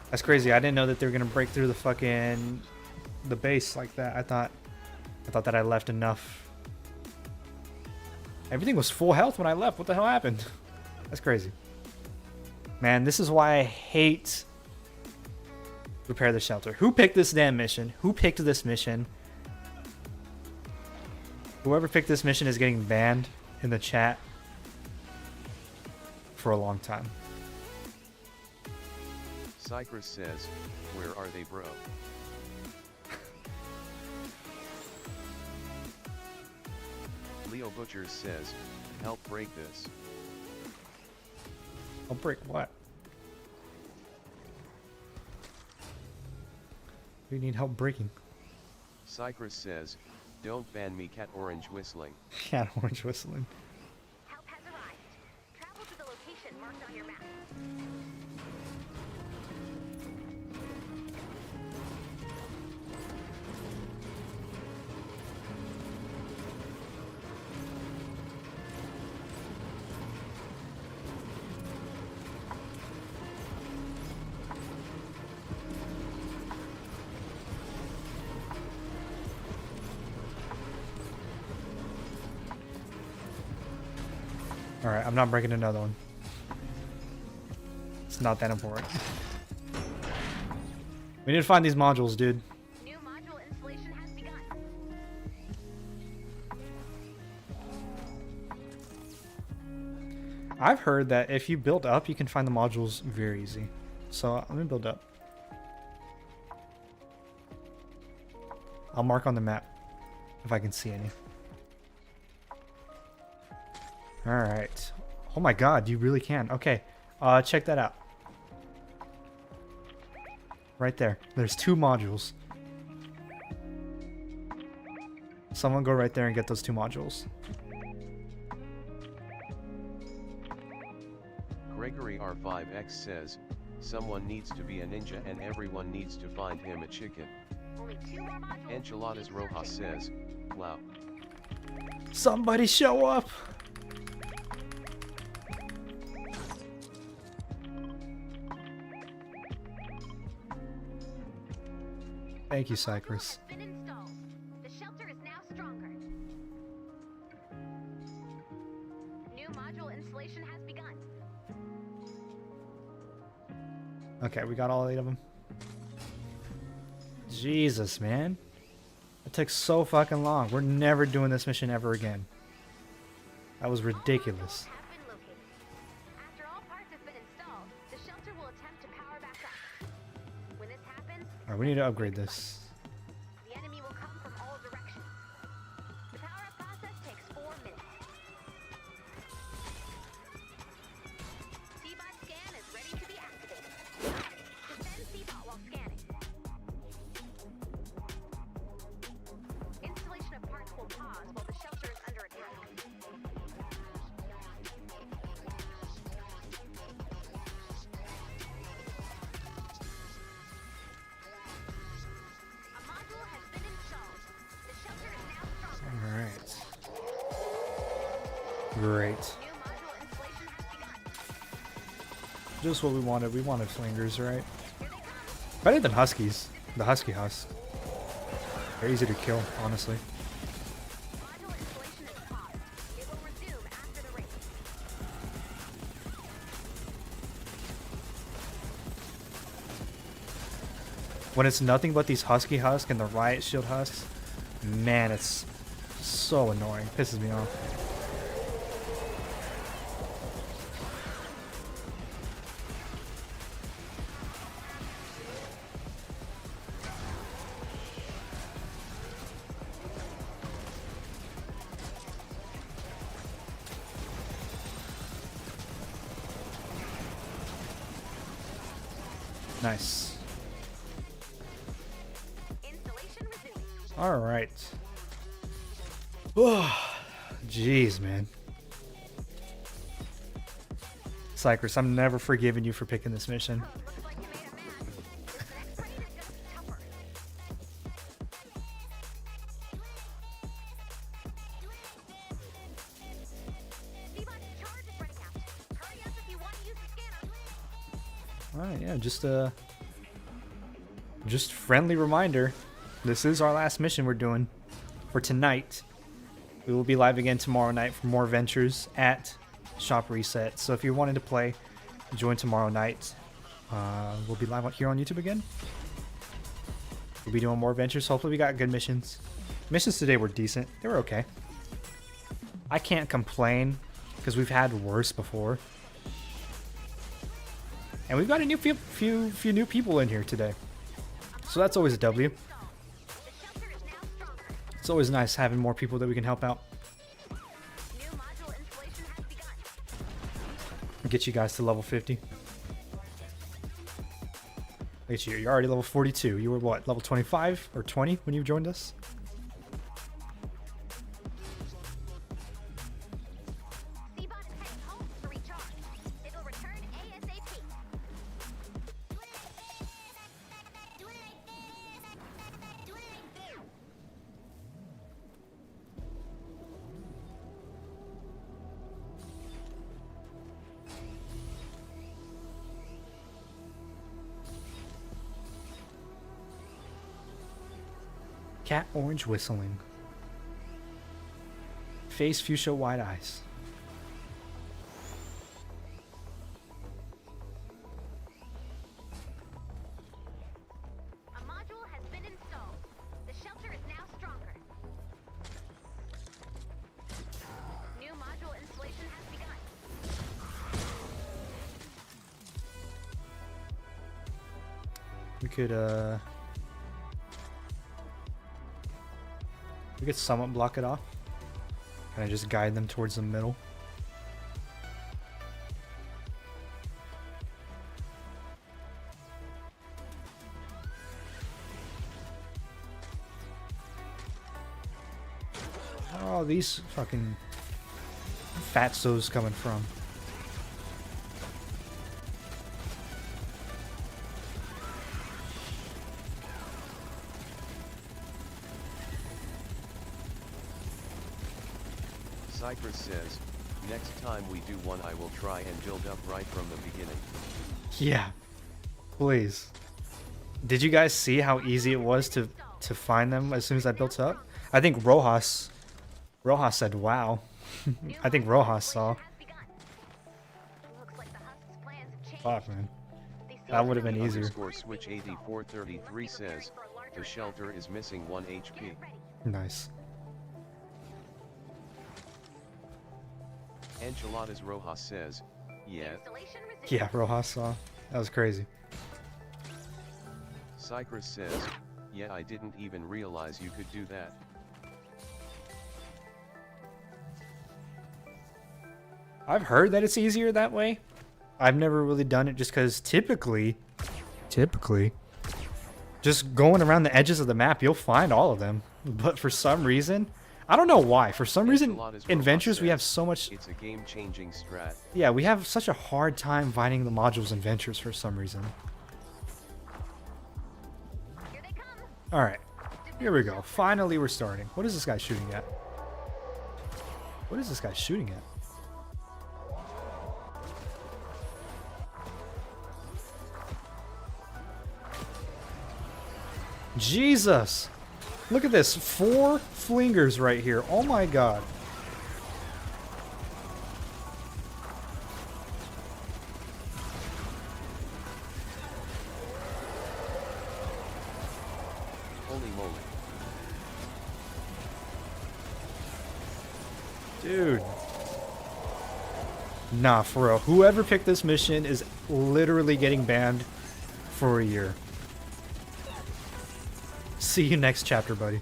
Speaker 1: That's crazy. I didn't know that they were gonna break through the base like that. I thought that I left enough. Everything was full health when I left. What the hell happened? That's crazy. Man, this is why I hate repair the shelter. Who picked this damn mission? Who picked this mission? Whoever picked this mission is getting banned in the chat for a long time.
Speaker 2: Cypress says, where are they, bro? Leo Butchers says, help break this.
Speaker 1: I'll break what? We need help breaking.
Speaker 2: Cypress says, don't ban me, cat orange whistling.
Speaker 1: Cat orange whistling.
Speaker 3: Help has arrived. Travel to the location marked on your map.
Speaker 1: Alright, I'm not breaking another one. It's not that important. We need to find these modules, dude.
Speaker 3: New module installation has begun.
Speaker 1: I've heard that if you build up, you can find the modules very easy. So let me build up. I'll mark on the map if I can see any. Alright. Oh my god, you really can. Okay. Check that out. Right there. There's 2 modules. Someone go right there and get those 2 modules.
Speaker 2: Gregory R5X says, someone needs to be a ninja and everyone needs to find him a chicken.
Speaker 3: Only 2 more modules.
Speaker 2: Enchiladas Rojas says, wow.
Speaker 1: Somebody show up! Thank you, Cypress.
Speaker 3: Been installed. The shelter is now stronger. New module installation has begun.
Speaker 1: Okay, we got all 8 of them. Jesus, man. It took so fucking long. We're never doing this mission ever again. That was ridiculous.
Speaker 3: Have been located. After all parts have been installed, the shelter will attempt to power back up. When this happens,
Speaker 1: Alright, we need to upgrade this.
Speaker 3: the enemy will come from all directions. The power-up process takes 4 minutes. C-bot scan is ready to be activated. Defend C-bot while scanning. Installation of parts will pause while the shelter is under attack. A module has been installed. The shelter is now stronger.
Speaker 1: Alright. Great.
Speaker 3: New module installation has begun.
Speaker 1: Just what we wanted. We wanted flingers, right? Better than huskies. The husky husk. They're easy to kill, honestly.
Speaker 3: Module installation is paused. It will resume after the race.
Speaker 1: When it's nothing but these husky husk and the riot shield husks, man, it's so annoying. Pisses me off. Nice.
Speaker 3: Installation resuming.
Speaker 1: All right. Oh, jeez, man. Cypress, I'm never forgiving you for picking this mission.
Speaker 3: Looks like you made a match. The next raid is just tougher. Seabot charge is running out. Hurry up if you want to use the scanner.
Speaker 1: All right, yeah, just friendly reminder. This is our last mission we're doing for tonight. We will be live again tomorrow night for more ventures at Shop Reset. So if you're wanting to play, join tomorrow night. We'll be live here on YouTube again. We'll be doing more ventures. Hopefully we got good missions. Missions today were decent. They were okay. I can't complain because we've had worse before. And we've got a few new people in here today. So that's always a W.
Speaker 3: The shelter is now stronger.
Speaker 1: It's always nice having more people that we can help out.
Speaker 3: New module installation has begun.
Speaker 1: Get you guys to level 50. Look at you. You're already level 42. You were what, level 25 or 20 when you joined us?
Speaker 3: Seabot is heading home to recharge. It will return ASAP.
Speaker 1: Cat orange whistling. Face fuchsia white eyes.
Speaker 3: A module has been installed. The shelter is now stronger. New module installation has begun.
Speaker 1: We could somewhat block it off. Can I just guide them towards the middle? Oh, these fucking fatsos coming from.
Speaker 2: Cypress says, next time we do one I will try and build up right from the beginning.
Speaker 1: Yeah, please. Did you guys see how easy it was to find them as soon as I built up? I think Rojas said, wow. I think Rojas saw.
Speaker 3: Looks like the Husk's plans have changed.
Speaker 1: Fuck, man.
Speaker 3: They
Speaker 1: That would have been easier.
Speaker 2: Underscore switch 8433 says, the shelter is missing 1 HP.
Speaker 1: Nice.
Speaker 2: Enchiladas Rojas says, yeah.
Speaker 3: Installation resumed.
Speaker 1: Yeah, Rojas saw. That was crazy.
Speaker 2: Cypress says, yeah, I didn't even realize you could do that.
Speaker 1: I've heard that it's easier that way. I've never really done it just because typically, just going around the edges of the map, you'll find all of them. But for some reason, I don't know why. For some reason,
Speaker 2: Enchiladas
Speaker 1: in
Speaker 2: Rojas
Speaker 1: Ventures, we
Speaker 2: says,
Speaker 1: have so much.
Speaker 2: It's a game-changing strat.
Speaker 1: Yeah, we have such a hard time finding the modules in Ventures for some reason.
Speaker 3: Here they come.
Speaker 1: All right, here we go. Finally, we're starting. What is this guy shooting at? What is this guy shooting at? Jesus! Look at this. 4 flingers right here. Oh my god.
Speaker 2: Holy moly.
Speaker 1: Dude. Nah, for real. Whoever picked this mission is literally getting banned for a year. See you next chapter, buddy.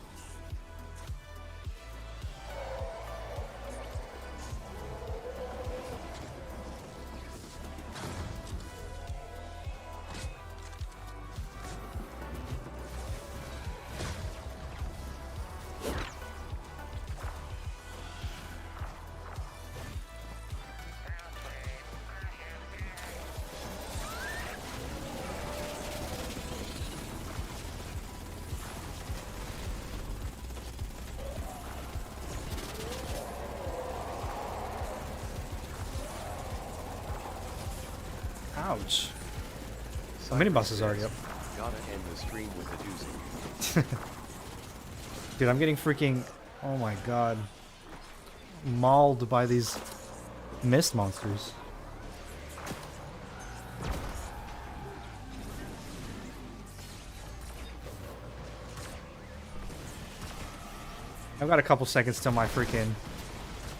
Speaker 1: Ouch. The mini boss is already up.
Speaker 2: Gotta end the stream with a doozy.
Speaker 1: Dude, I'm getting freaking, oh my god, mauled by these mist monsters. I've got a couple seconds till my freaking...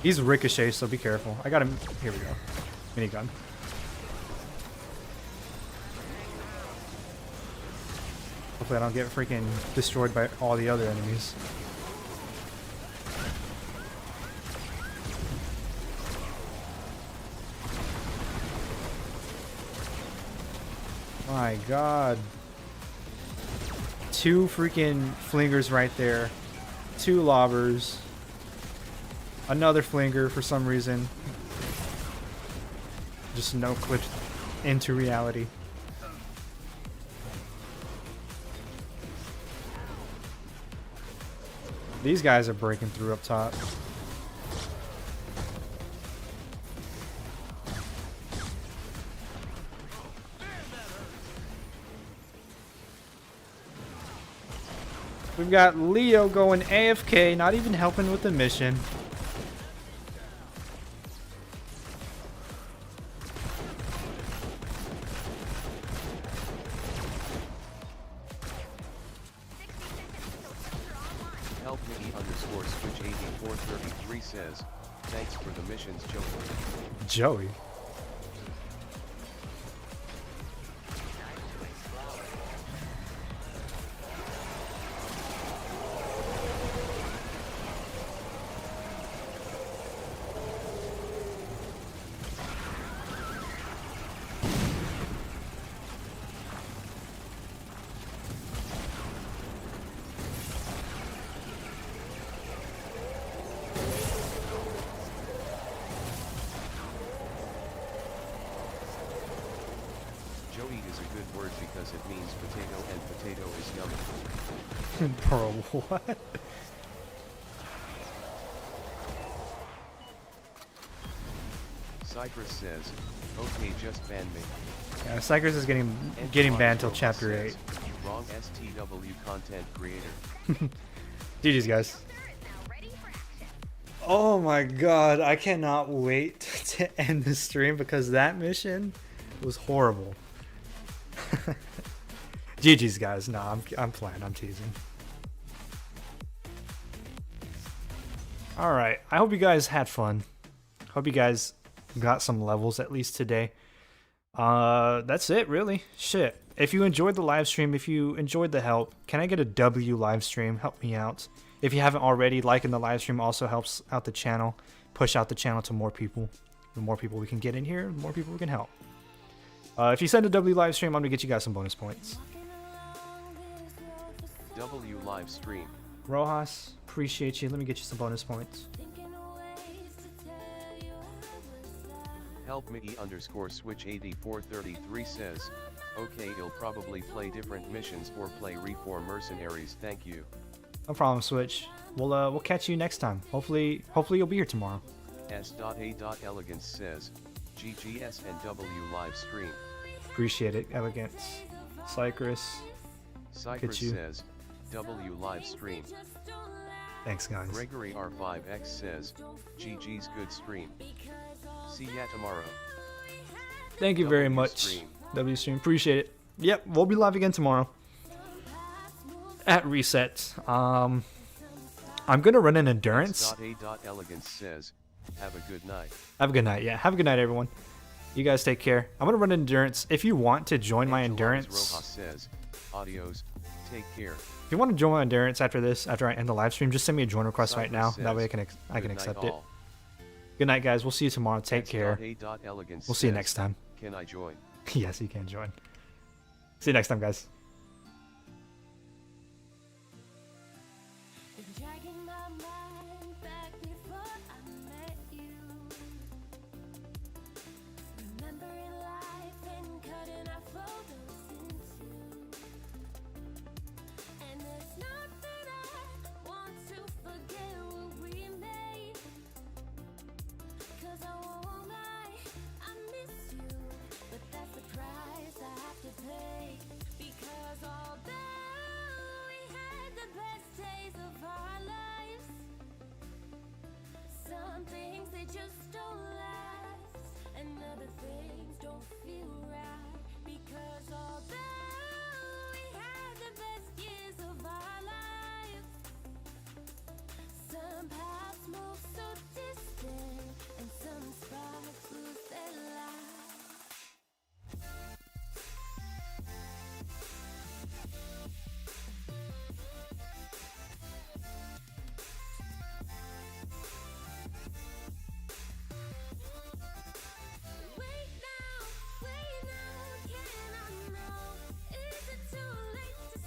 Speaker 1: He's ricochet, so be careful. I got him. Here we go. Minigun. Hopefully I don't get freaking destroyed by all the other enemies. My god. 2 freaking flingers right there. 2 lobbers. Another flinger for some reason. Just no clipped into reality. These guys are breaking through up top. We've got Leo going AFK, not even helping with the mission.
Speaker 2: Help me _switch 8433 says, thanks for the missions, Joey.
Speaker 1: Joey.
Speaker 2: Joey is a good word because it means potato and potato is yummy.
Speaker 1: Bro, what?
Speaker 2: Cypress says, okay, just ban me.
Speaker 1: Yeah, Cypress is getting banned till chapter 8.
Speaker 2: Wrong STW content creator.
Speaker 1: GG's, guys. Oh my god, I cannot wait to end the stream because that mission was horrible. GG's, guys. Nah, I'm playing. I'm teasing. Alright, I hope you guys had fun. Hope you guys got some levels at least today. That's it, really. Shit. If you enjoyed the live stream, if you enjoyed the help, can I get a W live stream? Help me out. If you haven't already, liking the live stream also helps out the channel, push out the channel to more people. The more people we can get in here, the more people we can help. If you send a W live stream, I'm gonna get you guys some bonus points.
Speaker 2: W live stream.
Speaker 1: Rojas, appreciate you. Let me get you some bonus points.
Speaker 2: Help me _switch 8433 says, okay, you'll probably play different missions or play Reform Mercenaries, thank you.
Speaker 1: No problem, Switch. We'll catch you next time. Hopefully you'll be here tomorrow.
Speaker 2: S.A.Elegance says, GGS and W live stream.
Speaker 1: Appreciate it, Elegance. Cypress.
Speaker 2: Cypress
Speaker 1: you.
Speaker 2: says, W live stream.
Speaker 1: Thanks, guys.
Speaker 2: Gregory R5X says, GG's good stream. See ya tomorrow.
Speaker 1: Thank you very
Speaker 2: W
Speaker 1: much,
Speaker 2: stream.
Speaker 1: W stream. Appreciate it. Yep, we'll be live again tomorrow at reset. I'm gonna run an endurance.
Speaker 2: Elegance says, have a good night.
Speaker 1: Have a good night. Yeah, have a good night, everyone. You guys take care. I'm gonna run an endurance. If you want to join my endurance,
Speaker 2: Rojas says, adios, take care.
Speaker 1: if you want to join my endurance after this, after I end the live stream, just send me a join request right now. That way I can accept it. Good night, guys. We'll see you tomorrow. Take care. We'll see you next time.
Speaker 2: Can I join?
Speaker 1: Yes, you can join. See you next time, guys.
Speaker 6: Things they just don't last, and other things don't feel right, because although we had the best years of our lives, some paths move